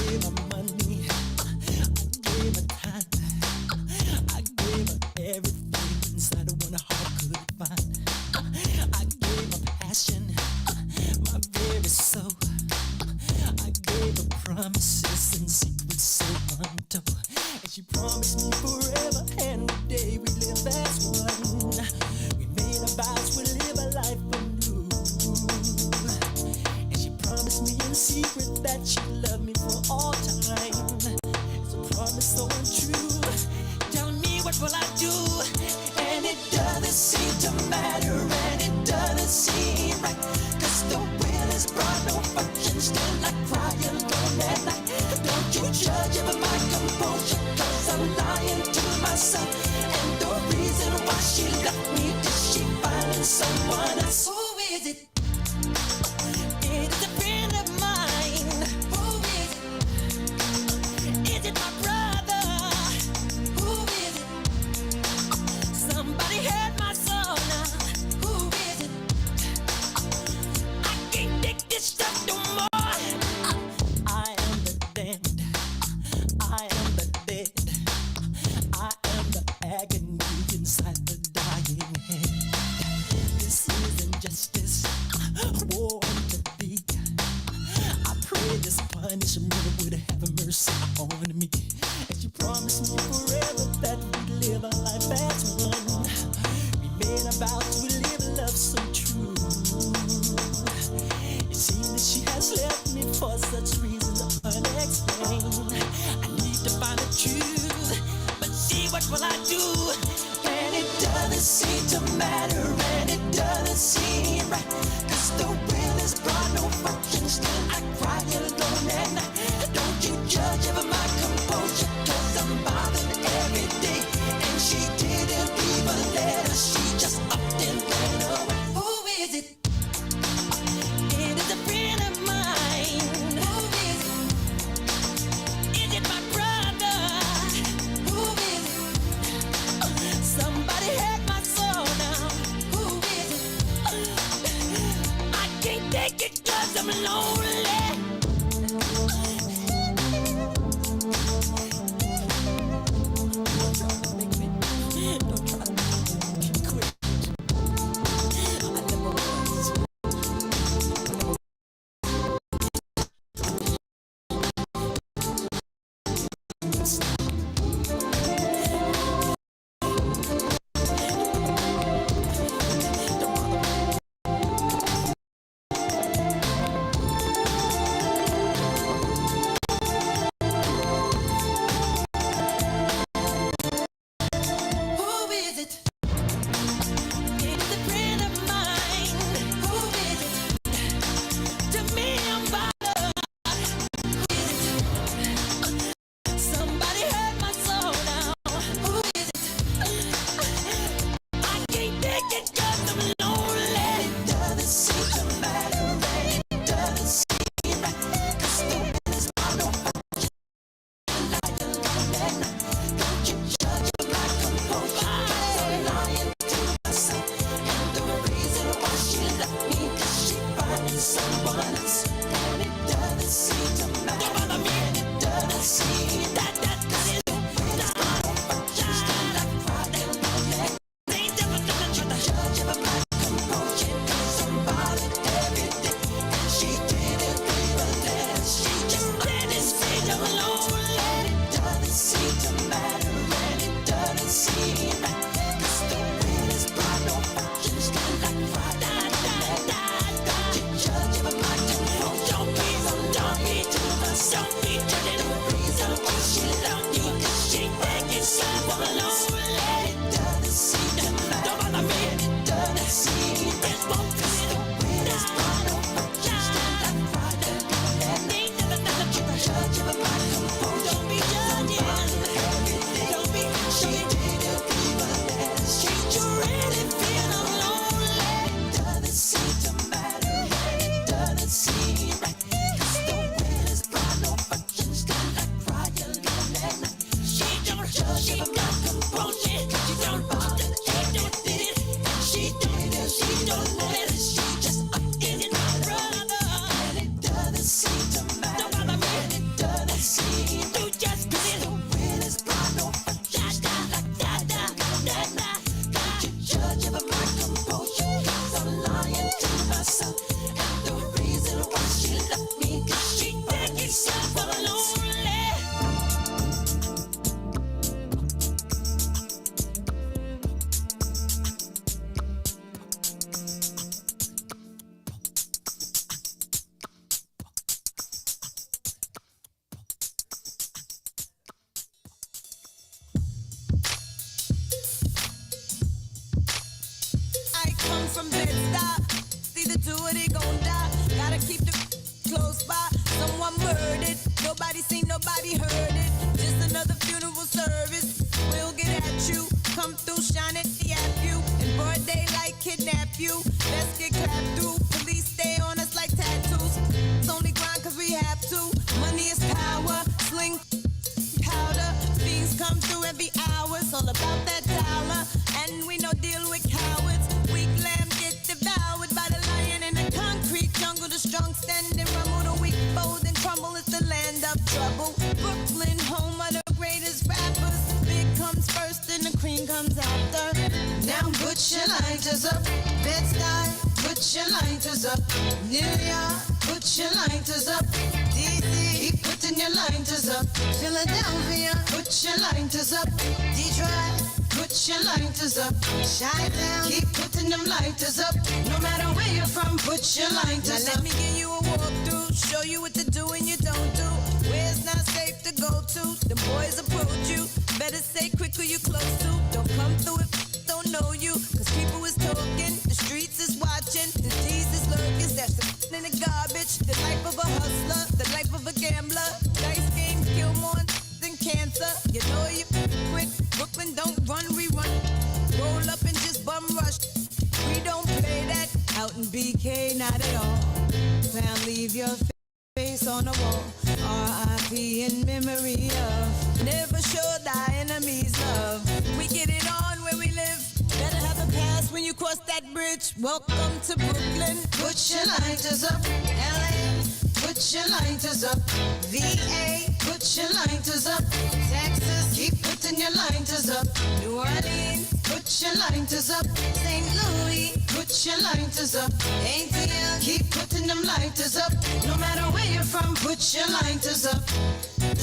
gave her money, I gave her time, I gave her everything inside of one heart could find. I gave her passion, my very soul. I gave her promises and secrets so untold. And she promised me forever and the day we live as one. We made a vows, we live a life anew. And she promised me in secret that she'd love me for all time. It's a promise so untrue. Tell me, what will I do? And it doesn't seem to matter, and it doesn't seem right. Cause the will is brought no function, still I cry alone at night. Don't you judge ever my composure, cause I'm lying to myself. And the reason why she left me, did she find in someone else? Who is it? It is a friend of mine. Who is it? Is it my brother? Who is it? Somebody heard my soul now. Who is it? I can't take this stuff no more. I am the damned. I am the dead. I am the agony inside the dying head. This isn't justice. War to thee. I pray this punishment would have mercy on me. And you promised me forever that we'd live our life as one. We made a vow to live a love so true. It seems that she has left me for such reasons unexplained. I need to find the truth, but see, what will I do? And it doesn't seem to matter, and it doesn't seem right. Cause the will is brought no function, still I cry alone at night. Don't you judge ever my composure, cause I'm bothered Who is it? It's a friend of mine. Who is it? To me, I'm bothered. Who is it? Somebody hurt my soul now. Who is it? I can't take it 'cause I'm lonely. It doesn't seem to matter. It doesn't seem right. 'Cause the wind is blowing over. Don't you judge my composure. I'm lying to myself. And the reason why she left me, 'cause she finding someone else. And it doesn't seem to matter. And it doesn't seem that is from Madstak. See the two of they gon' die. Gotta keep the close by. Someone murdered. Nobody seen, nobody heard it. Just another funeral service. We'll get at you. Come through, shine it, yap you. In broad daylight, kidnap you. Let's get clapped through. Police stay on us like tattoos. It's only grind cause we have to. Money is power. Sling powder. Fiends come through every hour. It's all about that dollar. And we no deal with cowards. Weak lamb get devoured by the lion in the concrete jungle. The strong stand and rumble. The weak fold and crumble. It's the land of trouble. Brooklyn, home of the greatest rappers. Big comes first and the cream comes after. Now put your lighters up. Bed-Stuy, put your lighters up. New York, put your lighters up. DC, keep putting your lighters up. Philadelphia, put your lighters up. Detroit, put your lighters up. Chi-Town, keep putting them lighters up. No matter where you're from, put your lighters up. Now let me give you a walkthrough, show you what to do and you don't do. Where it's not safe to go to. The boys approach you, better say quick who you close to. Don't come through if don't know you, cause people is talking, the streets is watching, the D's is lurking, that's the in the garbage, the life of a hustler, the life of a gambler, dice games kill more than cancer, you know you quick, Brooklyn don't run, we run, roll up and just bum rush, we don't play that, out in BK, not at all, now leave your face on the wall, R.I.P. in memory of, never show thy enemies love, we get it on where we live, better have a pass when you cross that bridge, welcome to Brooklyn, put your lighters up, L.A., put your lighters up, V.A., put your lighters up, Texas, keep putting your lighters up, New Orleans, put your lighters up, St. Louis, put your lighters up, ATL, keep putting them lighters up, no matter where you're from, put your lighters up,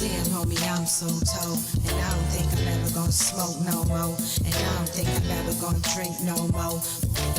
Damn, homie, I'm so told. And I don't think I'm ever gonna smoke no more. And I don't think I'm ever gonna drink no more.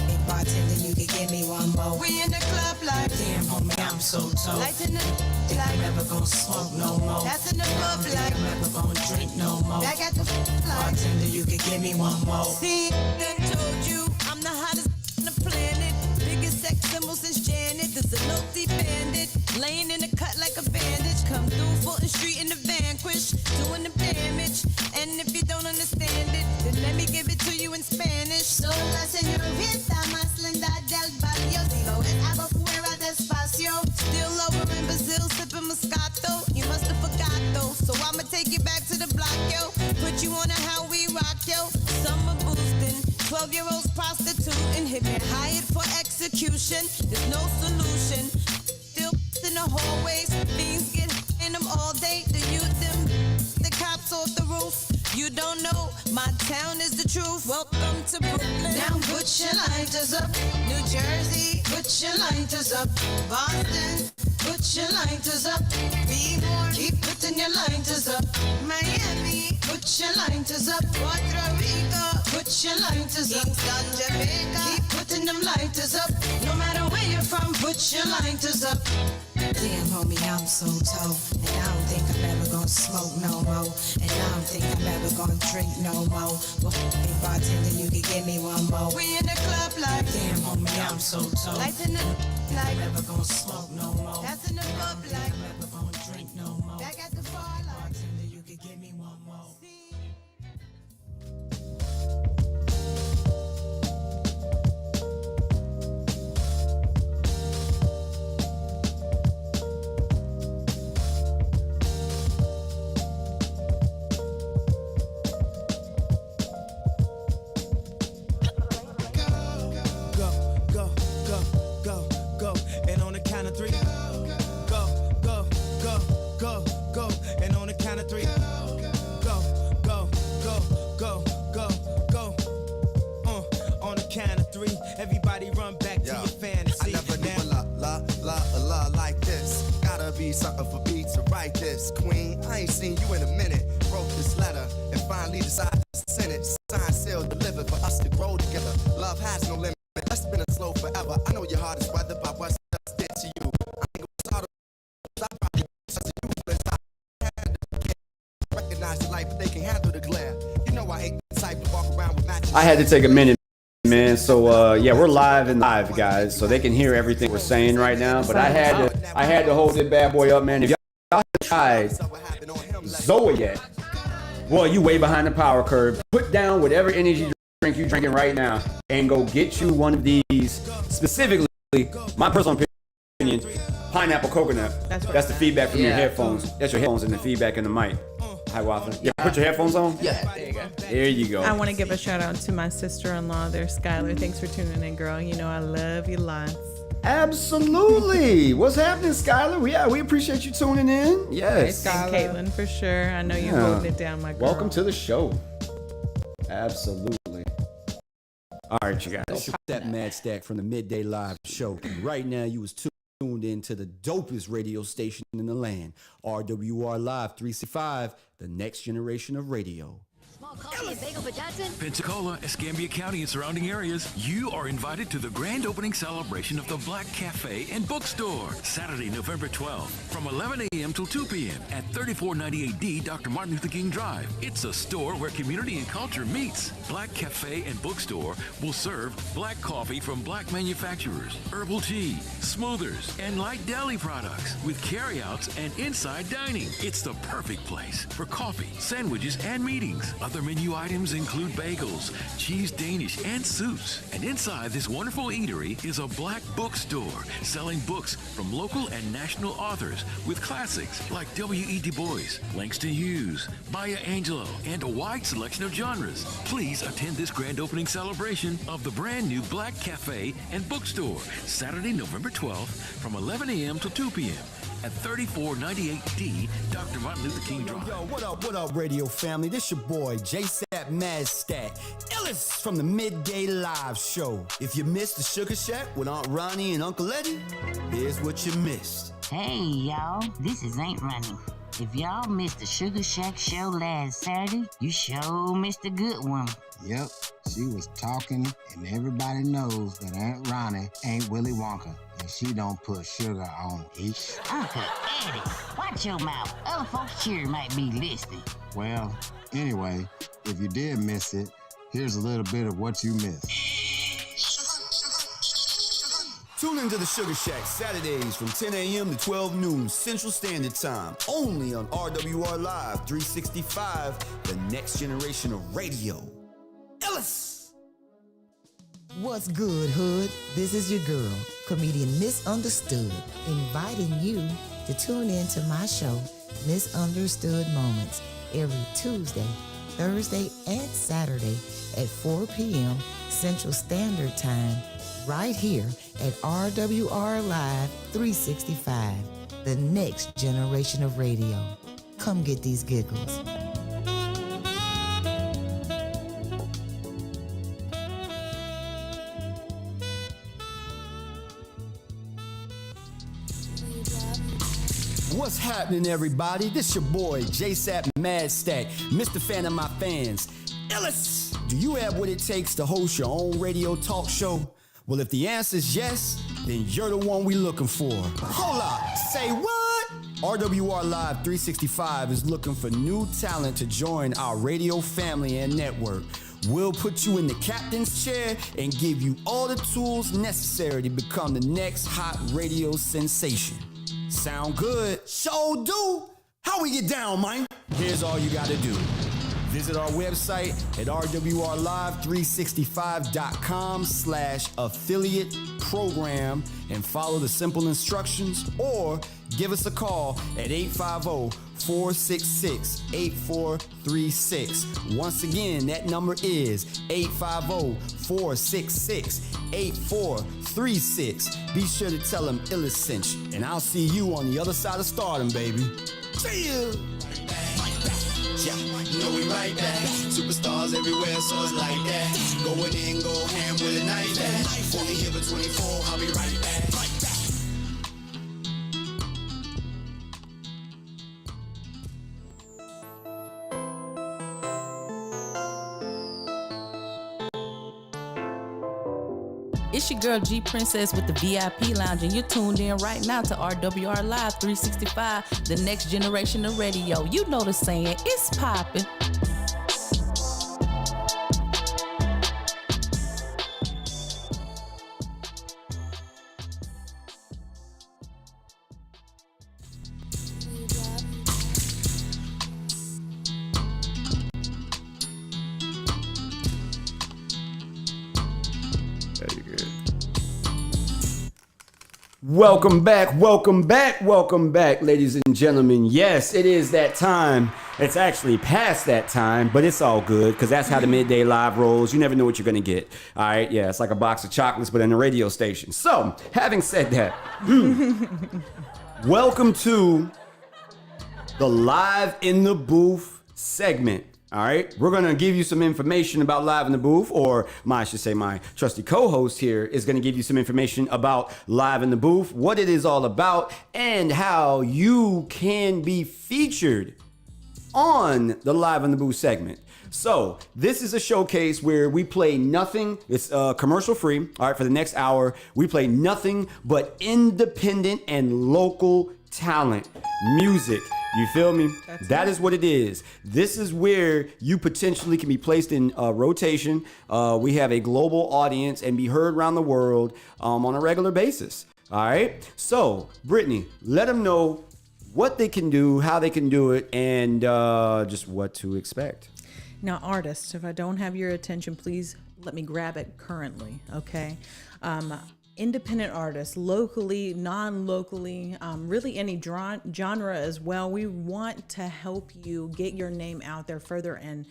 Hey, bartender, you can give me one more. We in the club like, damn, homie, I'm so told. Lights in the think I'm never gonna smoke no more. That's in the club like, I'm never gonna drink no more. Back at the bartender, you can give me one more. See, done told you I'm the hottest on the planet. Biggest sex symbol since Janet. This a multi bandit, laying in the cut like a bandage. Come through Fulton Street in the Vanquish, doing the damage. And if you don't understand it, then let me give it to you in Spanish. Soy la señorita más linda del barrio. Digo, es algo fuera de espacio. Still over in Brazil, sipping Moscato. You must have forgot though, so I'ma take you back to the block, yo. Put you on a how we rock, yo. Summer boosting, 12-year-olds prostituting. Hit me hired for execution. There's no solution. Still in the hallways, things get in them all day. The youth, them, the cops off the roof. You don't know, my town is the truth. Welcome to Brooklyn. Now put your lighters up. New Jersey, put your lighters up. Boston, put your lighters up. Be more, keep putting your lighters up. Miami, put your lighters up. Puerto Rico, put your lighters up. Kingston, Jamaica, keep putting them lighters up. No matter where you're from, put your lighters up. Damn, homie, I'm so told. And I don't think I'm ever gonna smoke no more. And I don't think I'm ever gonna drink no more. Well, hey, bartender, you can give me one more. We in the club like, damn, homie, I'm so told. Lights in the like, I'm never gonna smoke no more. That's in the club like, I'm never gonna drink no more. Back at the bar like, bartender, you can give me one more. Everybody run back to your fantasy. I never knew a la like this. Gotta be something for me to write this. Queen, I ain't seen you in a minute. Wrote this letter and finally decided to send it. Signed, sealed, delivered for us to grow together. Love has no limit. Let's spin it slow forever. I know your heart is weathered by what just did to you. I ain't gonna start I probably such a useless. I recognize the light, but they can handle the glare. You know I ain't the type to walk around with matches. I had to take a minute, man. So yeah, we're live, guys, so they can hear everything we're saying right now. But I had to hold this bad boy up, man. If y'all haven't tried Zoa yet, well, you way behind the power curve. Put down whatever energy drink you're drinking right now and go get you one of these. Specifically, my personal opinion, pineapple coconut. That's the feedback from your headphones. That's your headphones and the feedback in the mic. Hi, Waffle. Yeah, put your headphones on. Yeah, there you go. There you go. I want to give a shout out to my sister-in-law there, Skylar. Thanks for tuning in, girl. You know I love you lots. Absolutely. What's happening, Skylar? We appreciate you tuning in. Yes. And Caitlin, for sure. I know you're holding it down, my girl. Welcome to the show. Absolutely. All right, you guys. It's your Sapp Madstak from the Midday Live Show. Right now, you was tuned in to the dopest radio station in the land, RWR Live 365, the next generation of radio. Small coffee and bagel for Johnson. Pensacola, Escambia County, and surrounding areas, you are invited to the grand opening celebration of the Black Cafe and Bookstore, Saturday, November 12th, from 11 a.m. till 2 p.m. at 3498D Dr. Martin Luther King Drive. It's a store where community and culture meets. Black Cafe and Bookstore will serve black coffee from black manufacturers, herbal tea, smoothers, and light deli products with carryouts and inside dining. It's the perfect place for coffee, sandwiches, and meetings. Other menu items include bagels, cheese Danish, and soups. And inside this wonderful eatery is a black bookstore selling books from local and national authors with classics like W.E. Du Bois, Langston Hughes, Maya Angelou, and a wide selection of genres. Please attend this grand opening celebration of the brand new Black Cafe and Bookstore, Saturday, November 12th from 11 a.m. to 2 p.m. at 3498D Dr. Martin Luther King Drive. Yo, what up, radio family? This your boy, JSapp Madstak, Ellis from the Midday Live Show. If you missed the Sugar Shack with Aunt Ronnie and Uncle Eddie, here's what you missed. Hey, y'all, this is Aunt Ronnie. If y'all missed the Sugar Shack show last Saturday, you sure missed a good one. Yep, she was talking, and everybody knows that Aunt Ronnie ain't Willy Wonka, and she don't put sugar on it. Uncle Eddie, watch your mouth. Other folks here might be listening. Well, anyway, if you did miss it, here's a little bit of what you missed. Tune into the Sugar Shack Saturdays from 10 a.m. to 12 noon Central Standard Time, only on RWR Live 365, the next generation of radio. Ellis! What's good, Hood? This is your girl, comedian Misunderstood, inviting you to tune in to my show, Misunderstood Moments, every Tuesday, Thursday, and Saturday at 4 p.m. Central Standard Time, right here at RWR Live 365, the next generation of radio. Come get these giggles. What's happening, everybody? This your boy, JSapp Madstak, Mr. Fan of my fans. Ellis, do you have what it takes to host your own radio talk show? Well, if the answer is yes, then you're the one we looking for. Hold up, say what? RWR Live 365 is looking for new talent to join our radio family and network. We'll put you in the captain's chair and give you all the tools necessary to become the next hot radio sensation. Sound good? Show do. How we get down, man? Here's all you gotta do. Visit our website at rwrlive365.com/affiliate program and follow the simple instructions, or give us a call at 850-466-8436. Once again, that number is 850-466-8436. Be sure to tell them Illis sent you, and I'll see you on the other side of stardom, baby. See you. Yeah, you know we right back. Superstars everywhere, so it's like that. Going in, go ham with a knife at. Only here for 24, I'll be right back. It's your girl G Princess with the VIP Lounge, and you're tuned in right now to RWR Live 365, the next generation of radio. You know the saying, it's poppin'. Welcome back, ladies and gentlemen. Yes, it is that time. It's actually past that time, but it's all good because that's how the midday live rolls. You never know what you're going to get. All right, yeah, it's like a box of chocolates, but in a radio station. So, having said that, welcome to the Live in the Booth segment. All right, we're going to give you some information about Live in the Booth, or I should say my trusty co-host here is going to give you some information about Live in the Booth, what it is all about, and how you can be featured on the Live in the Booth segment. So this is a showcase where we play nothing. It's commercial free. All right, for the next hour, we play nothing but independent and local talent, music. You feel me? That is what it is. This is where you potentially can be placed in rotation. We have a global audience and be heard around the world on a regular basis. All right. So, Brittany, let them know what they can do, how they can do it, and just what to expect. Now, artists, if I don't have your attention, please let me grab it currently, okay? Independent artists, locally, non-locally, really any genre as well. We want to help you get your name out there further and,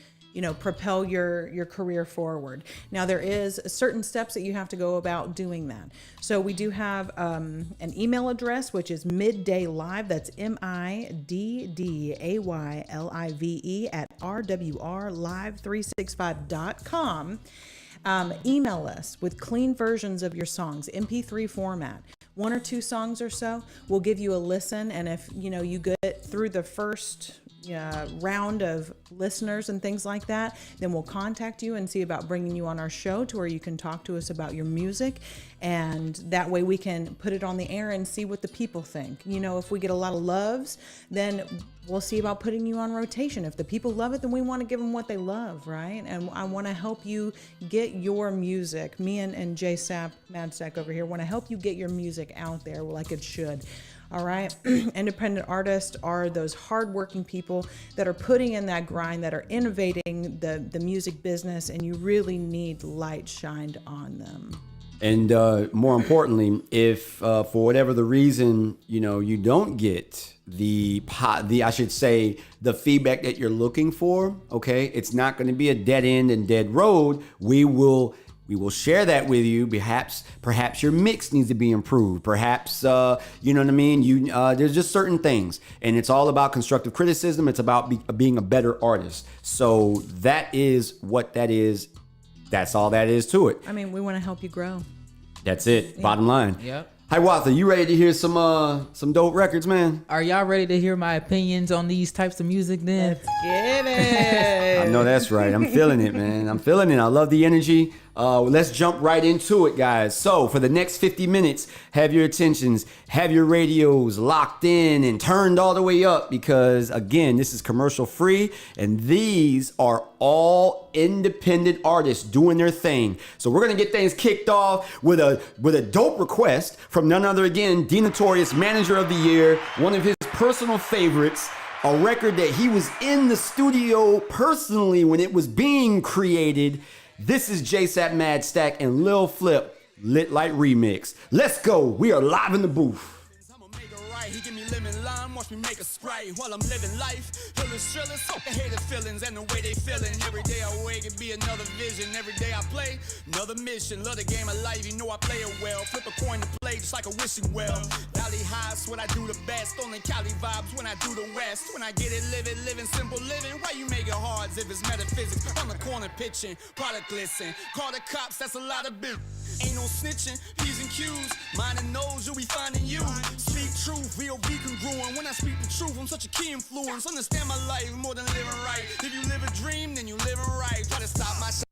propel your career forward. Now, there is certain steps that you have to go about doing that. So we do have an email address, which is middaylive. That's MIDDAYLIVE at rwrlive365.com. Email us with clean versions of your songs, MP3 format. 1 or 2 songs or so. We'll give you a listen, and if you get through the first round of listeners and things like that, then we'll contact you and see about bringing you on our show to where you can talk to us about your music, and that way we can put it on the air and see what the people think. If we get a lot of loves, then we'll see about putting you on rotation. If the people love it, then we want to give them what they love, right? And I want to help you get your music. Me and JSapp, Madstak over here, want to help you get your music out there like it should. All right. Independent artists are those hardworking people that are putting in that grind, that are innovating the music business, and you really need light shined on them. And more importantly, if for whatever the reason, you don't get the feedback that you're looking for, okay, it's not going to be a dead end and dead road. We will share that with you. Perhaps your mix needs to be improved. Perhaps, you know what I mean? There's just certain things. And it's all about constructive criticism. It's about being a better artist. So that is what that is. That's all that is to it. I mean, we want to help you grow. That's it. Yeah. Bottom line. Yep. Hi, Watha, you ready to hear some dope records, man? Are y'all ready to hear my opinions on these types of music then? Let's get it. I know that's right. I'm feeling it, man. I'm feeling it. I love the energy. Let's jump right into it, guys. So for the next 50 minutes, have your attentions, have your radios locked in and turned all the way up, because again, this is commercial free, and these are all independent artists doing their thing. So we're gonna get things kicked off with a dope request from none other, again, D Notorious, Manager of the Year, one of his personal favorites. A record that he was in the studio personally when it was being created. This is JSapp, Madstak, and Lil Flip, Lit Like Remix. Let's go. We are live in the booth. He give me lemon lime, watch me make a Sprite while I'm living life. Hillers, thrillers, fuck the hated feelings and the way they feeling. Every day I wake, it be another vision. Every day I play, another mission. Love the game of life, you know I play it well. Flip a coin to play just like a wishing well. Valley highs, what I do the best. Only Cali vibes when I do the west. When I get it, living simple living. Why you make it hard if it's metaphysics? On the corner pitching, product listen. Call the cops, that's a lot of business. Ain't no snitching, P's and Q's. Mine and knows you'll be finding you. Speak truth, VOV congruent. When I speak the truth, I'm such a key influence. Understand my life more than living right. If you live a dream, then you living right. Try to stop my shit.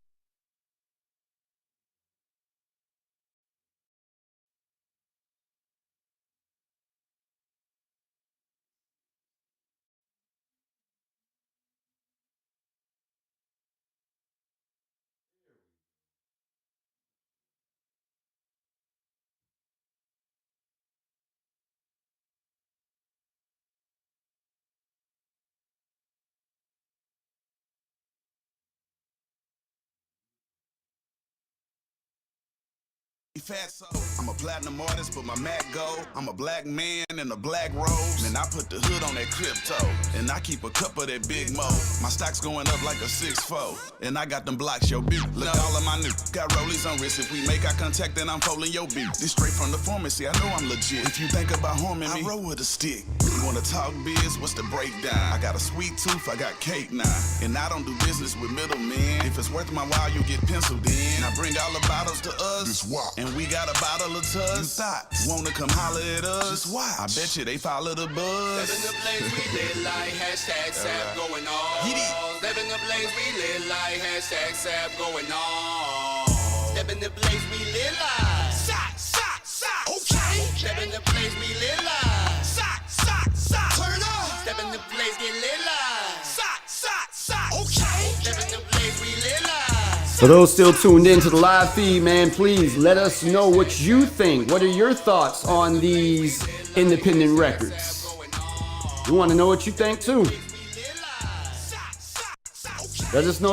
Fatso. I'm a platinum artist, but my Mac go. I'm a black man in a black robe, and I put the hood on that crypto, and I keep a cup of that Big Mo. My stock's going up like a 6'4", and I got them blocks, yo, beat. Look all of my new, got rollies on wrist. If we make eye contact, then I'm folding your beat. This straight from the pharmacy, I know I'm legit. If you think about harming me, I roll with a stick. You wanna talk biz? What's the breakdown? I got a sweet tooth, I got cake now, and I don't do business with middlemen. If it's worth my while, you get penciled in. I bring all the bottles to us, this walk, and we got a bottle of tuss. You thoughts wanna come holler at us? Just watch. I bet you they follow the buzz. Step in the blaze, we lit like hashtag Sapp going on. Step in the blaze, we lit like hashtag Sapp going on. Step in the blaze, we lit like Sapp. Okay. Step in the blaze, we lit like Sapp. Turn up. Step in the blaze, get lit like Sapp. Okay. Step in the blaze, we lit like. For those still tuned in to the live feed, man, please let us know what you think. What are your thoughts on these independent records? We want to know what you think too. Let us know.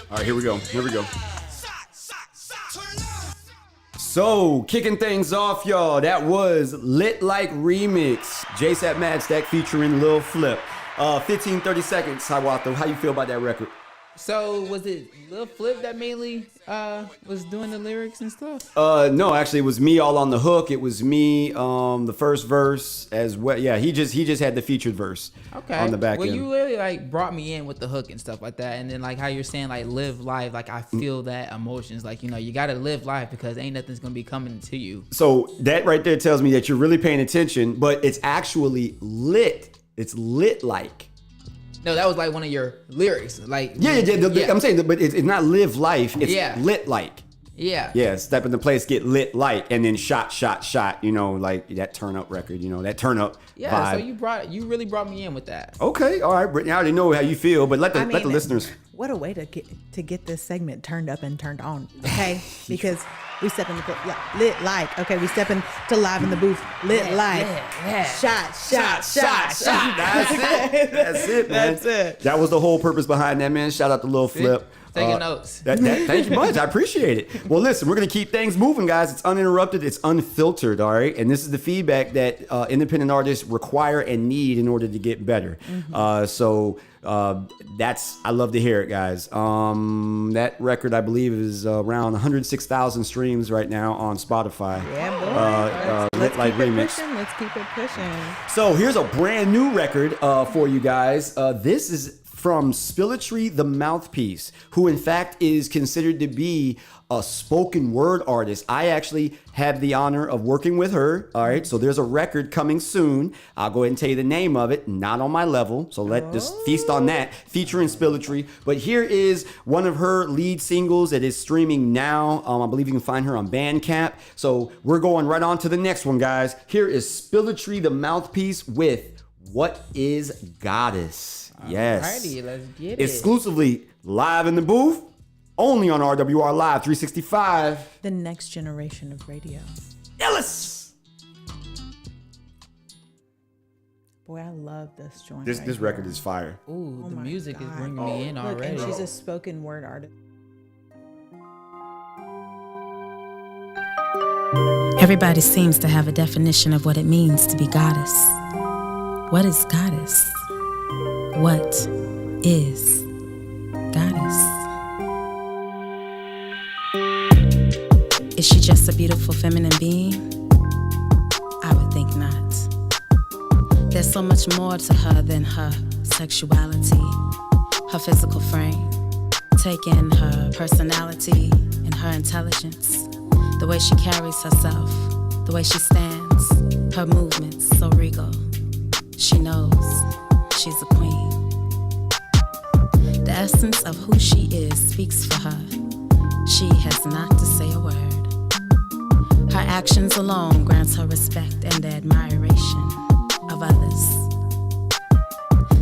All right, here we go. So, kicking things off, y'all, that was Lit Like Remix, JSapp, Madstak featuring Lil Flip. 15, 30 seconds, Hiawatha. How you feel about that record? So was it Lil Flip that mainly was doing the lyrics and stuff? No, actually, it was me all on the hook. It was me, the first verse as well. Yeah, he just had the featured verse. Okay. On the back well, end. you really like brought me in with the hook and stuff like that, and then like how you're saying like live life. Like I feel that emotions. Like you gotta live life because ain't nothing's gonna be coming to you. So that right there tells me that you're really paying attention, but it's actually lit. It's lit like. No, that was like one of your lyrics. Like Yeah. I'm saying, but it's not live life. It's Yeah. lit like. Yeah. Yeah, step into place, get lit like, and then shot. Like that turn up record. That turn up Yeah. vibe. So you really brought me in with that. Okay, all right, Brittany. I already know how you feel, but let the listeners. What a way to get this segment turned up and turned on. Okay, because we step into lit like. Okay, we step into live in the booth. Lit like. Shot. That's it, man. That's it. That was the whole purpose behind that, man. Shout out to Lil Flip. Taking notes. Thank you much. I appreciate it. Well, listen, we're going to keep things moving, guys. It's uninterrupted. It's unfiltered, all right? And this is the feedback that independent artists require and need in order to get better. I love to hear it, guys. That record, I believe, is around 106,000 streams right now on Spotify. Yeah, boy. Lit Like Remix. Let's keep it pushing. So here's a brand new record for you guys. This is from Spilletry the Mouthpiece, who in fact is considered to be a spoken word artist. I actually had the honor of working with her. All right, so there's a record coming soon. I'll go ahead and tell you the name of it. Not on my level, so let just feast on that. Featuring Spilletry. But here is one of her lead singles that is streaming now. I believe you can find her on Bandcamp. So we're going right on to the next one, guys. Here is Spilletry the Mouthpiece with What Is Goddess. Yes. Alrighty, let's get it. Exclusively live in the booth, only on RWR Live 365. The next generation of radio. Ellis. Boy, I love this joint. This record is fire. Ooh, the music is bringing God. me in Look, already. and she's a spoken word artist. Everybody seems to have a definition of what it means to be goddess. What is goddess? What is goddess? Is she just a beautiful feminine being? I would think not. There's so much more to her than her sexuality, her physical frame. Take in her personality and her intelligence, the way she carries herself, the way she stands, her movements so regal. She knows she's a queen. The essence of who she is speaks for her. She has not to say a word. Her actions alone grants her respect and the admiration of others.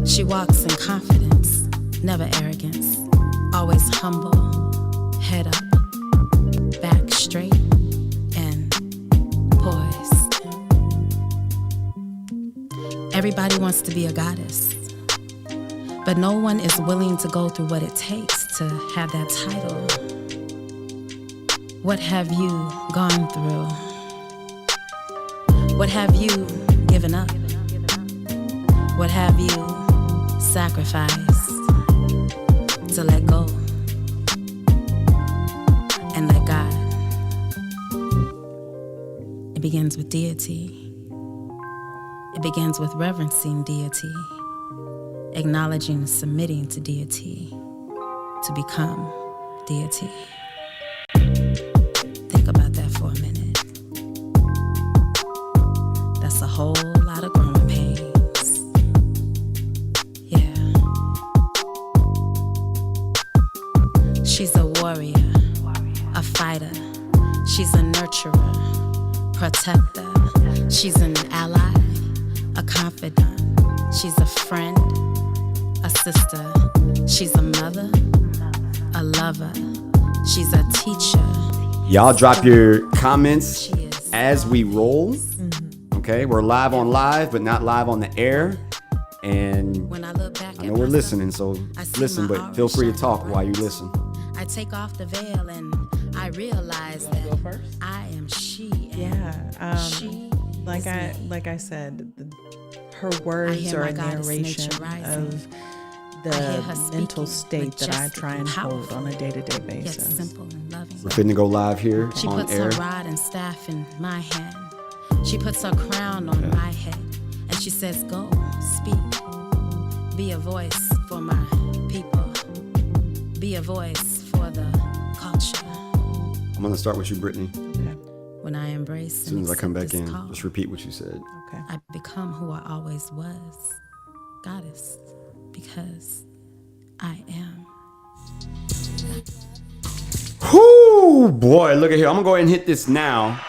She walks in confidence, never arrogance, always humble, head up, back straight, and poised. Everybody wants to be a goddess, but no one is willing to go through what it takes to have that title. What have you gone through? What have you given up? What have you sacrificed to let go and let God? It begins with deity. It begins with reverencing deity, acknowledging and submitting to deity, to become deity. Think about that for a minute. That's a whole lot of growing pains. Yeah. She's a warrior, a fighter. She's a nurturer, protector. She's an ally, a confidant. She's a friend, a sister. She's a mother, a lover. She's a teacher. Y'all drop your comments as we roll. Okay, we're live on live, but not live on the air. And When I look back I know we're listening, so listen, but feel free to talk while you listen. I take off the veil and I realize that I am she. And she like I said, her words hear are my a goddess narration nature rising. of hear the her mental speaking, state that I majestic try and hold powerful, on a day-to-day yet basis. simple and loving. We're finna go live here She on puts air. her rod and staff in my hand. She puts her crown on my head. And she says, go, speak. Be a voice for my people. Be a voice for the culture. I'm gonna start with you, Brittany. When I embrace As soon as I come back this in, call, just repeat what you said. I become who I always was, goddess, because I am. Whoo, boy, look at here. I'm gonna go ahead and hit this now.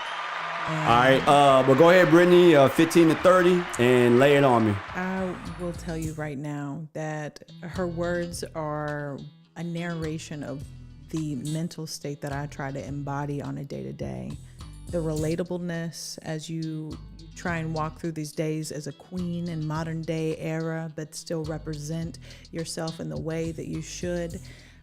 All right, but go ahead, Brittany, 15 to 30, and lay it on me. I will tell you right now that her words are a narration of the mental state that I try to embody on a day-to-day. The relatableness as you try and walk through these days as a queen in modern day era, but still represent yourself in the way that you should.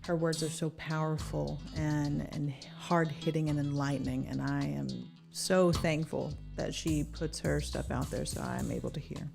Her words are so powerful and hard-hitting and enlightening, and I am so thankful that she puts her stuff out there so I'm able to hear.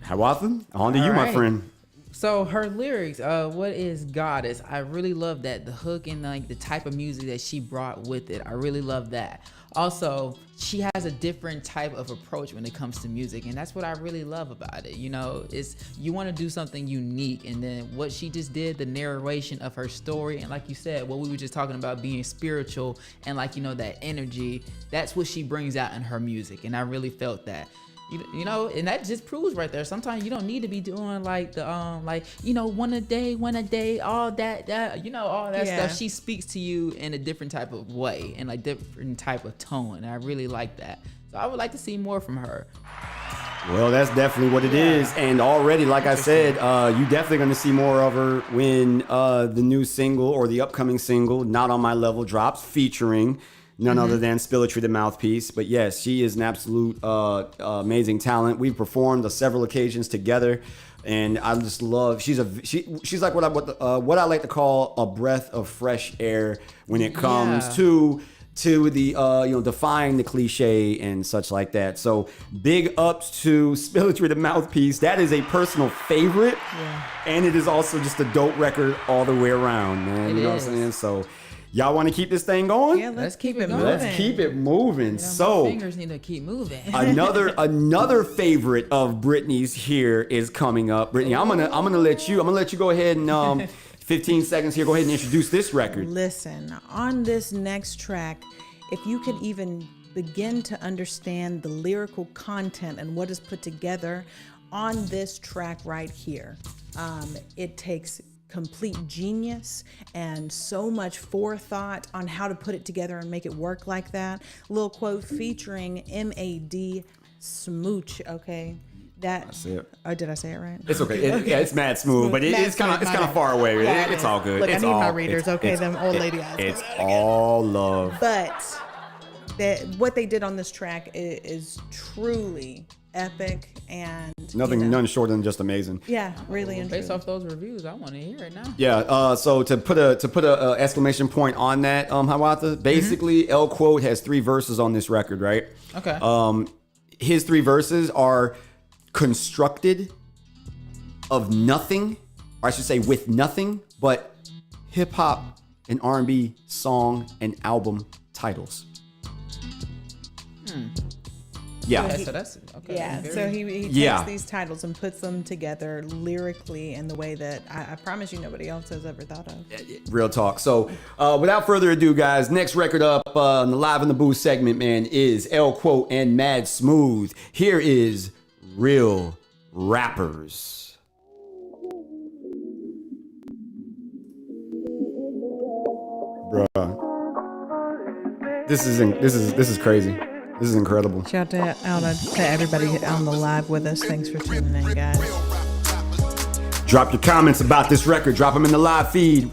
Hawatha, on to you, All my right. friend. So her lyrics, what is goddess? I really love that. The hook and like the type of music that she brought with it. I really love that. Also, she has a different type of approach when it comes to music, and that's what I really love about it. You know, it's you want to do something unique, and then what she just did, the narration of her story, and like you said, what we were just talking about being spiritual and like, you know, that energy, that's what she brings out in her music, and I really felt that. You know, and that just proves right there. Sometimes you don't need to be doing like the like, you know, one a day, all that, you know, all that stuff. She speaks to you in a different type of way and like different type of tone, and I really like that. So I would like to see more from her. Well, that's definitely what it is. And already, like I said, you definitely going to see more of her when the new single or the upcoming single, Not On My Level, drops, featuring none other than Spilletry, the mouthpiece. But yes, she is an absolute amazing talent. We've performed on several occasions together, and I just love. She's like what I like to call a breath of fresh air when it comes to the defying the cliche and such like that. So big ups to Spilletry, the mouthpiece. That is a personal favorite, and it is also just a dope record all the way around, man. You know what I'm saying? So. Y'all want to keep this thing going? Yeah, let's keep it moving. Let's keep it moving. You know, So my fingers need to keep moving. another favorite of Brittany's here is coming up. Brittany, I'm gonna let you go ahead and 15 seconds here. Go ahead and introduce this record. Listen, on this next track, if you could even begin to understand the lyrical content and what is put together on this track right here, it takes complete genius and so much forethought on how to put it together and make it work like that. Little quote featuring MAD Smooch, okay? That's it. Oh, did I say it right? It's okay. It's mad smooth, but it's kind of far away. It's all good. Look, it's I need all, my readers, okay? Them old lady eyes. It's all love. But what they did on this track is truly epic and None shorter than just amazing. Yeah, really. Well, based off those reviews, I want to hear it now. Yeah. So to put a exclamation point on that, Hawatha, basically, El Quote has 3 verses on this record, right? Okay. His 3 verses are constructed of nothing, or I should say with nothing, but hip hop and R&B song and album titles. Yeah. Okay, so that's okay. Yeah, so he takes these titles and puts them together lyrically in the way that I promise you nobody else has ever thought of. Real talk. So without further ado, guys, next record up on the Live in the Booth segment, man, is El Quote and Mad Smooth. Here is Real Rappers. Bruh. This is crazy. This is incredible. Shout out to everybody on the live with us. Thanks for tuning in, guys. Drop your comments about this record. Drop them in the live feed.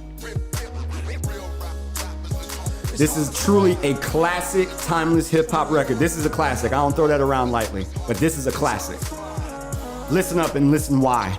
This is truly a classic, timeless hip-hop record. This is a classic. I don't throw that around lightly, but this is a classic. Listen up and listen why.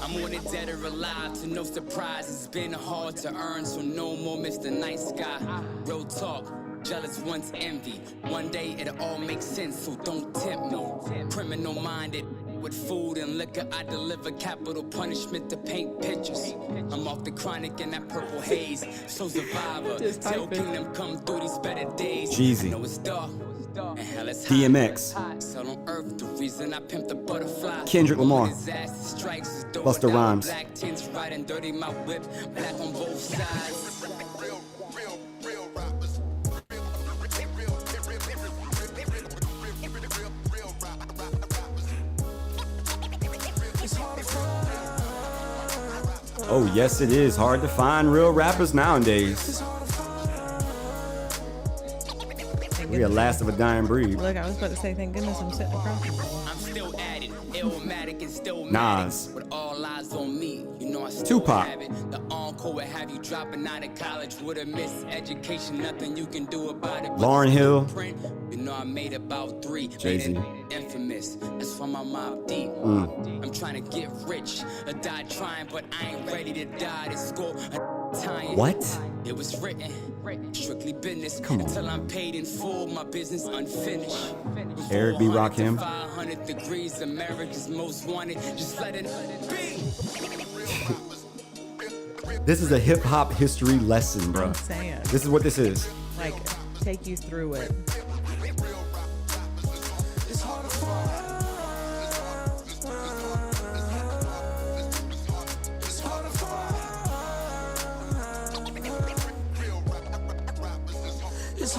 I'm on it dead or alive, to no surprise. It's been hard to earn, so no more Mr. Nice Guy. Real talk, Jealous once envy. One day it'll all make sense, so don't tempt me. Criminal minded. With food and liquor, I deliver capital punishment to paint pictures. I'm off the chronic in that purple haze. So survivor, till kingdom come through these better days. Jeezy. Know it's dark. And hell is DMX. hot. So on earth, the reason I pimp the butterfly. Kendrick Lamar. Disaster strikes is dope Busta without Rhymes. Black tints riding dirty, my whip. Black on both sides. Oh, yes, it is hard to find real rappers nowadays. We are last of a dying breed. Look, I was about to say, thank goodness I'm sitting across from you. I'm still at it, illmatic and still Nas. with all eyes on me. You know I still Tupac. have it. The encore would have you dropping out of college with a miseducation. Nothing you can do about it. But Lauryn Hill. print, you know I made about 3. Jay-Z. Made it infamous. That's from my mob deep. I'm trying to get rich. I died trying, but I ain't ready to die. This score time. What? It was written. Strictly business. Come on. Until I'm paid in full, my business unfinished. Eric B. Rakim. 500 degrees of marriage is most wanted. Just let it be. This is a hip hop history lesson, bro. I'm saying. This is what this is. Like, take you through it.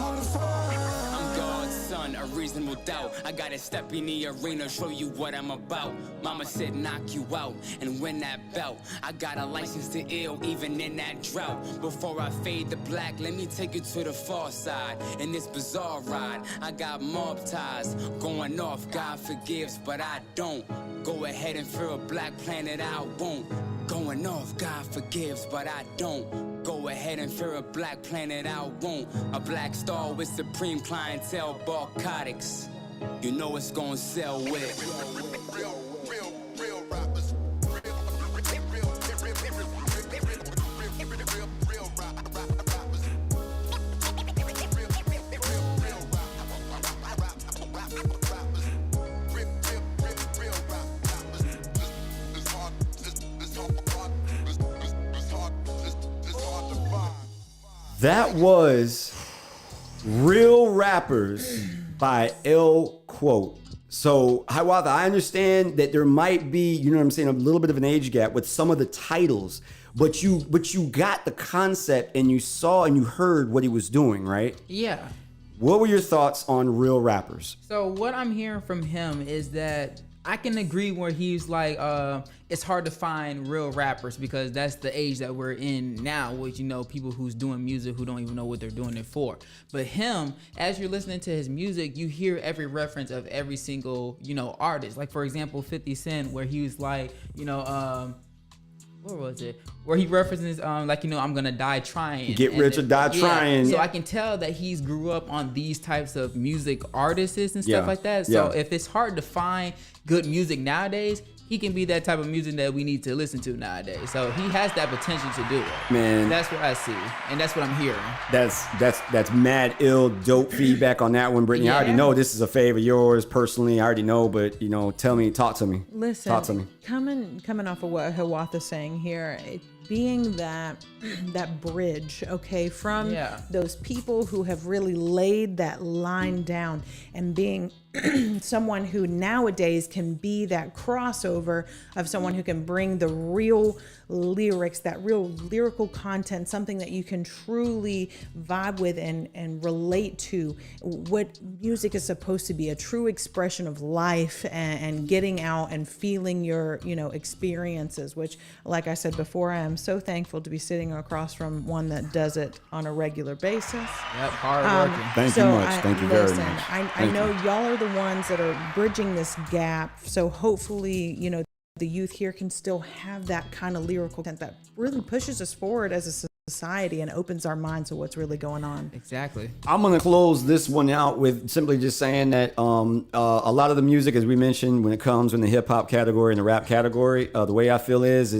I'm God's son, a reasonable doubt. I gotta step in the arena, show you what I'm about. Mama said knock you out and win that belt. I got a license to ill even in that drought. Before I fade to black, let me take you to the far side. In this bizarre ride, I got mob ties. Going off, God forgives, but I don't. Go ahead and fear a black planet, I won't. Going off, God forgives, but I don't. Go ahead and fear a black planet, I won't. A black star with supreme clientele, narcotics. You know it's gonna sell with. That was Real Rappers by L Quote. So, Hiawatha, I understand that there might be, you know what I'm saying, a little bit of an age gap with some of the titles, but you got the concept and you saw and you heard what he was doing, right? Yeah. What were your thoughts on Real Rappers? So what I'm hearing from him is that I can agree where he's like, it's hard to find real rappers because that's the age that we're in now with, you know, people who's doing music who don't even know what they're doing it for. But him, as you're listening to his music, you hear every reference of every single, you know, artist. Like, for example, 50 Cent, where he was like, you know, where was it? Where he references, like, you know, I'm gonna die trying. Get rich or die trying. So I can tell that he's grew up on these types of music artists and stuff like that. So if it's hard to find good music nowadays, he can be that type of music that we need to listen to nowadays. So he has that potential to do it. Man, that's what I see, and that's what I'm hearing. That's mad ill dope feedback on that one, Brittany. I already know this is a fave of yours personally. I already know, but you know, talk to me. Listen, talk to me. Coming off of what Hiawatha's saying here, being that bridge, okay, from those people who have really laid that line down, and being someone who nowadays can be that crossover of someone who can bring the real lyrics, that real lyrical content, something that you can truly vibe with and relate to. What music is supposed to be, a true expression of life and getting out and feeling your, you know, experiences, which, like I said before, I am so thankful to be sitting across from one that does it on a regular basis. Yep, hard working. Thank you much. Thank you very much. I know y'all are the ones that are bridging this gap. So hopefully, you know, the youth here can still have that kind of lyrical content that really pushes us forward as a society and opens our minds to what's really going on. Exactly. I'm gonna close this one out with simply just saying that a lot of the music, as we mentioned, when it comes in the hip hop category and the rap category, the way I feel is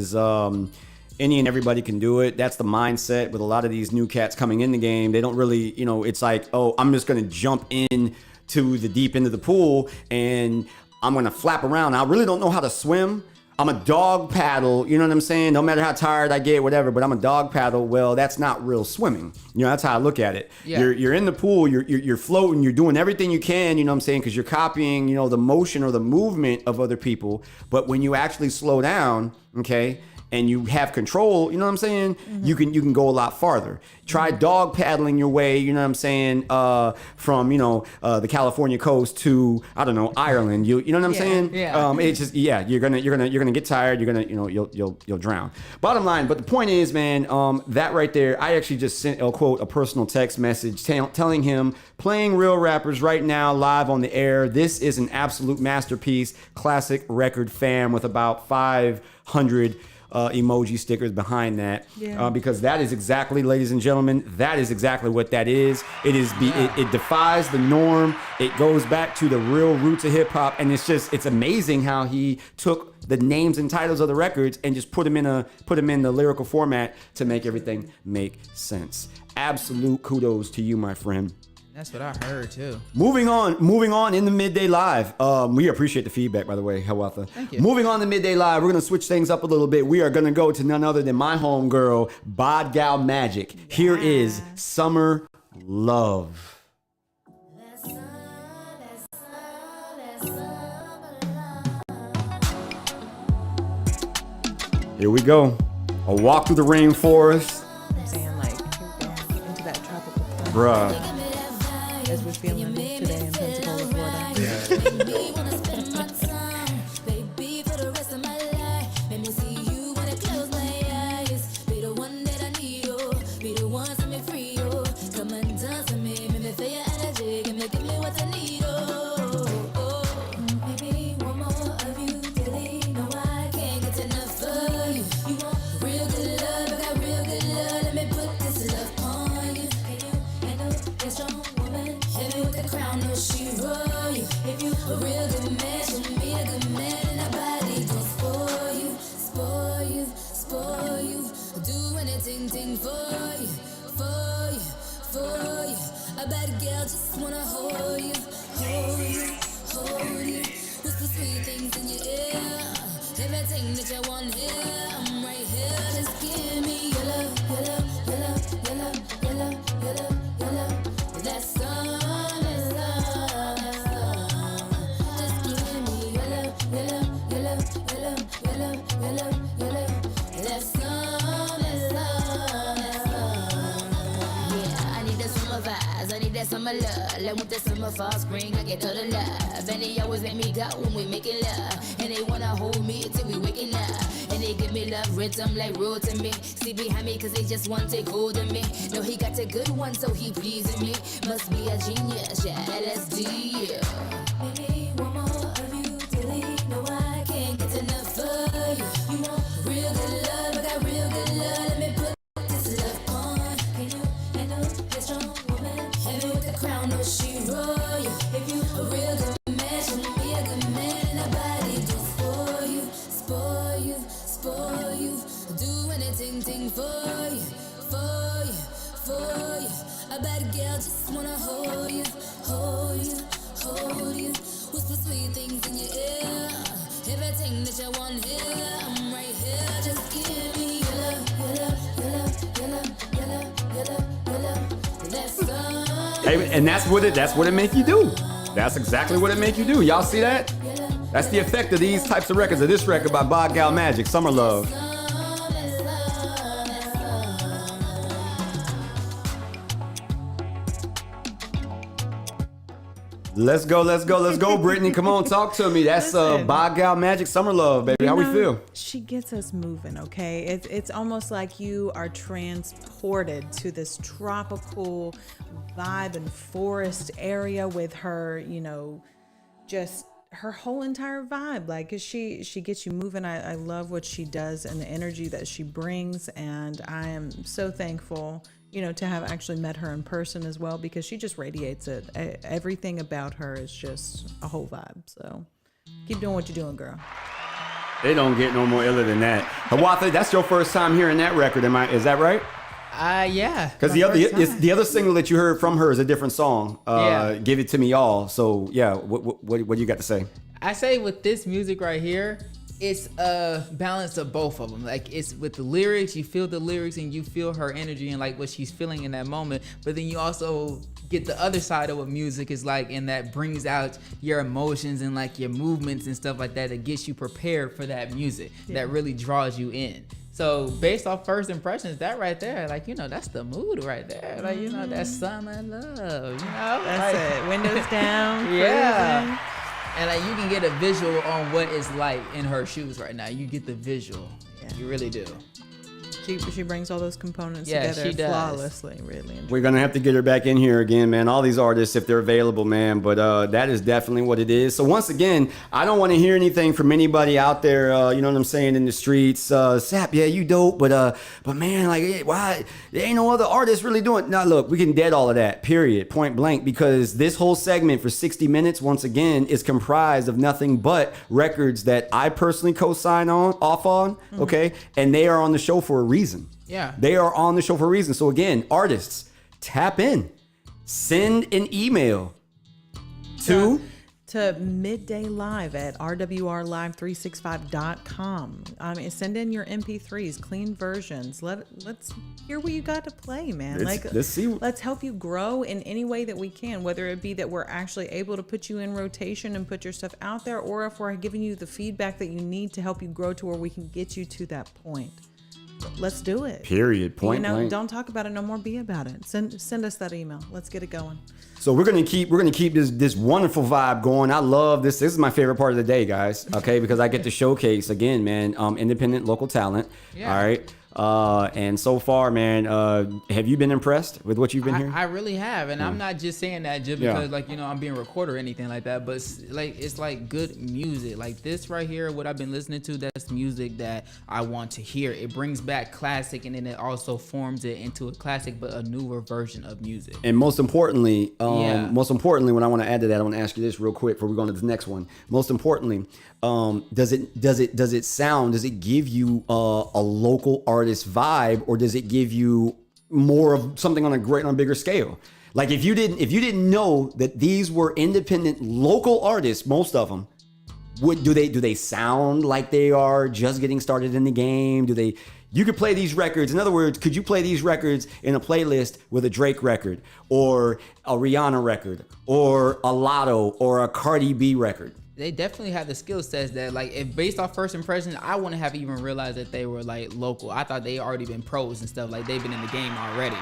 any and everybody can do it. That's the mindset with a lot of these new cats coming in the game. They don't really, it's like, oh, I'm just going to jump in to the deep end of the pool and I'm going to flap around. I really don't know how to swim. I'm a dog paddle, you know what I'm saying? No matter how tired I get, whatever, but I'm a dog paddle. Well, that's not real swimming. That's how I look at it. Yeah. You're in the pool, you're floating, you're doing everything you can, you know what I'm saying? Because you're copying, the motion or the movement of other people. But when you actually slow down, okay, and you have control, you know what I'm saying? Mm-hmm. You can go a lot farther. Try dog paddling your way, you know what I'm saying, from the California coast to, I don't know, Ireland. You know what I'm saying? Yeah. It's just you're gonna get tired. You're gonna you'll drown. Bottom line, but the point is, man, that right there, I actually just sent a personal text message telling him, playing real rappers right now live on the air. This is an absolute masterpiece, classic record, fam, with about 500 emoji stickers behind that, because that is exactly, ladies and gentlemen, that is exactly what that is. It defies the norm. It goes back to the real roots of hip hop, and it's amazing how he took the names and titles of the records and just put them in the lyrical format to make everything make sense. Absolute kudos to you, my friend. That's what I heard too. Moving on in the Midday Live. We appreciate the feedback, by the way, Hawatha. Thank you. Moving on to Midday Live, we're gonna switch things up a little bit. We are gonna go to none other than my homegirl, Bod Gal Magic. Here is Summer Love. Here we go. A walk through the rainforest. I'm saying, like, here we go into that tropical climate. Bruh. As we're feeling today in Pensacola, Florida. Summer love, like with the summer, fall, spring, I get all the love. And they always let me go when we making love. And they wanna hold me till we waking up. And they give me love rhythm like real to me. See behind me cause they just want to take hold of me. No, he got a good one, so he pleasing me. Must be a genius, yeah, LSD, yeah. Maybe one more of you till they know I can't get enough of you. You want real good love, I got real good love. Let me put this love on. Can you handle a strong woman? Heavy with the crown, no she roll you. If you a real good man, show me a good man. Nobody do for you, spoil you, spoil you. Do anything, thing for you, for you, for you. A bad girl just wanna hold you, hold you, hold you. Whisper sweet things in your ear. Everything that you want here, I'm right here. Just give me your love, your love, your love, your love, your love, your love, your love. That's all. Hey, and that's what it make you do. That's exactly what it make you do. Y'all see that? That's the effect of these types of records, of this record by Bod Gal Magic, Summer Love. Let's go, Brittany. Come on, talk to me. That's Bod Gal Magic, Summer Love, baby. How we feel? She gets us moving, okay? It's almost like you are transported to this tropical vibe and forest area with her, just her whole entire vibe. Like, 'cause she gets you moving. I love what she does and the energy that she brings, and I am so thankful to have actually met her in person as well, because she just radiates it. Everything about her is just a whole vibe. So keep doing what you're doing, girl. It don't get no more iller than that. Hawatha, that's your first time hearing that record, is that right? Yeah. Because the other single that you heard from her is a different song. Give It To Me All. So yeah, what do you got to say? I say with this music right here, it's a balance of both of them. Like, it's with the lyrics, you feel the lyrics and you feel her energy and like what she's feeling in that moment. But then you also get the other side of what music is like, and that brings out your emotions and like your movements and stuff like that gets you prepared for that music, that really draws you in. So based off first impressions, that right there, like, you know, that's the mood right there. Like, you know, that's summer love, you know? That's like, it. Windows down. Yeah. Cruising. And like, you can get a visual on what it's like in her shoes right now. You get the visual. Yeah. You really do. She brings all those components Yeah, together she does. flawlessly, really. We're gonna have to get her back in here again, man. All these artists, if they're available, man. But that is definitely what it is. So once again, I don't want to hear anything from anybody out there. You know what I'm saying, in the streets. Sapp, yeah, you dope, but man, like, why there ain't no other artists really doing? Now look, we can dead all of that. Period. Point blank. Because this whole segment for 60 minutes, once again, is comprised of nothing but records that I personally co-sign off on. Mm-hmm. Okay, and they are on the show for a reason. Yeah. They are on the show for a reason. So again, artists, tap in. Send an email to Midday Live at rwrlive365.com. Send in your MP3s, clean versions. Let's hear what you got to play, man. Let's see. Let's help you grow in any way that we can, whether it be that we're actually able to put you in rotation and put your stuff out there, or if we're giving you the feedback that you need to help you grow to where we can get you to that point. Let's do it. Period. Point blank. Don't talk about it no more. Be about it. Send us that email. Let's get it going. So we're gonna keep this wonderful vibe going. I love this. This is my favorite part of the day, guys. Okay, because I get to showcase again, man, independent local talent. Yeah. All right. And so far, man, have you been impressed with what you've been hearing? I really have, and I'm not just saying that just because, like, you know, I'm being recorded or anything like that, but it's like good music. Like this right here, what I've been listening to, that's music that I want to hear. It brings back classic, and then it also forms it into a classic, but a newer version of music. And most importantly, when I want to add to that, I want to ask you this real quick before we go on to the next one. Most importantly, does it give you a local artist vibe, or does it give you more of something on a bigger scale? Like if you didn't know that these were independent local artists, most of them, do they sound like they are just getting started in the game? You could play these records. In other words, could you play these records in a playlist with a Drake record or a Rihanna record or a Lotto or a Cardi B record? They definitely have the skill sets that, like, if based off first impression, I wouldn't have even realized that they were like local. I thought they already been pros and stuff, like they've been in the game already.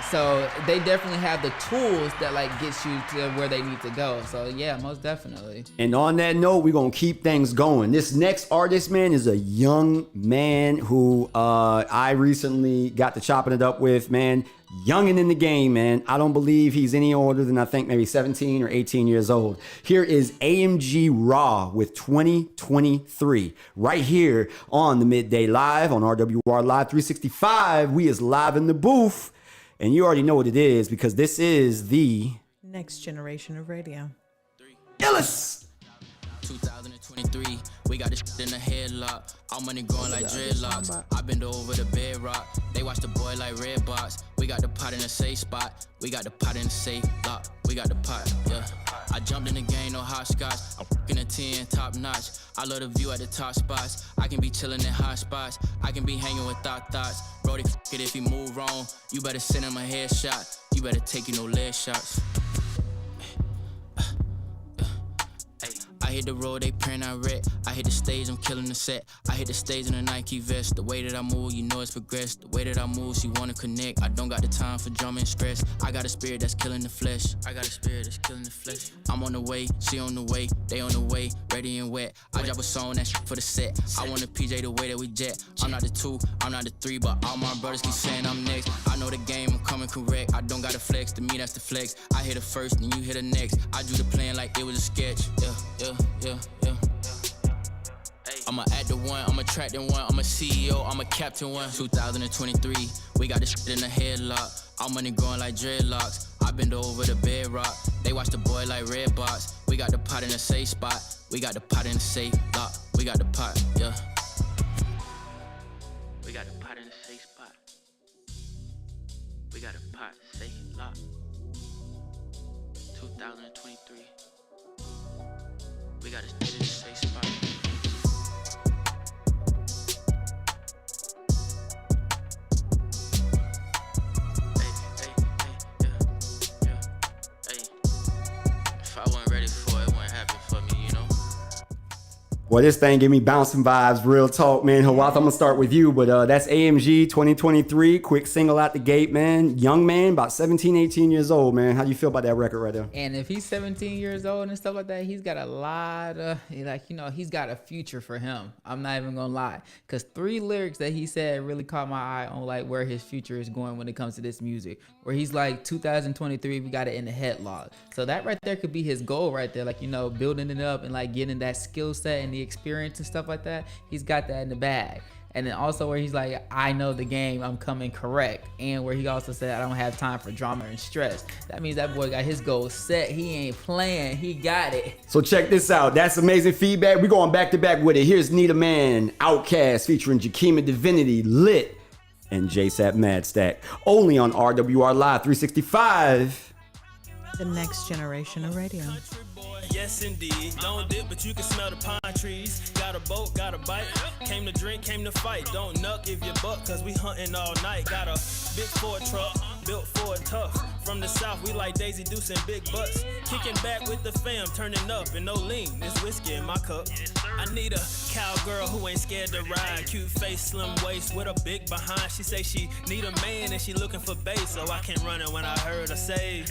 So they definitely have the tools that like gets you to where they need to go. So yeah, most definitely. And on that note, we're gonna keep things going. This next artist, man, is a young man who I recently got to chopping it up with, man. Youngin' in the game, man. I don't believe he's any older than I think maybe 17 or 18 years old. Here is AMG Raw with 2023 right here on the Midday Live on RWR Live 365. We is live in the booth, and you already know what it is because this is the next generation of radio. Illis. 2023, we got this shit in the headlock. All money growing like dreadlocks. I bend over the bedrock. They watch the boy like Redbox. We got the pot in the safe spot. We got the pot in the safe lock. We got the pot, yeah. I jumped in the game, no hopscotch. I'm fucking a 10, top notch. I love the view at the top spots. I can be chilling in hot spots. I can be hanging with thoughts. Brody, f it if he move wrong. You better send him a headshot. You better take no leg shots. I hit the road, they print I wreck. I hit the stage, I'm killing the set. I hit the stage in a Nike vest. The way that I move, you know it's progressed. The way that I move, she wanna connect. I don't got the time for drama and stress. I got a spirit that's killing the flesh. I'm on the way, she on the way, they on the way, ready and wet. I drop a song, that shit for the set. I want a PJ the way that we jet. I'm not the 2, I'm not the 3, but all my brothers keep saying I'm next. I know the game, I'm coming correct. I don't gotta flex, to me that's the flex. I hit it first, then you hit it next. I do the plan like it was a sketch. Yeah. I'm a actor one, I'm a tracking one, I'm a CEO, I'm a captain one. 2023, we got this shit in the headlock. All money growing like dreadlocks. I bend over the bedrock. They watch the boy like Redbox. We got the pot in the safe spot. We got the pot in the safe lock. We got the pot, yeah. We got the pot in the safe spot. We got a pot, safe lock. 2023. We got to stay in the safe spot. If I wasn't ready for it, it wouldn't happen for me, you know? Well, this thing give me bouncing vibes, real talk, man. Hawath, I'm gonna start with you, but that's AMG 2023, quick single out the gate, man. Young man, about 17, 18 years old, man. How do you feel about that record right there? And if he's 17 years old and stuff like that, he's got a lot of, he's got a future for him. I'm not even gonna lie. Because 3 lyrics that he said really caught my eye on like where his future is going when it comes to this music. Where he's like, 2023, we got it in the headlock. So that right there could be his goal right there. Like, building it up and like getting that skill set and the experience and stuff like that. He's got that in the bag. And then also where he's like, I know the game, I'm coming correct. And where he also said, I don't have time for drama and stress. That means that boy got his goal set. He ain't playing. He got it. So check this out. That's amazing feedback. We're going back to back with it. Here's Need a Man, Outkast featuring Jakima Divinity, Lit, and JSapp Madstak. Only on RWR Live 365. The next generation of radio. Yes, indeed. Don't dip, but you can smell the pine trees. Got a boat, got a bite. Came to drink, came to fight. Don't nuck if you buck, cause we hunting all night. Got a big Ford truck, built for it tough. From the south, we like Daisy Deuce and big butts. Kicking back with the fam, turning up and no lean. This whiskey in my cup. I need a cowgirl who ain't scared to ride. Cute face, slim waist, with a big behind. She say she need a man and she looking for bass. So I can't run it when I heard her say,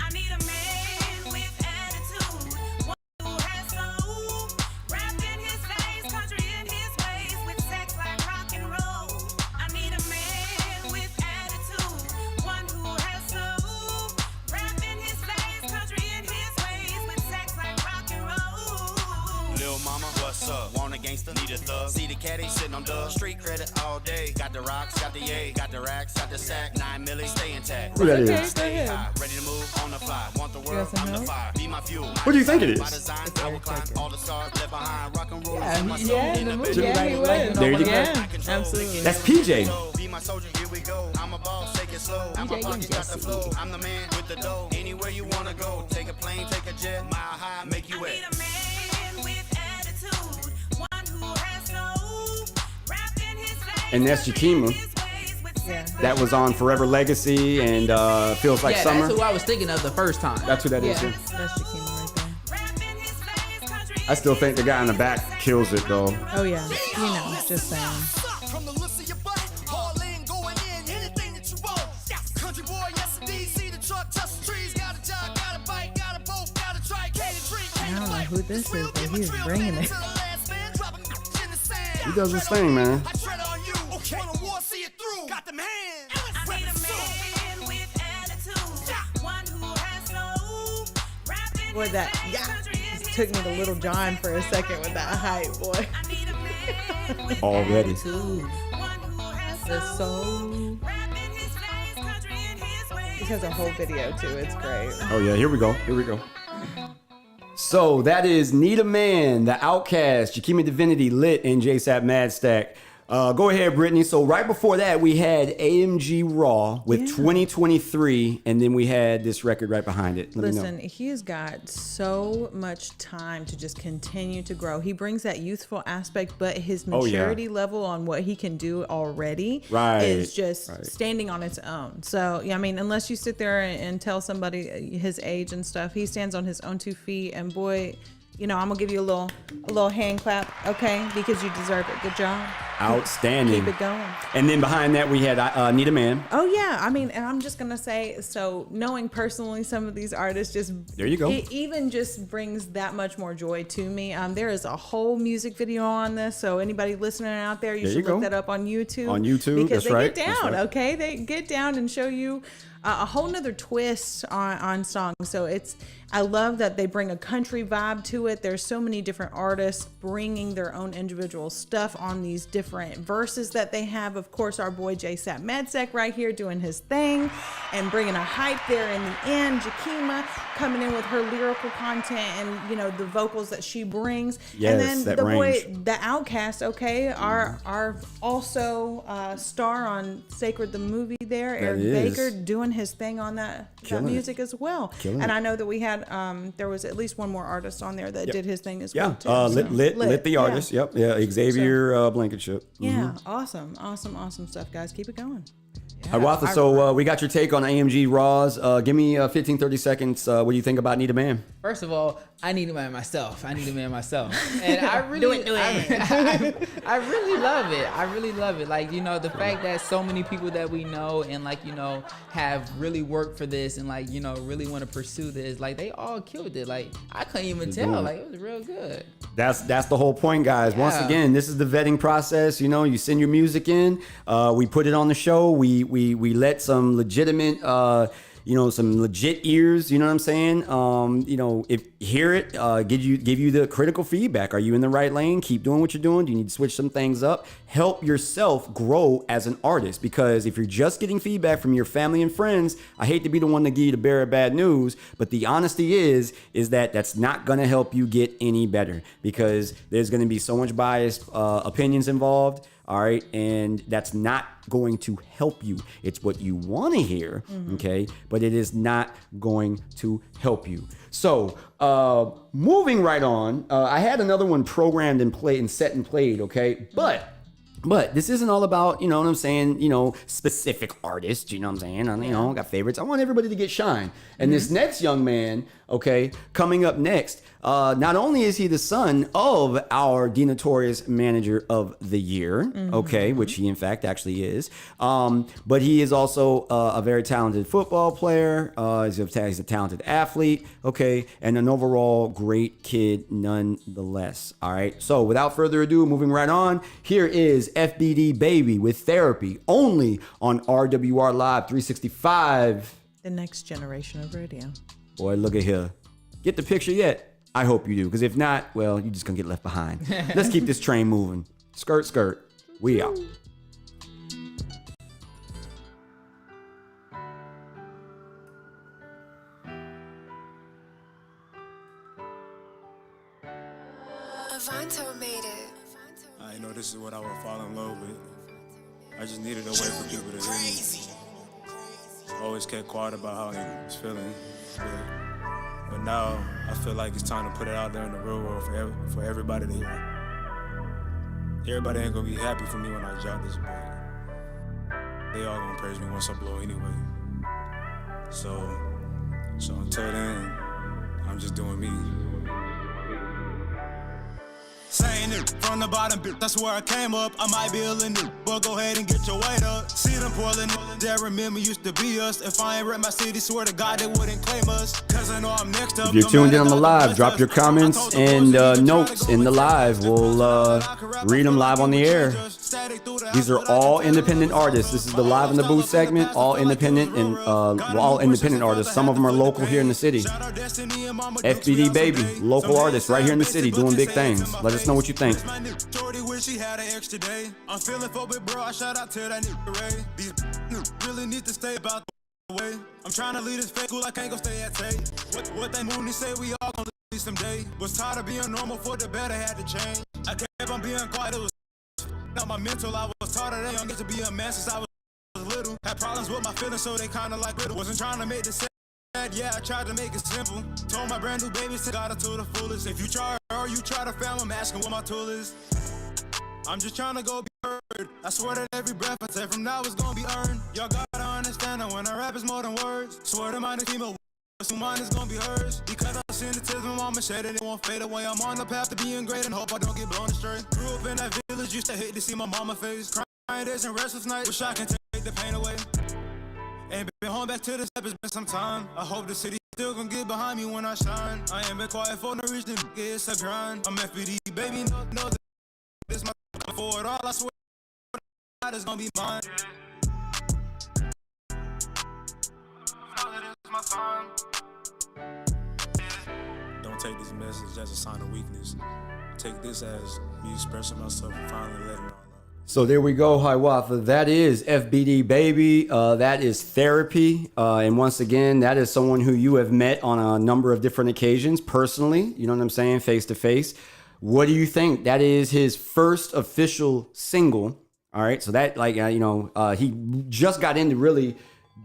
I need a man with attitude, one who has soul, wrapped in his face, country in his ways, with sex like rock and roll. I need a man with attitude, one who has soul, wrapped in his face, country in his ways, with sex like rock and roll. Lil mama, what's up? Want a gangster, need a thug. See the caddy sitting on dub. Street credit all day. Got the rocks, got the A, got the racks, got the sack. 9 milli, stay intact. Who that is? Okay, stay high, ready to move on the fly. Want the world, I'm the fire. Be my fuel. What do you think it is? By design, I will climb all the stars left behind. Rock and roll. Yeah, in the movie. Yeah, he was. There you go. Yeah, absolutely. That's PJ. Be my soldier, here we go. I'm a boss, take it slow. I'm a pocket, got the flow. I'm the man with the dough. Anywhere you wanna go. Take a plane, take a jet. Mile high, make you wet. I need a man with attitude, one who has soul, wrapped in his face. And that's Jakima. Yeah. That was on Forever Legacy and Feels Like yeah, Summer. that's who I was thinking of the first time. That's who that is. Yeah, Yeah. that's Jakima right there. I still think the guy in the back kills it though. Oh yeah, just saying. From the looks of your butt, all in, going in, anything that you want. Country boy, yes indeed, see the truck, touch the trees, got a job, got a bike, got a boat, got a trike, can't drink. I don't know who this is, but he's bringing it. He does his thing, man. I tread on you, okay. Wanna war, see it through. Got them hands. I need a man with attitude, one who has soul, wrapped in Boy, that just took me to Little John for a second with that hype, boy. Already. The soul. This has a whole video too. It's great. Oh yeah, here we go. Here we go. So that is Need a Man, the Outkast, Jakima Divinity, Lit, and JSapp Madstak. Go ahead, Brittany. So right before that, we had AMG Raw with 2023, and then we had this record right behind it. Let me Listen, know. he has got so much time to just continue to grow. He brings that youthful aspect, but his maturity level on what he can do already is just standing on its own. So, yeah, I mean, unless you sit there and tell somebody his age and stuff, he stands on his own 2 feet, and boy, I'm gonna give you a little hand clap, okay? Because you deserve it. Good job. Outstanding. Keep it going. And then behind that, we had Need a Man. Oh yeah, I mean, and I'm just gonna say, so knowing personally some of these artists, just there you go. It even just brings that much more joy to me. There is a whole music video on this, so anybody listening out there, you should look that up on YouTube. On YouTube, because that's right. Get down, okay? They get down and show you a whole nother twist on songs. So I love that they bring a country vibe to it. There's so many different artists bringing their own individual stuff on these different different verses that they have. Of course, our boy JSapp Madstak right here doing his thing and bringing a hype there in the end. Jakima coming in with her lyrical content and, you know, the vocals that she brings. Yes, and then that the range. boy, the Outcast, okay, our also star on Sacred the movie there, Eric is. Baker, doing his thing on that Killing it. music as well. Killing and it. I know that we had there was at least one more artist on there that did his thing as Yeah, well too. lit the yeah. artist. Yep, yeah, Xavier Blankenship. Yeah, awesome stuff, guys. Keep it going. All right, Watha, so we got your take on AMG Raws. Give me 15, 30 seconds. What do you think about Need a Man? First of all, I need a man myself. And I really do it. I really love it. I really love it. Like, you know, the fact that so many people that we know and, like, you know, have really worked for this and, like, you know, really want to pursue this, like, they all killed it. Like, I couldn't even tell. Like, it was real good. That's the whole point, guys. Once Yeah. again, this is the vetting process. You know, you send your music in, we put it on the show, we let some legitimate some legit ears, you know what I'm saying? If hear it, give you the critical feedback. Are you in the right lane? Keep doing what you're doing. Do you need to switch some things up? Help yourself grow as an artist, because if you're just getting feedback from your family and friends, I hate to be the one to give you the bearer of bad news, but the honesty is that that's not going to help you get any better, because there's going to be so much biased opinions involved. All right. And that's not going to help you. It's what you want to hear. Okay. But it is not going to help you. So moving right on, I had another one programmed and played and set and played. Okay. But this isn't all about, you know what I'm saying, specific artists, you know what I'm saying? I got favorites. I want everybody to get shine. And this next young man, okay, coming up next, not only is he the son of our The Notorious Manager of the Year, okay, which he in fact actually is, but he is also a very talented football player. He's a talented athlete, okay, and an overall great kid nonetheless. All right, so without further ado, moving right on, here is FBD Baby with Therapy, only on RWR Live 365. The next generation of radio. Boy, look at here. Get the picture yet? I hope you do, because if not, well, you're just gonna get left behind. Let's keep this train moving. Skirt, skirt. We out. Avanto made it. I know this is what I would fall in love with. I just needed a way for people to hear me. Always kept quiet about how I was feeling, but now I feel like it's time to put it out there in the real world for everybody to hear. Everybody ain't gonna be happy for me when I drop this, but they all gonna praise me once I blow anyway. So until then, I'm just doing me. Saying it from the bottom, bitch, that's where I came up. I might be a little new, but go ahead and get your weight up. See them Portland that remember used to be us. If I ain't rep my city, swear to God they wouldn't claim us. Cause I know I'm next up. If you're tuned in on the live, drop your comments and notes in the live. We'll read them live on the air. These are all independent artists. This is the Live in the Booth segment. All independent and all independent artists. Some of them are local here in the city. FBD Baby, local artists right here in the city doing big things. Let us know what you think. Shorty wish she had an extra day. I'm feeling for big bro, I shout out to that nigga Ray. These really need to stay about the way. I'm trying to lead this fake school, I can't go stay at Tate. What they Mooney say, we all gonna leave someday. Was tired of being normal, for the better had to change. I kept on being quiet, it was not my mental. I was taught that I don't get to be a man since I was little. Had problems with my feelings, so they kinda like riddle. Wasn't trying to make this sad, yeah, I tried to make it simple. Told my brand new babies to got her to the fullest. If you try or you try to fail, I'm asking what my tool is. I'm just trying to go be heard. I swear that every breath I take from now is gonna be earned. Y'all gotta understand that when I rap is more than words. Swear to mine is female, so mine is gonna be hers. Because I seen the tears my mama shed and it won't fade away. I'm on the path to being great and hope I don't get blown astray. Grew up in that village, used to hate to see my mama face. Crying days and restless nights, wish I can take the pain away. Ain't been home back to the step, it's been some time. I hope the city still gon' get behind me when I shine. I ain't been quiet for no reason, it's a grind. I'm FBD, baby, know that this my for it all. I swear that is gonna be mine. Don't take this message as a sign of weakness. Take this as me expressing myself and finally letting it all out. So there we go, Hiawatha. That is FBD Baby. That is Therapy. And once again, that is someone who you have met on a number of different occasions personally. You know what I'm saying? Face to face. What do you think? That is his first official single. All right. So that he just got into really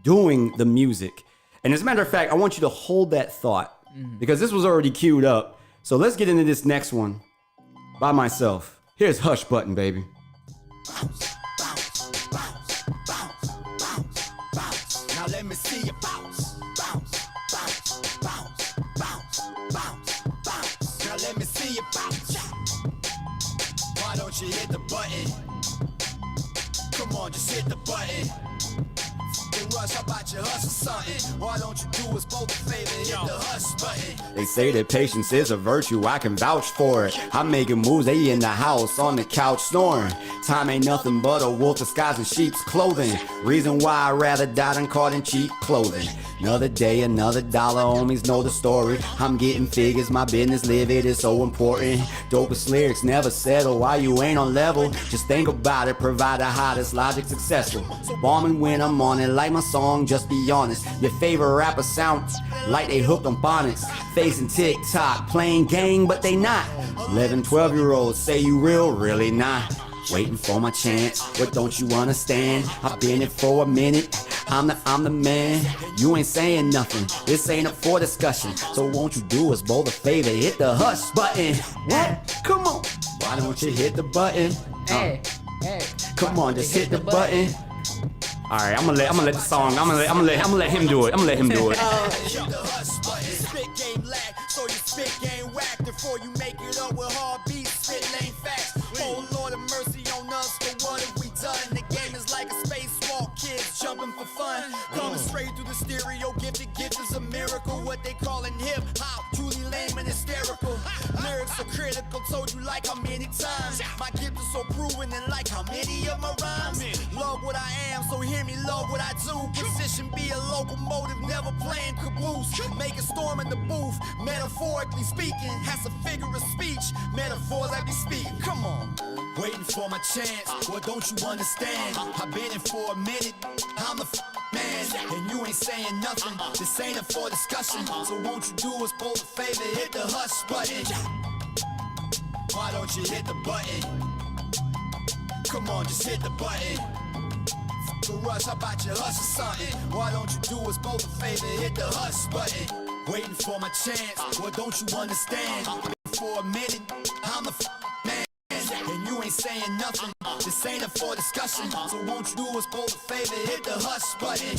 doing the music. And as a matter of fact, I want you to hold that thought because this was already queued up. So let's get into this next one by myself. Here's Hush Button, baby. Bounce, bounce, bounce, bounce, bounce, bounce. Now let me see you bounce, bounce, bounce, bounce, bounce, bounce, bounce. Now let me see you bounce. Why don't you hit the button? Come on, just hit the button. Rush, how about you hustle something? Why don't you do us both a favor? Hit the hush button. They say that patience is a virtue, I can vouch for it. I'm making moves, they in the house, on the couch snoring. Time ain't nothing but a wolf disguised in sheep's clothing. Reason why I'd rather die than caught in cheap clothing. Another day, another dollar, homies know the story. I'm getting figures, my business live it is so important. Dopest lyrics never settle, why you ain't on level? Just think about it, provide the hottest logic successful. Bombing when I'm on it, like my song, just be honest. Your favorite rapper sounds like they hooked on bonnets. Facing TikTok, playing gang, but they not. 11, 12-year-olds say you real, really not. Waiting for my chance, what don't you understand? I've been it for a minute, I'm the man. You ain't saying nothing, this ain't up for discussion. So won't you do us both a favor, hit the hush button. What? Come on. Why don't you hit the button? Hey. Come on, just hit the button. All right, I'm gonna let the song. I'm gonna let him do it. I'm gonna let him do it. Hit the hush button. Spit game lack, so your spit game whack. Before you make it up with hard beats, spit lame facts. Oh Lord of mercy on us, but what have we done? The game is like a spacewalk, kids jumping for fun. Coming straight through the stereo, gifted gift is a miracle. What they calling hip hop, truly lame and hysterical. Lyrics are critical, told you like how many times. My gift is so proven and like how many of my rhymes. Love what I am, so hear me love what I do. Position be a locomotive, never playing caboose. Make a storm in the booth, metaphorically speaking. Has a figure of speech, metaphors I be speaking. Come on. Waiting for my chance, what don't you understand? I've been in for a minute, I'm the man. And you ain't saying nothing, this ain't up for discussion. So won't you do us both a favor, hit the hush button. Why don't you hit the button? Come on, just hit the button. The rush, how about you hustle something? Why don't you do us both a favor, hit the hush button. Waiting for my chance, what don't you understand? For a minute, I'm the man. And you ain't saying nothing, this ain't up for discussion. So won't you do us both a favor, hit the hush button.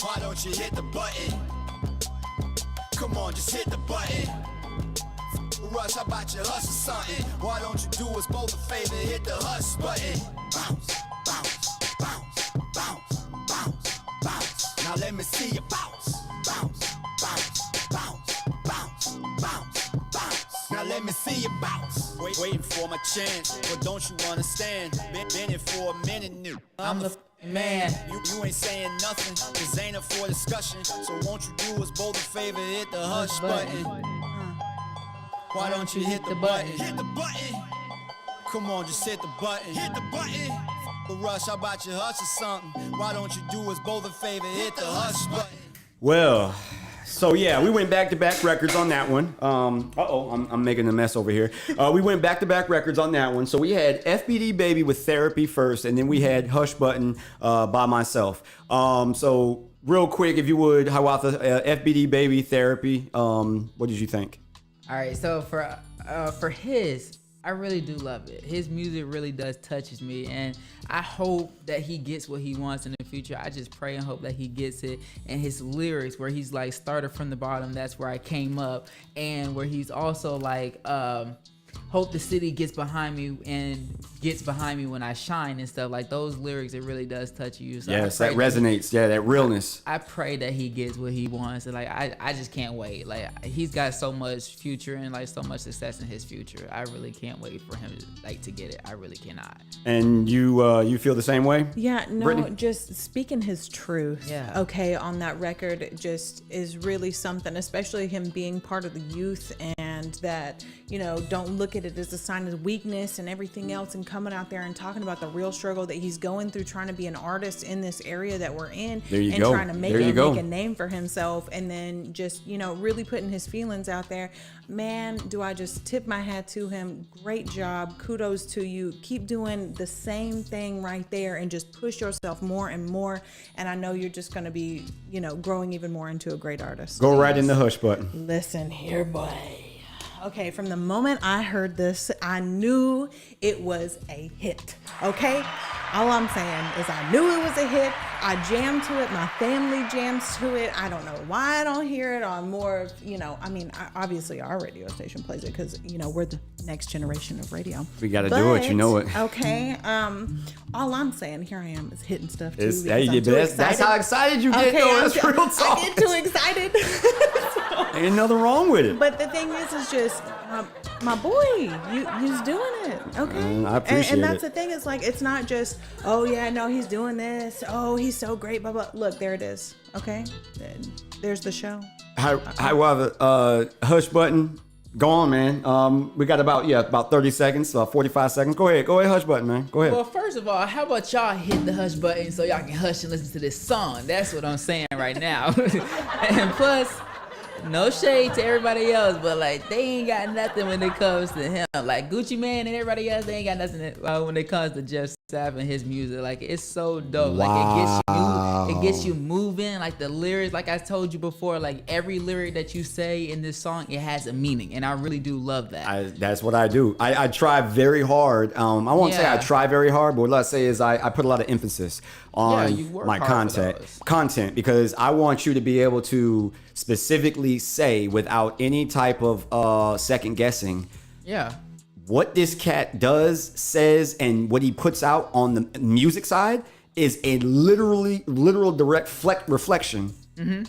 Why don't you hit the button? Come on, just hit the button. Rush, how about you hustle something? Why don't you do us both a favor, hit the hush button. Bounce, bounce, bounce, bounce, bounce, bounce. Now let me see you bounce, bounce, bounce, bounce, bounce, bounce, bounce. Now let me see you bounce. Waiting for my chance, but don't you understand? Been in for a minute new. I'm the man. You ain't saying nothing, this ain't up for discussion. So won't you do us both a favor, hit the hush button. Why don't you hit the button? Hit the button. Come on, just hit the button. Hit the button. The rush, how about you hush or something? Why don't you do us both a favor, hit the hush button? Well, so yeah, we went back-to-back records on that one. I'm making a mess over here. We went back-to-back records on that one. So we had FBD Baby with Therapy first, and then we had Hush Button by myself. So real quick, if you would, Hiawatha, FBD Baby, Therapy, what did you think? All right, so for his, I really do love it. His music really does touches me, and I hope that he gets what he wants in the future. I just pray and hope that he gets it. And his lyrics, where he's like started from the bottom, that's where I came up, and where he's also like, hope the city gets behind me and gets behind me when I shine and stuff. Like those lyrics, it really does touch you. So yes, that resonates. That realness. I pray that he gets what he wants, and like I just can't wait. Like he's got so much future and like so much success in his future. I really can't wait for him to get it. I really cannot. And you feel the same way? Yeah, no, Brittany? just speaking his truth. Yeah. Okay, on that record, it just is really something, especially him being part of the youth, and that, don't look at it as a sign of weakness and everything else, and coming out there and talking about the real struggle that he's going through trying to be an artist in this area that we're in, and trying to make a name for himself, and then just, you know, really putting his feelings out there. Man, do I just tip my hat to him. Great job. Kudos to you. Keep doing the same thing right there and just push yourself more and more. And I know you're just going to be, you know, growing even more into a great artist. Go right in the hush button. Listen here, boy. Okay, from the moment I heard this, I knew it was a hit. Okay? All I'm saying is I knew it was a hit. I jammed to it. My family jams to it. I don't know why I don't hear it on more of, you know, I mean, obviously our radio station plays it because, you know, we're the next generation of radio. We got to do it. You know it. Okay. All I'm saying, here I am, is hitting stuff too. That's how excited you get, though. That's real talk. I get too excited. Ain't nothing wrong with it. But the thing is just, my boy, you's doing it. Okay. I appreciate it. And that's the thing. It's like, it's not just, oh yeah, no, he's doing this. Oh, he's so great. Blah, blah. Look, there it is. Okay. There's the show. However, hush button. Go on, man. We got about 30 seconds, 45 seconds. Go ahead, hush button, man. Go ahead. Well, first of all, how about y'all hit the hush button so y'all can hush and listen to this song? That's what I'm saying right now. And plus, no shade to everybody else, but like they ain't got nothing when it comes to him. Like Gucci Mane and everybody else, they ain't got nothing when it comes to JSapp and his music. Like it's so dope. Wow. Like it gets you moving. Like the lyrics, like I told you before, like every lyric that you say in this song, it has a meaning, and I really do love that. That's what I do. I try very hard. I won't say I try very hard, but what I say is I put a lot of emphasis on my content because I want you to be able to specifically say without any type of second guessing what this cat does, says, and what he puts out on the music side is a literal direct reflection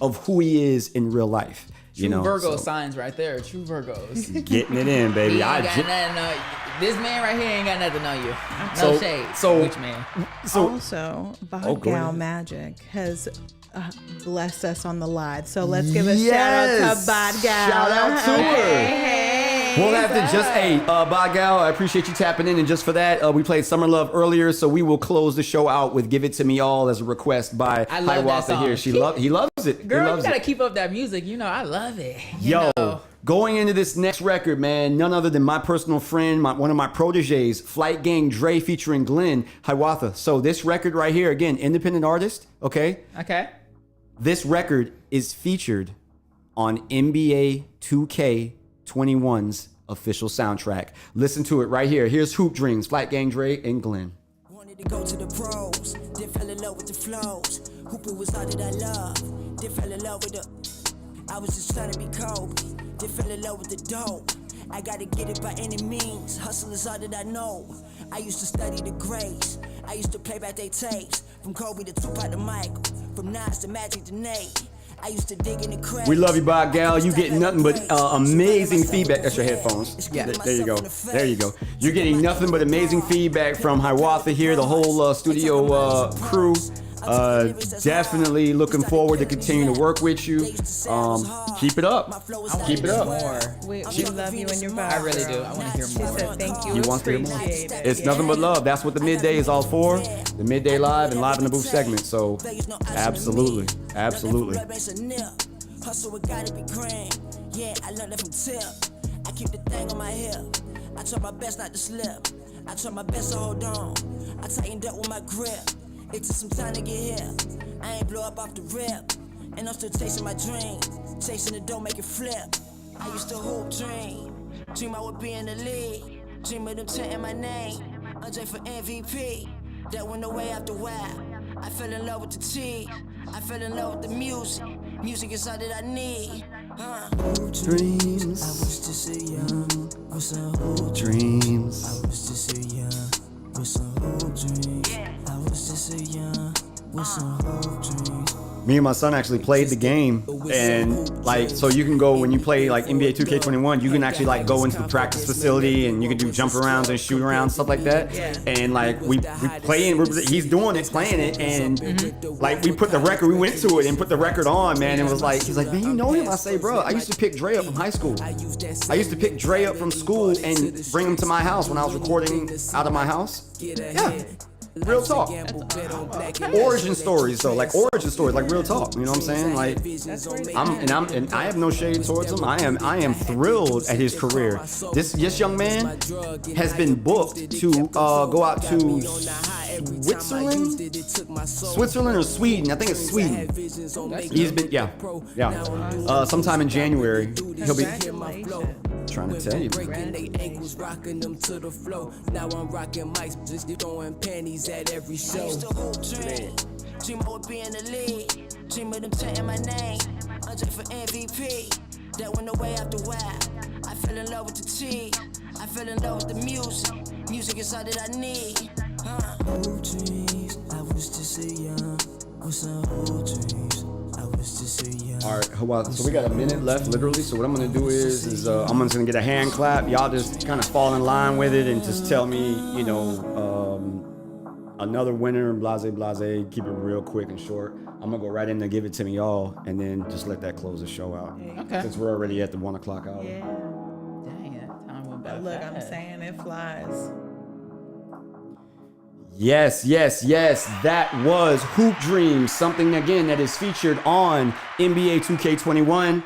of who he is in real life. True Virgo signs right there. True Virgos. Getting it in, baby. This man right here ain't got nothing on you. No shade. Which man? Also, Gal Magic has blessed us on the live. So let's give a shout out to Bod Gal. Shout out to her. Hey. We'll have to just, Bod Gal, I appreciate you tapping in. And just for that, we played Summer Love earlier. So we will close the show out with Give It To Me All as a request by Hiawatha here. He loves it. Girl, you gotta keep up that music. You know, I love it. Yo, going into this next record, man, none other than my personal friend, one of my proteges, Flight Gang Dre featuring Glenn, Hiawatha. So this record right here, again, independent artist, okay? Okay. This record is featured on NBA 2K21's official soundtrack. Listen to it right here. Here's Hoop Dreams, Flight Gang Dre and Glenn. Wanted to go to the pros, then fell in love with the flows. Hooping was all that I love, then fell in love with the. I was just trying to be Kobe, then fell in love with the dope. I gotta get it by any means, hustle is all that I know. I used to study the grades, I used to play back their tapes. From Kobe to Tupac to Michael, from Nas to Magic to Nate. I used to dig in the crates. We love you, Bod Gal. You getting nothing but amazing feedback. That's your headphones. Yeah, there you go. There you go. You're getting nothing but amazing feedback from Hiawatha here, the whole studio crew. Definitely looking forward to continuing to work with you. Keep it up. Keep it up. We love you and your vibe. I really do. I want to hear more. She said thank you. You want to hear more? It's nothing but love. That's what the midday is all for. The midday live and live in the booth segment. So absolutely. Absolutely. Hustle, it gotta be grand. Yeah, I learned that from Tip. I keep the thing on my hip. I try my best not to slip. I try my best to hold on. I tightened up with my grip. It took some time to get here. I ain't blow up off the rip. And I'm still chasing my dream. Chasing the dough, make it flip. I used to hoop dream I would be in the league. Dream of them chanting my name. Andre for MVP. That went away after a while. I fell in love with the cheese. I fell in love with the music. Music is all that I need. Dreams. I was just a young with some hoop dreams. I was just a young with some hoop dreams. I was just a young Me and my son actually played the game, and like, so you can go when you play like NBA 2K21, you can actually like go into the practice facility and you can do jump arounds and shoot around, stuff like that. And like we play and he's doing it, playing it, and like we put the record, we went to it and put the record on, man. And was like, he's like, man, you know him? I say, bro, I used to pick Dre up from high school. I used to pick Dre up from school and bring him to my house when I was recording out of my house. Yeah. Real talk. Origin stories though, like origin stories, like real talk. You know what I'm saying? Like, I have no shade towards him. I am thrilled at his career. This young man has been booked to go out to Switzerland or Sweden. I think it's Sweden. He's been sometime in January. He'll be. Trying to tell you. Rocking them to the flow. Now I'm rocking mics, just throwing panties at every show. I used to hoop dream of being the lead. Dream of them chanting my name. I'm just for MVP. That went away after a while. I fell in love with the T. I fell in love with the music. Music is all that I need. Hoop dreams. I was just a young with some hoop dreams. I was just a young. All right, so we got a minute left, literally. So what I'm gonna do is I'm just gonna get a hand clap. Y'all just kind of fall in line with it and just tell me, another winner and blase. Keep it real quick and short. I'm gonna go right in and give it to me, y'all, and then just let that close the show out. Okay. Since we're already at the 1 o'clock hour. Yeah. Dang, that time went by Look, fast. I'm saying it flies. Yes. That was Hoop Dreams, something again that is featured on NBA 2K21.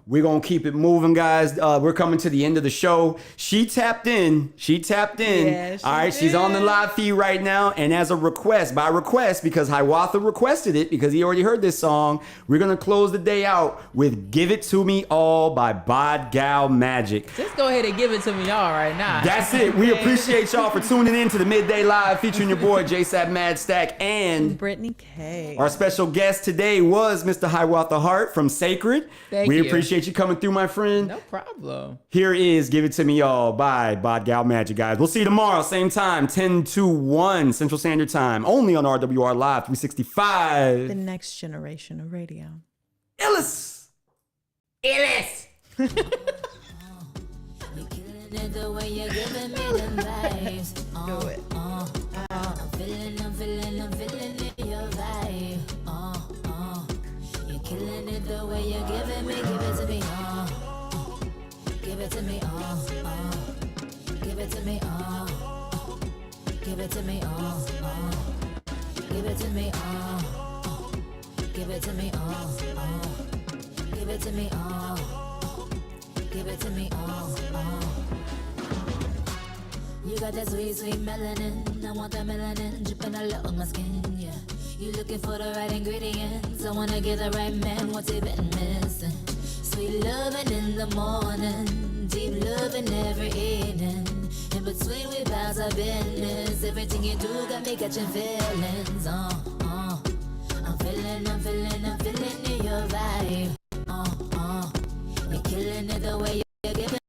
We're going to keep it moving, guys. We're coming to the end of the show. She tapped in. Yeah, all right, she's on the live feed right now. And as a request, because Hiawatha requested it, because he already heard this song, we're going to close the day out with Give It To Me All by Bod Gal Magic. Just go ahead and give it to me all right now. That's it. We appreciate y'all for tuning in to the Midday Live featuring your boy JSapp Madstak and Brittany K. Our special guest today was Mr. Hiawatha Hart from Sacred. Thank you. Appreciate you coming through, my friend. No problem. Here is Give It To Me All by Bod Gal Magic, guys. We'll see you tomorrow, same time, 10 to 1 Central Standard Time, only on RWR Live 365. The next generation of radio. Illis! The way you're giving me them vibes. Do it. I'm feeling in your vibe. You're killing it the way you're giving me. Give it to me, give it to me, give it to me, give it to me, give it to me, give it to me, give it to me, give it to me, You got that sweet, sweet melanin. I want that melanin dripping all over my skin, yeah. You looking for the right ingredients. I wanna get the right man. What's he been missing? Sweet loving in the morning, deep loving every evening. In between we bounce our business. Everything you do got me catching feelings. I'm feeling in your vibe. You're killing it the way you're giving.